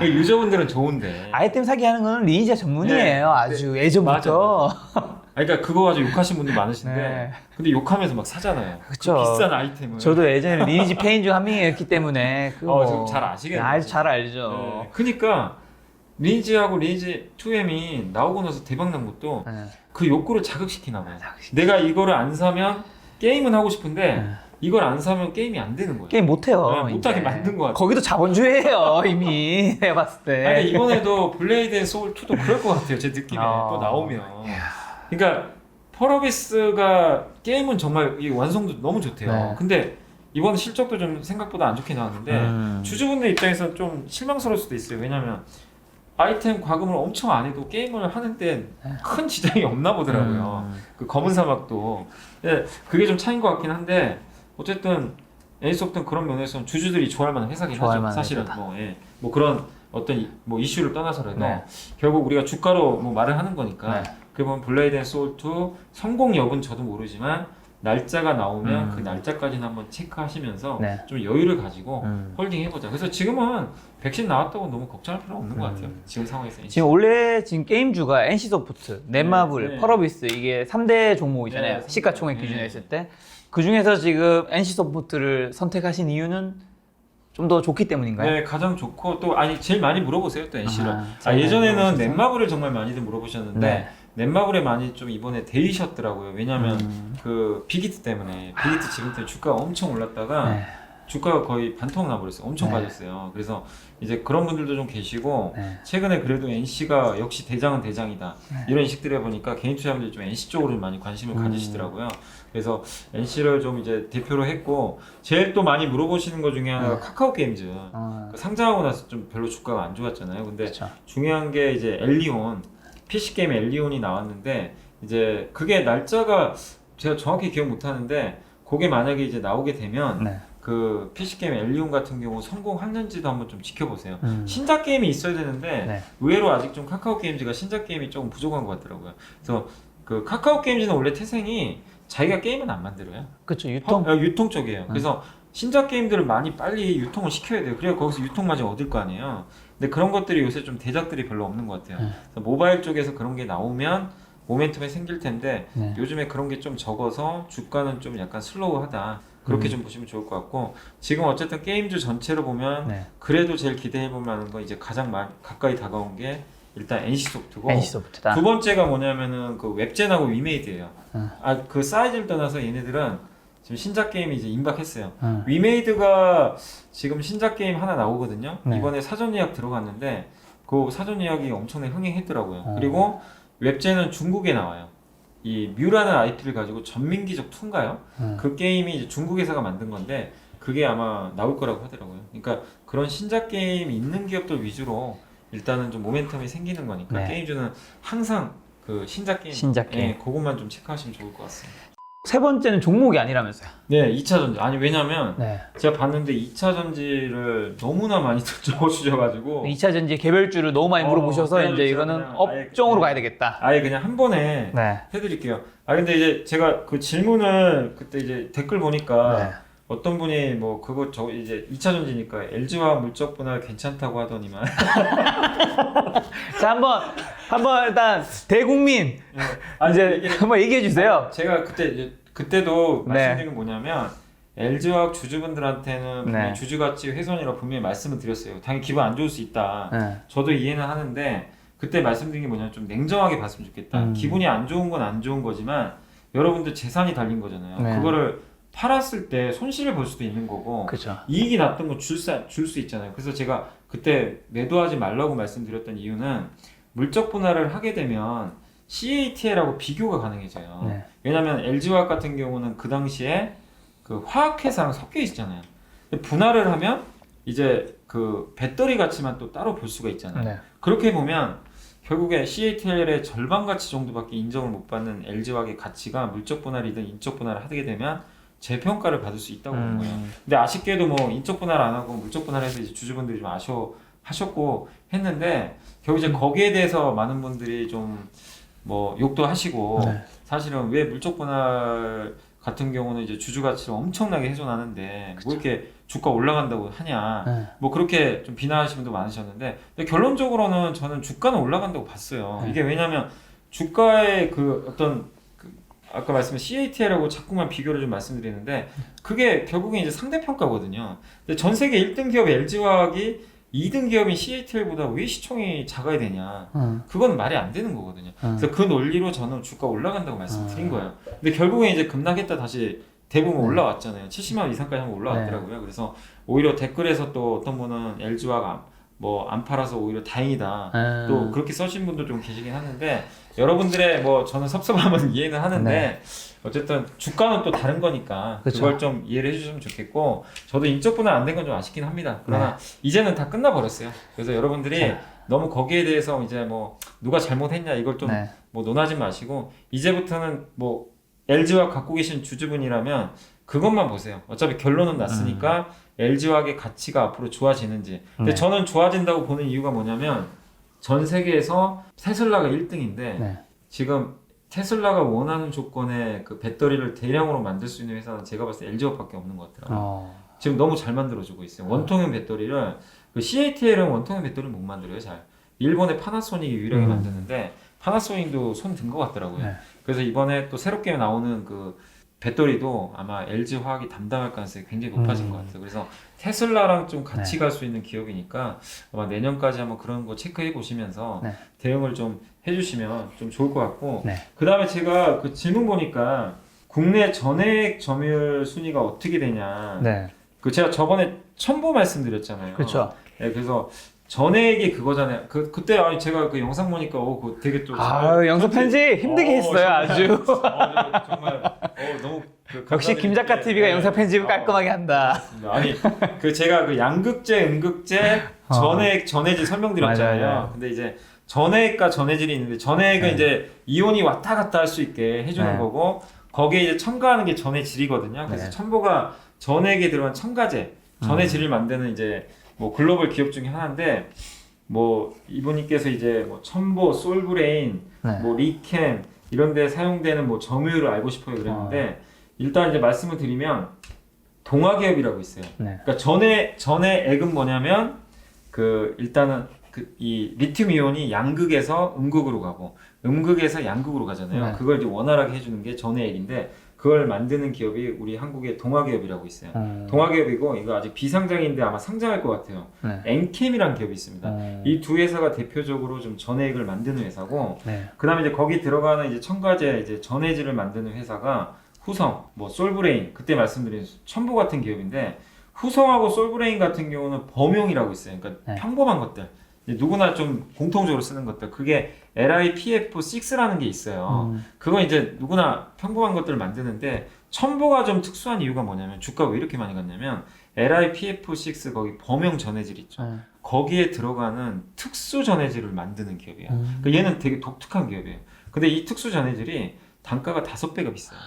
유저분들은 좋은데. 아이템 사기 하는 건 리니지가 전문이에요. 아주 예전부터. 맞아. 그러니까 그거 가지고 욕하신 분들 많으신데 근데 욕하면서 막 사잖아요. 그쵸. 그 비싼 아이템을. 저도 예전에 리니지 페인 중 한 명이었기 때문에 지금 잘 아시겠네요. 잘 알죠. 그러니까 리니지하고 리니지 2M이 나오고 나서 대박 난 것도 그 욕구를 자극시키나 봐요. 내가 이거를 안 사면 게임은 하고 싶은데 이걸 안 사면 게임이 안 되는 거예요. 게임 못해요. 못하게 만든 것 같아요. 거기도 자본주의예요 이미 내가 봤을 때. 아니 이번에도 블레이드 앤 소울 2도 그럴 것 같아요. 제 느낌에 또 나오면. 그러니까 펄어비스가 게임은 정말 이 완성도 너무 좋대요. 근데 이번 실적도 좀 생각보다 안 좋게 나왔는데 주주분들 입장에서는 좀 실망스러울 수도 있어요. 왜냐면 아이템 과금을 엄청 안 해도 게임을 하는데 큰 지장이 없나 보더라고요. 그 검은 사막도. 그게 좀 차이인 것 같긴 한데 어쨌든 NC소프트는 그런 면에서는 주주들이 좋아할 만한 회사긴 하죠. 사실은 뭐 그런 어떤 뭐 이슈를 떠나서라도 결국 우리가 주가로 뭐 말을 하는 거니까 그러면 블레이드 앤 소울 2 성공 여부는 저도 모르지만 날짜가 나오면 그 날짜까지는 한번 체크하시면서 좀 여유를 가지고 홀딩 해보자. 그래서 지금은 백신 나왔다고 너무 걱정할 필요 없는 것 같아요. 지금 상황에서. 지금 원래 게임주가 NC소프트, 넷마블, 펄어비스 이게 3대 종목이잖아요. 시가총액 기준으로 했을 때. 그 중에서 지금 NC소프트를 선택하신 이유는 좀 더 좋기 때문인가요? 네, 가장 좋고 또 제일 많이 물어보세요 또 NC를. 예전에는 넷마블을 정말 많이들 물어보셨는데 넷마블에 많이 좀 이번에 데이셨더라고요. 왜냐면 그 빅히트 때문에 빅히트 지금 때문에 주가가 엄청 올랐다가 주가가 거의 반토막 나버렸어요. 엄청 네. 빠졌어요. 그래서 이제 그런 분들도 좀 계시고 네. 최근에 그래도 NC가 역시 대장은 대장이다 네. 이런 인식들을 보니까 개인 투자자분들이 좀 NC 쪽으로 좀 많이 관심을 가지시더라고요. 그래서 NC를 좀 이제 대표로 했고 제일 또 많이 물어보시는 것 중에 하나가 네. 카카오 게임즈 어, 상장하고 나서 좀 별로 주가가 안 좋았잖아요. 근데 그렇죠. 중요한 게 이제 엘리온 PC 게임 엘리온이 나왔는데 이제 그게 날짜가 제가 정확히 기억 못 하는데 그게 만약에 이제 나오게 되면 네. 그 PC 게임 엘리온 같은 경우 성공하는지도 한번 좀 지켜보세요. 음. 신작 게임이 있어야 되는데 네. 의외로 아직 좀 카카오 게임즈가 신작 게임이 조금 부족한 것 같더라고요. 그래서 그 카카오 게임즈는 원래 태생이 자기가 게임은 안 만들어요. 그렇죠. 유통. 유통 쪽이에요. 그래서 신작 게임들을 많이 빨리 유통을 시켜야 돼요. 그래야 거기서 유통 마진 얻을 거 아니에요. 근데 그런 것들이 요새 좀 대작들이 별로 없는 것 같아요. 그래서 모바일 쪽에서 그런 게 나오면 모멘텀이 생길 텐데 네. 요즘에 그런 게 좀 적어서 주가는 좀 약간 슬로우하다. 그렇게 좀 보시면 좋을 것 같고 지금 어쨌든 게임주 전체로 보면 네. 그래도 제일 기대해볼 만한 건 이제 가장 가까이 다가온 게 일단 NC소프트고 NC소프트다. 두 번째가 뭐냐면은 그 웹젠하고 위메이드예요. 그 사이즈를 떠나서 얘네들은 지금 신작 게임이 이제 임박했어요. 위메이드가 지금 신작 게임 하나 나오거든요. 네. 이번에 사전 예약 들어갔는데 그 사전 예약이 엄청나게 흥행했더라고요. 그리고 웹젠은 중국에 나와요. 이 뮤라는 IP를 가지고 전민기적 2인가요? 그 게임이 이제 중국 회사가 만든 건데 그게 아마 나올 거라고 하더라고요. 그러니까 그런 신작 게임 있는 기업들 위주로 일단은 좀 모멘텀이 생기는 거니까 네. 게임주는 항상 그 신작 게임, 신작 게임. 예, 그것만 좀 체크하시면 좋을 것 같습니다. 세 번째는 종목이 아니라면서요. 네, 2차 전지. 아니 왜냐면 네. 제가 봤는데 2차 전지를 너무나 많이 적어주셔가지고 2차 전지 개별주를 너무 많이 물어보셔서 그래서 이제 제가 이거는 그냥 업종으로 아예 가야 되겠다. 아예 그냥 한 번에 네. 해드릴게요. 아 근데 이제 제가 그 질문을 그때 이제 댓글 보니까 네. 어떤 분이 뭐 그거 저 이제 2차 전지니까 LG화학 물적 분할 괜찮다고 하더니만 자, 한번 일단 대국민 아니, 이제 이게- 한번 얘기해 주세요. 제가 그때도 네. 말씀드린 게 뭐냐면 LG화학 주주분들한테는 분명히 네. 주주 가치 훼손이라고 분명히 말씀을 드렸어요. 당연히 기분 안 좋을 수 있다. 네. 저도 이해는 하는데 그때 말씀드린 게 뭐냐면 좀 냉정하게 봤으면 좋겠다. 기분이 안 좋은 건 안 좋은 거지만 여러분들 재산이 달린 거잖아요. 네. 그거를 팔았을 때 손실을 볼 수도 있는 거고 그렇죠. 이익이 났던 거 줄 수 있잖아요. 그래서 제가 그때 매도하지 말라고 말씀드렸던 이유는 물적 분할을 하게 되면 CATL하고 비교가 가능해져요. 네. 왜냐하면 LG화학 같은 경우는 그 당시에 그 화학회사랑 섞여 있잖아요. 근데 분할을 하면 이제 그 배터리 가치만 또 따로 볼 수가 있잖아요. 네. 그렇게 보면 결국에 CATL의 절반 가치 정도밖에 인정을 못 받는 LG화학의 가치가 물적 분할이든 인적 분할을 하게 되면 재평가를 받을 수 있다고 보는 거예요. 근데 아쉽게도 뭐 인적 분할 안 하고 물적 분할해서 이제 주주분들이 좀 아쉬워하셨고 했는데 결국 이제 거기에 대해서 많은 분들이 좀 뭐 욕도 하시고 네. 사실은 왜 물적 분할 같은 경우는 이제 주주 가치를 엄청나게 훼손하는데 뭐 이렇게 주가 올라간다고 하냐 네. 뭐 그렇게 좀 비난하시는 분도 많으셨는데 근데 결론적으로는 저는 주가는 올라간다고 봤어요. 네. 이게 왜냐면 주가의 그 어떤 아까 말씀한 CATL하고 자꾸만 비교를 좀 말씀드리는데 그게 결국엔 이제 상대평가거든요. 근데 전 세계 1등 기업 LG화학이 2등 기업인 CATL보다 왜 시총이 작아야 되냐? 그건 말이 안 되는 거거든요. 그래서 그 논리로 저는 주가 올라간다고 말씀드린 거예요. 근데 결국엔 이제 급락했다 다시 대부분 올라왔잖아요. 70만 원 이상까지 한번 올라왔더라고요. 그래서 오히려 댓글에서 또 어떤 분은 LG화학 뭐 안 팔아서 오히려 다행이다. 또 그렇게 써신 분도 좀 계시긴 하는데 여러분들의 뭐 저는 섭섭함은 이해는 하는데 네. 어쨌든 주가는 또 다른 거니까 그쵸. 그걸 좀 이해를 해주시면 좋겠고 저도 인적 분할 안 된 건 좀 아쉽긴 합니다. 그러나 이제는 다 끝나버렸어요. 그래서 여러분들이 너무 거기에 대해서 이제 뭐 누가 잘못했냐 이걸 좀 네. 뭐 논하지 마시고 이제부터는 뭐 LG화학 갖고 계신 주주분이라면 그것만 보세요. 어차피 결론은 났으니까 LG화학의 가치가 앞으로 좋아지는지. 근데 네. 저는 좋아진다고 보는 이유가 뭐냐면 전 세계에서 테슬라가 1등인데 네. 지금 테슬라가 원하는 조건의 그 배터리를 대량으로 만들 수 있는 회사는 제가 봤을 때 LG화학밖에 없는 것 같더라고요. 지금 너무 잘 만들어주고 있어요. 원통형 배터리를 그 CATL은 원통형 배터리를 못 만들어요. 잘. 일본의 파나소닉이 유일하게 만드는데 파나소닉도 손 든 것 같더라고요. 네. 그래서 이번에 또 새롭게 나오는 그 배터리도 아마 LG화학이 담당할 가능성이 굉장히 높아진 것 같아요. 그래서 테슬라랑 좀 같이 갈 수 있는 기업이니까 아마 내년까지 한번 그런 거 체크해 보시면서 네. 대응을 좀 해주시면 좀 좋을 것 같고 네. 그 다음에 제가 그 질문 보니까 국내 전액 점유율 순위가 어떻게 되냐 네. 그 제가 저번에 첨보 말씀드렸잖아요. 그렇죠. 네, 그래서 전액이 그거잖아요. 그때 제가 그 영상 보니까 그 되게 또 영상 편집 힘들게 했어요, 아주. 정말 너무 역시 김작가 TV가 영상 편집을 깔끔하게 한다. 아니 그 제가 그 양극재, 음극재, 전액, 전해질 설명드렸잖아요. 맞아요. 근데 이제 전액과 전해질이 있는데 전액은 이제 이온이 왔다 갔다 할 수 있게 해주는 거고 거기에 이제 첨가하는 게 전해질이거든요. 그래서 첨보가 전액에 들어간 첨가제, 전해질을 만드는 이제 뭐 글로벌 기업 중에 하나인데 뭐 이분님께서 이제 뭐 첨보, 솔브레인, 뭐 리켄 이런 데 사용되는 뭐 점유율을 알고 싶어요 그랬는데 일단 이제 말씀을 드리면 동화기업이라고 있어요. 그러니까 전해액은 뭐냐면 그 일단은 이 리튬 이온이 양극에서 음극으로 가고 음극에서 양극으로 가잖아요. 그걸 이제 원활하게 해주는 게 전해액인데 그걸 만드는 기업이 우리 한국의 동화기업이라고 있어요. 동화기업이고 이거 아직 비상장인데 아마 상장할 것 같아요. 엔캠이라는 기업이 있습니다. 이 두 회사가 대표적으로 좀 전해액을 만드는 회사고, 그다음에 이제 거기 들어가는 이제 첨가제 이제 전해질을 만드는 회사가 후성, 뭐 솔브레인 그때 말씀드린 첨보 같은 기업인데 후성하고 솔브레인 같은 경우는 범용이라고 있어요. 그러니까 평범한 것들. 누구나 좀 공통적으로 쓰는 것들 그게 LiPF6라는 게 있어요. 그건 이제 누구나 평범한 것들을 만드는데 첨보가 좀 특수한 이유가 뭐냐면 주가가 왜 이렇게 많이 갔냐면 LiPF6 거기 범용 전해질 있죠. 거기에 들어가는 특수 전해질을 만드는 기업이에요. 그러니까 얘는 되게 독특한 기업이에요. 근데 이 특수 전해질이 단가가 5배가 비싸요.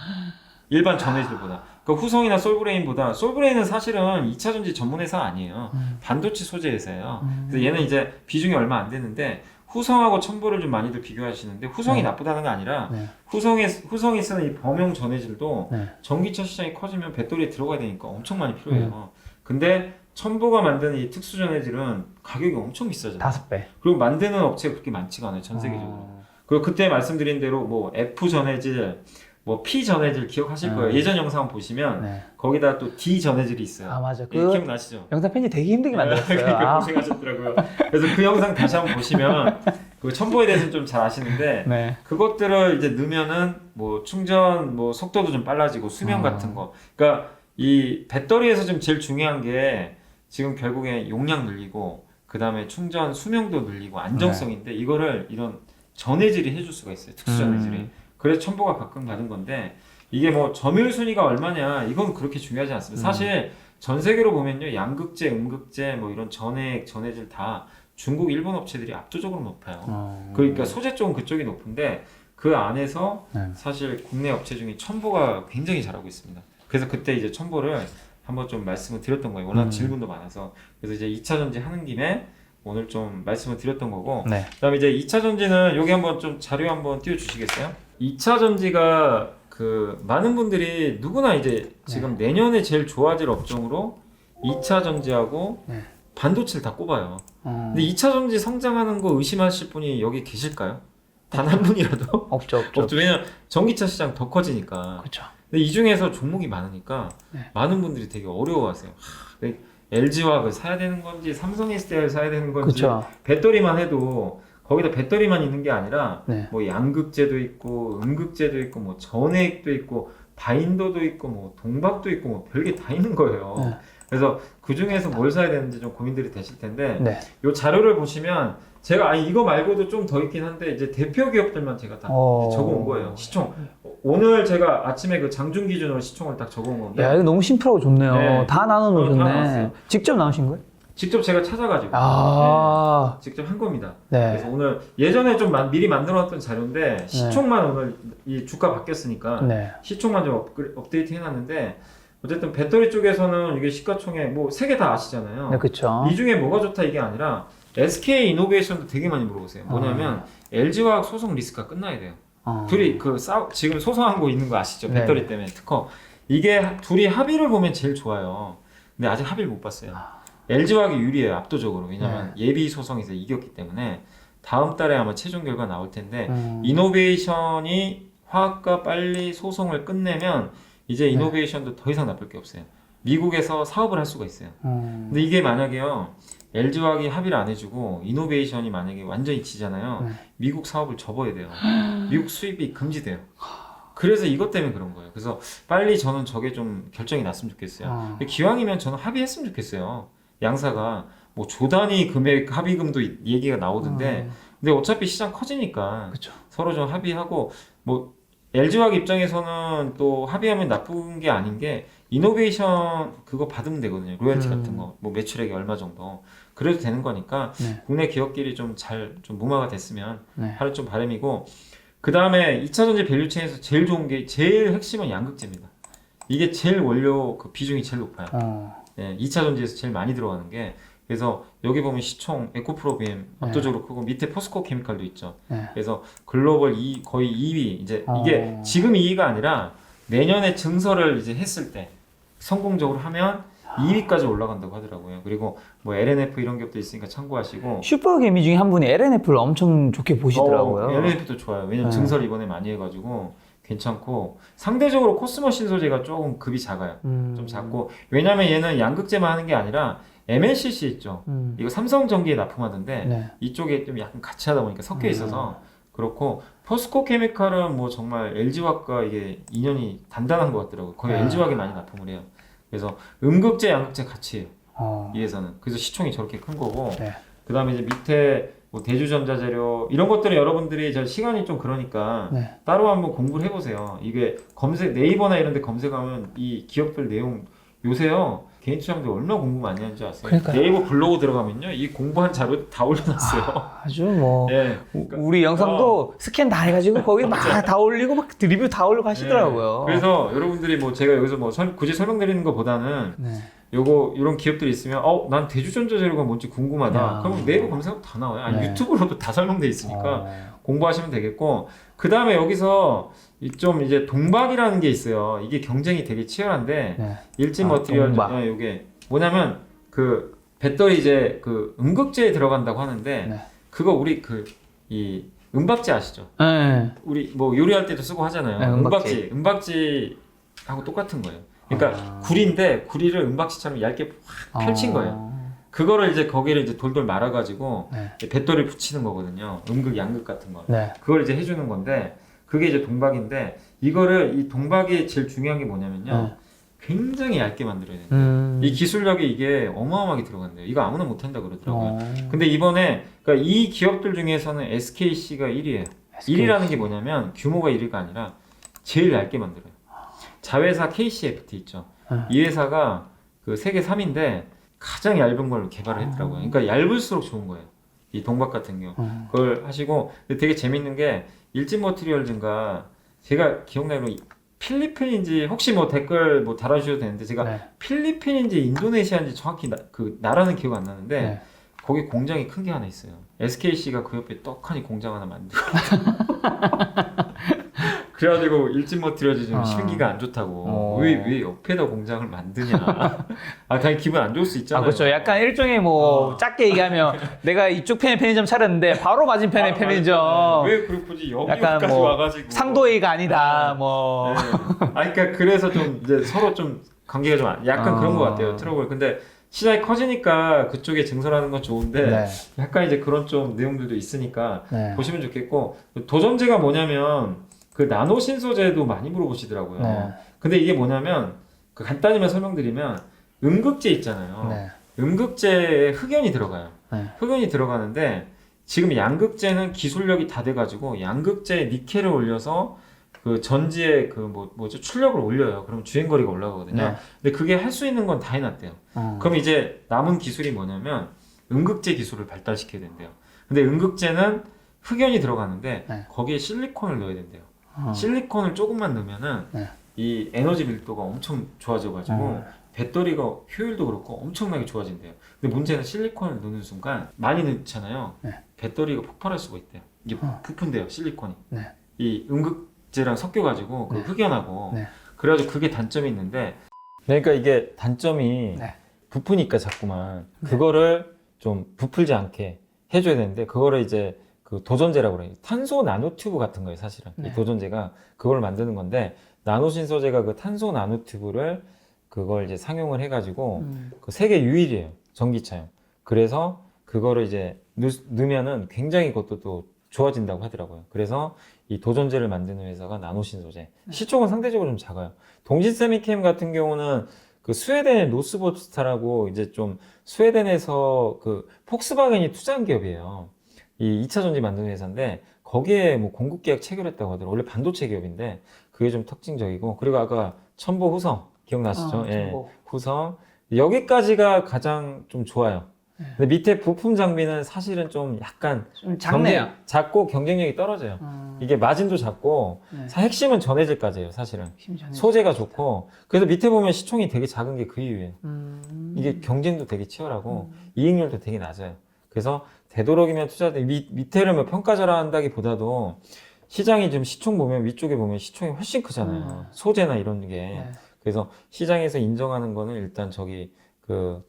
일반 전해질보다. 그러니까 후성이나 솔브레인보다 솔브레인은 사실은 2차 전지 전문 회사 아니에요. 반도체 소재 회사예요. 그래서 얘는 이제 비중이 얼마 안 되는데 후성하고 첨보를 좀 많이들 비교하시는데 후성이 나쁘다는 게 아니라 후성이 쓰는 이 범용 전해질도 전기차 시장이 커지면 배터리에 들어가야 되니까 엄청 많이 필요해요. 근데 첨보가 만드는 이 특수 전해질은 가격이 엄청 비싸잖아요. 5배. 그리고 만드는 업체가 그렇게 많지가 않아요. 전 세계적으로. 그리고 그때 말씀드린 대로 뭐 F 전해질 뭐 P 전해질 기억하실 거예요. 예전 영상 보시면 거기다 또 D 전해질이 있어요. 맞아. 기억나시죠? 영상 편집 되게 힘들게 만들었어요. 그러니까 고생하셨더라고요. 그래서 그 영상 다시 한번 보시면 그 첨보에 대해서는 좀 잘 아시는데 그것들을 이제 넣으면은 뭐 충전 뭐 속도도 좀 빨라지고 수명 같은 거. 그러니까 이 배터리에서 좀 제일 중요한 게 지금 결국에 용량 늘리고 그 다음에 충전 수명도 늘리고 안정성인데 이거를 이런 전해질이 해줄 수가 있어요. 특수 전해질이. 그래서 첨보가 가끔 가는 건데 이게 뭐 점유율 순위가 얼마냐 이건 그렇게 중요하지 않습니다. 사실 전 세계로 보면요 양극재, 음극재 뭐 이런 전해액, 전해질 다 중국, 일본 업체들이 압도적으로 높아요. 그러니까 소재 쪽은 그쪽이 높은데 그 안에서 사실 국내 업체 중에 첨보가 굉장히 잘하고 있습니다. 그래서 그때 이제 첨보를 한번 좀 말씀을 드렸던 거예요. 워낙 질문도 많아서. 그래서 이제 2차 전지 하는 김에 오늘 좀 말씀을 드렸던 거고 그다음에 이제 2차 전지는 여기 한번 좀 자료 한번 띄워주시겠어요? 2차 전지가 그 많은 분들이 누구나 이제 지금 내년에 제일 좋아질 업종으로 2차 전지하고 반도체를 다 꼽아요. 근데 2차 전지 성장하는 거 의심하실 분이 여기 계실까요? 단 한 분이라도? 없죠. 왜냐면 전기차 시장 더 커지니까. 그렇죠. 근데 이 중에서 종목이 많으니까 많은 분들이 되게 어려워하세요. LG화학을 사야 되는 건지 삼성 SDI를 사야 되는 건지 배터리만 해도 거기다 배터리만 있는 게 아니라 뭐 양극재도 있고 음극재도 있고 뭐 전해액도 있고 바인더도 있고 뭐 동박도 있고 뭐 별게 다 있는 거예요. 그래서 그 중에서 뭘 사야 되는지 좀 고민들이 되실 텐데 이 자료를 보시면 제가 이거 말고도 좀 더 있긴 한데 이제 대표 기업들만 제가 다 적어온 거예요. 시총 오늘 제가 아침에 그 장중 기준으로 시총을 딱 적어온 건데 야 이거 너무 심플하고 좋네요. 다 나눠놓으셨네. 직접 나오신 거예요? 직접 제가 찾아가지고 직접 한 겁니다. 그래서 오늘 예전에 좀 미리 만들어놨던 자료인데 시총만 오늘 이 주가 바뀌었으니까 시총만 좀 업데이트 해놨는데 어쨌든 배터리 쪽에서는 이게 시가총액 뭐 세 개 다 아시잖아요. 그렇죠. 이 중에 뭐가 좋다 이게 아니라 SK 이노베이션도 되게 많이 물어보세요. 뭐냐면 LG화학 소송 리스크가 끝나야 돼요. 둘이 지금 소송한 거 있는 거 아시죠? 배터리 때문에 특허. 이게 둘이 합의를 보면 제일 좋아요. 근데 아직 합의를 못 봤어요. LG화학이 유리해요, 압도적으로. 왜냐면 예비 소송에서 이겼기 때문에 다음 달에 아마 최종 결과 나올 텐데 이노베이션이 화학과 빨리 소송을 끝내면 이제 이노베이션도 더 이상 나쁠 게 없어요. 미국에서 사업을 할 수가 있어요. 근데 이게 만약에요, LG화학이 합의를 안 해주고 이노베이션이 만약에 완전히 지잖아요. 미국 사업을 접어야 돼요. 미국 수입이 금지돼요. 그래서 이것 때문에 그런 거예요. 그래서 빨리 저는 저게 좀 결정이 났으면 좋겠어요. 기왕이면 저는 합의했으면 좋겠어요. 양사가 뭐 조단위 금액 합의금도 얘기가 나오던데, 근데 어차피 시장 커지니까 그렇죠. 서로 좀 합의하고, 뭐 LG화학 입장에서는 또 합의하면 나쁜 게 아닌 게 이노베이션 그거 받으면 되거든요. 로열티 같은 거, 뭐 매출액이 얼마 정도 그래도 되는 거니까 네. 국내 기업끼리 좀 잘 좀 무마가 됐으면 네. 하루 좀 바람이고, 그 다음에 2차 전지 밸류체인에서 제일 좋은 게 제일 핵심은 양극재입니다. 이게 제일 원료 그 비중이 제일 높아요. 예, 2차 전지에서 제일 많이 들어가는 게, 그래서 여기 보면 시총, 에코프로비엠 압도적으로 크고 밑에 포스코 케미칼도 있죠. 네. 그래서 글로벌 거의 2위. 이제 이게 지금 2위가 아니라 내년에 증설을 이제 했을 때 성공적으로 하면 2위까지 올라간다고 하더라고요. 그리고 뭐 LNF 이런 기업도 있으니까 참고하시고. 슈퍼개미 중에 한 분이 LNF를 엄청 좋게 보시더라고요. LNF도 좋아요. 왜냐면 증설 이번에 많이 해가지고 괜찮고, 상대적으로 코스모 신소재가 조금 급이 작아요. 좀 작고, 왜냐면 얘는 양극재만 하는 게 아니라 MLCC 있죠. 이거 삼성전기에 납품하던데 네. 이쪽에 좀 약간 같이 하다 보니까 섞여 있어서 그렇고, 포스코 케미칼은 뭐 정말 LG화학과 이게 인연이 단단한 것 같더라고요. 거의 LG화학에 많이 납품을 해요. 그래서 음극재, 양극재 같이 해요. 이 회사는. 그래서 시총이 저렇게 큰 거고, 네. 그 다음에 이제 밑에 뭐 대주전자재료 이런 것들은 여러분들이 저 시간이 좀 그러니까 네. 따로 한번 공부를 해보세요. 이게 검색, 네이버나 이런 데 검색하면 이 기업들 내용 요새요 개인 투자자분들 얼마나 공부 많이 하는지 아세요? 그러니까요. 네이버 블로그 들어가면요 이 공부한 자료 다 올려놨어요. 아주 뭐 네. 우리 영상도 스캔 다 해가지고 거기 막 다 올리고 막 리뷰 다 올리고 하시더라고요. 네. 그래서 여러분들이 뭐 제가 여기서 뭐 굳이 설명드리는 것보다는 네. 요거 이런 기업들이 있으면 난 대주전자재료가 뭔지 궁금하다. 그럼 네이버 검색하면 다 나와요. 아니 네. 유튜브로도 다 설명돼 있으니까 공부하시면 되겠고, 그 다음에 여기서 좀 이제 동박이라는 게 있어요. 이게 경쟁이 되게 치열한데 네. 일진 머티리얼 동박. 이게 뭐냐면 그 배터리 이제 그 음극재에 들어간다고 하는데 네. 그거 우리 그 이 은박지 아시죠? 네. 우리 뭐 요리할 때도 쓰고 하잖아요. 네, 은박지하고 똑같은 거예요. 그러니까 구리인데 구리를 은박지처럼 얇게 확 펼친 거예요. 그거를 이제 거기를 이제 돌돌 말아가지고 네. 배터리를 붙이는 거거든요. 음극, 양극 같은 거. 네. 그걸 이제 해주는 건데 그게 이제 동박인데, 이거를 이 동박이 제일 중요한 게 뭐냐면요. 굉장히 얇게 만들어야 돼요. 이 기술력이 이게 어마어마하게 들어간대요. 이거 아무나 못한다 그러더라고요. 근데 이번에 그러니까 이 기업들 중에서는 SKC가 1위예요. 1위라는 게 뭐냐면 규모가 1위가 아니라 제일 얇게 만들어요. 자회사 KCFT 있죠. 이 회사가 그 세계 3위인데 가장 얇은 걸 개발을 했더라고요. 그러니까 얇을수록 좋은 거예요. 이 동박 같은 경우. 그걸 하시고, 근데 되게 재밌는 게 일진 머티리얼즈인가 제가 기억나기로 필리핀인지 혹시 뭐 댓글 뭐 달아주셔도 되는데, 제가 필리핀인지 인도네시아인지 정확히 그 나라는 기억 안 나는데 거기 공장이 큰 게 하나 있어요. SKC가 그 옆에 떡하니 공장 하나 만들고 그래가지고 일진 머티리얼즈 좀 심기가 안 좋다고. 왜 옆에다 공장을 만드냐. 당연히 기분 안 좋을 수 있잖아요. 그렇죠. 약간 일종의 뭐 작게 얘기하면 내가 이쪽 편에 편의점 차렸는데 바로 맞은편에 편의점. 왜 굳이 약간 여기까지 뭐 와가지고 상도회의가 아니다. 뭐. 그러니까 그래서 좀 이제 서로 좀 관계가 좀 약간 그런 것 같아요. 트러블. 근데 시장이 커지니까 그쪽에 증설하는 건 좋은데 약간 이제 그런 좀 내용들도 있으니까 보시면 좋겠고, 도전제가 뭐냐면 그 나노 신소재도 많이 물어보시더라고요. 근데 이게 뭐냐면 그 간단히만 설명드리면 음극재 있잖아요. 음극재에 흑연이 들어가요. 흑연이 들어가는데 지금 양극재는 기술력이 다 돼가지고 양극재에 니켈을 올려서 그 전지의 그 뭐죠 출력을 올려요. 그러면 주행거리가 올라가거든요. 근데 그게 할 수 있는 건 다 해놨대요. 그럼 이제 남은 기술이 뭐냐면 음극재 기술을 발달시켜야 된대요. 근데 음극재는 흑연이 들어가는데 거기에 실리콘을 넣어야 된대요. 실리콘을 조금만 넣으면은 이 에너지 밀도가 엄청 좋아져가지고 배터리가 효율도 그렇고 엄청나게 좋아진대요. 근데 문제는 실리콘을 넣는 순간 많이 넣잖아요. 배터리가 폭발할 수가 있대요. 이게 부푼대요, 실리콘이. 이 음극재랑 섞여가지고 그 흑연하고. 그래가지고 그게 단점이 있는데, 그러니까 이게 단점이 부푸니까 자꾸만 그거를 좀 부풀지 않게 해줘야 되는데, 그거를 이제 그 도전제라고 그래요. 탄소 나노튜브 같은 거예요, 사실은. 이 도전제가 그걸 만드는 건데, 나노신소재가 그 탄소 나노튜브를 그걸 이제 상용을 해가지고 그 세계 유일이에요, 전기차용. 그래서 그거를 이제 넣으면은 굉장히 그것도 또 좋아진다고 하더라고요. 그래서 이 도전제를 만드는 회사가 나노신 소재. 시총은 상대적으로 좀 작아요. 동신세미캠 같은 경우는 그 스웨덴의 노스보스타라고 이제 좀 스웨덴에서 그 폭스바겐이 투자한 기업이에요. 이 2차 전지 만드는 회사인데 거기에 뭐 공급 계약 체결했다고 하더라고요. 원래 반도체 기업인데 그게 좀 특징적이고 그리고 아까 첨보 후성 기억나시죠? 예. 첨보. 후성 여기까지가 가장 좀 좋아요. 근데 밑에 부품 장비는 사실은 좀 약간 좀 작네요. 작고 경쟁력이 떨어져요. 이게 마진도 작고 네. 핵심은 전해질까지예요, 사실은. 힘전해. 소재가 좋고 그래서 밑에 보면 시총이 되게 작은 게 그 이유예요. 이게 경쟁도 되게 치열하고 이익률도 되게 낮아요. 그래서 되도록이면 투자들 밑에를 뭐 평가절하 한다기보다도 시장이 지금 시총 보면 위쪽에 보면 시총이 훨씬 크잖아요. 소재나 이런 게. 네. 그래서 시장에서 인정하는 거는 일단 저기 그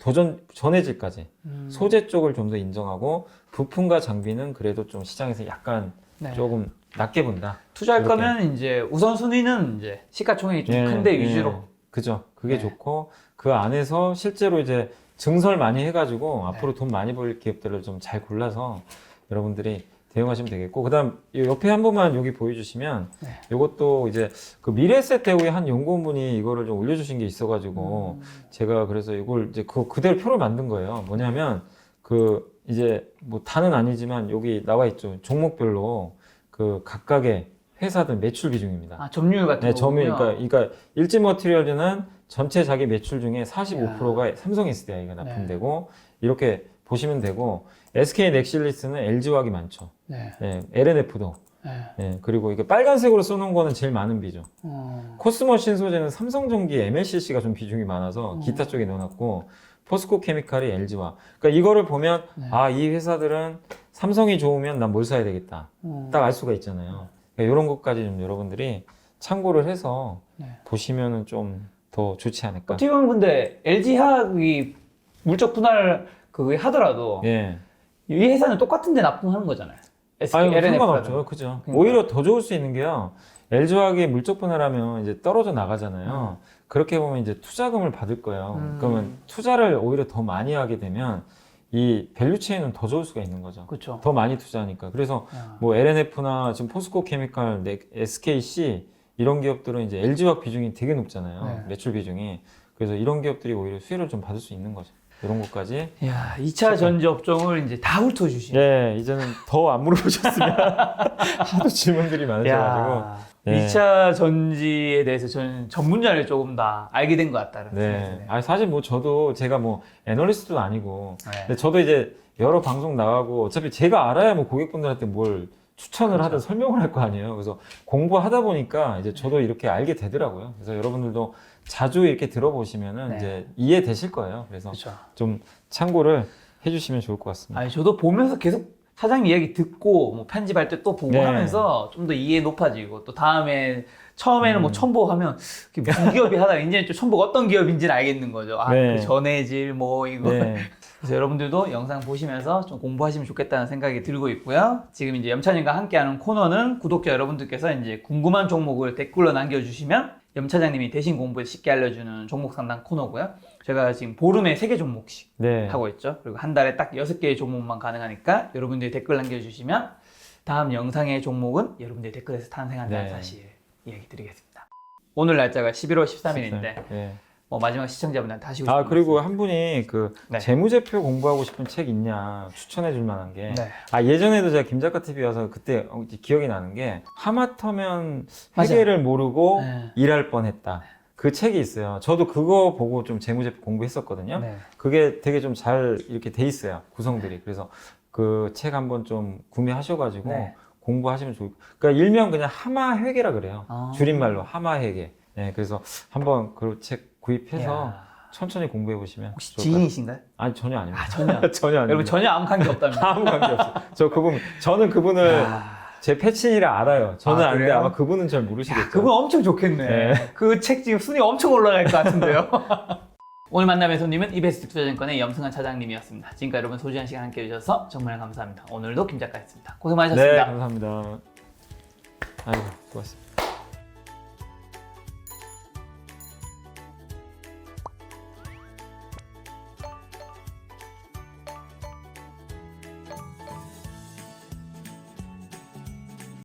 전해질까지 소재 쪽을 좀 더 인정하고 부품과 장비는 그래도 좀 시장에서 약간 네. 조금 낮게 본다. 투자할 이렇게. 거면 이제 우선순위는 이제 시가총액이 좀 예, 큰데 예. 위주로. 그죠. 그게 네. 좋고 그 안에서 실제로 이제 증설 많이 해가지고 앞으로 돈 많이 벌 기업들을 좀 잘 골라서 여러분들이 대응하시면 되겠고 그다음 이 옆에 한 번만 여기 보여주시면 네. 이것도 이제 그 미래에셋 대우의 한 연구원분이 이거를 좀 올려주신 게 있어가지고 제가 그래서 이걸 이제 그대로 표를 만든 거예요. 뭐냐면 그 이제 뭐 다는 아니지만 여기 나와 있죠. 종목별로 그 각각의 회사들 매출 비중입니다. 아, 점유율 같은 네, 거군요. 그러니까 일진머티리얼즈는 전체 자기 매출 중에 45%가 삼성 SDI가 납품되고 이렇게 보시면 되고 SK 넥실리스는 LG화학이 많죠. 네. 네, LNF도. 네. 네, 그리고 이게 빨간색으로 써놓은 거는 제일 많은 비중. 어. 코스모신 소재는 삼성전기 MLCC가 좀 비중이 많아서 기타 쪽에 넣어놨고 포스코 케미칼이 LG화. 그러니까 이거를 보면 네. 아, 이 회사들은 삼성이 좋으면 난 뭘 사야 되겠다. 딱 알 수가 있잖아요. 그러니까 이런 것까지 좀 여러분들이 참고를 해서 네. 보시면은 좀 더 좋지 않을까. 어떻게 보면 근데 LG화학이 물적 분할 그게 하더라도 예. 이 회사는 똑같은 데 납품하는 거잖아요. 아유, LNF 라도. 상관없죠. 그죠. 그러니까. 오히려 더 좋을 수 있는 게요. LG화학이 물적 분할하면 이제 떨어져 나가잖아요. 그렇게 보면 이제 투자금을 받을 거예요. 그러면 투자를 오히려 더 많이 하게 되면 이 밸류 체인은 더 좋을 수가 있는 거죠. 그렇죠. 더 많이 투자하니까. 그래서 야. 뭐 LNF나 지금 포스코 케미칼, SKC 이런 기업들은 이제 LG화학 비중이 되게 높잖아요. 네. 매출 비중이. 그래서 이런 기업들이 오히려 수혜를 좀 받을 수 있는 거죠. 이런 것까지. 야, 2차 전지 업종을 이제 다 훑어주시네. 예, 이제는 더 안 물어보셨으면 하도 질문들이 많으셔가지고. 네. 2차 전지에 대해서 저는 전문자를 조금 다 알게 된 것 같다는 생각이 네. 드네요. 아, 사실 뭐 저도 제가 뭐 애널리스트도 아니고. 네. 근데 저도 이제 여러 방송 나가고 어차피 제가 알아야 뭐 고객분들한테 뭘 추천을 그렇죠. 하든 설명을 할 거 아니에요. 그래서 공부하다 보니까 이제 저도 이렇게 알게 되더라고요. 그래서 여러분들도 자주 이렇게 들어보시면은 네. 이제 이해되실 거예요. 그래서 그렇죠. 좀 참고를 해주시면 좋을 것 같습니다. 아니, 저도 보면서 계속 사장님 이야기 듣고 뭐 편집할 때 또 보고 네. 하면서 좀 더 이해 높아지고 또 다음에 처음에는 뭐 첨보하면 그게 무슨 기업이 하다가 이제는 좀 첨보가 어떤 기업인지는 알겠는 거죠. 아, 네. 그 전해질 뭐 이거. 네. 그래서 여러분들도 영상 보시면서 좀 공부하시면 좋겠다는 생각이 들고 있고요. 지금 이제 염차장님과 함께하는 코너는 구독자 여러분들께서 이제 궁금한 종목을 댓글로 남겨주시면 염차장님이 대신 공부에 쉽게 알려주는 종목 상담 코너고요. 제가 지금 보름에 3개 종목씩 네. 하고 있죠. 그리고 한 달에 딱 6개의 종목만 가능하니까 여러분들이 댓글 남겨주시면 다음 영상의 종목은 여러분들의 댓글에서 탄생한다는 네. 사실 이야기 드리겠습니다. 오늘 날짜가 11월 13일인데 네. 뭐 마지막 시청자분한테 하시고 아, 싶은 그리고 한 분이 그 네. 재무제표 공부하고 싶은 책 있냐 추천해 줄 만한 게. 네. 아, 예전에도 제가 김작가 TV 와서 그때 기억이 나는 게 하마터면 맞아요. 회계를 모르고 네. 일할 뻔했다. 그 책이 있어요. 저도 그거 보고 좀 재무제표 공부했었거든요. 네. 그게 되게 좀 잘 이렇게 돼 있어요. 구성들이. 그래서 그 책 한번 좀 구매하셔가지고 네. 공부하시면 좋을. 그러니까 일명 그냥 하마회계라 그래요. 아. 줄임말로 하마회계. 네, 그래서 한번 그 책 구입해서 이야. 천천히 공부해 보시면. 혹시 좋을 것 같아요. 지인이신가요? 아니 전혀 아닙니다. 아, 전혀. 전혀 아닙니다. 여러분 전혀 아무 관계 없답니다. 아무 관계 없어요. 저는 그분을 야. 제 패친이라 알아요. 저는 아, 아는데 그래요? 아마 그분은 잘 모르시겠죠. 그분 엄청 좋겠네. 네. 그 책 지금 순위 엄청 올라갈 것 같은데요. 오늘 만남의 손님은 이베스트 투자증권의 염승환 차장님이었습니다. 지금까지 여러분 소중한 시간 함께 해주셔서 정말 감사합니다. 오늘도 김 작가였습니다. 고생 네, 많으셨습니다. 감사합니다. 아이고, 수고하셨습니다.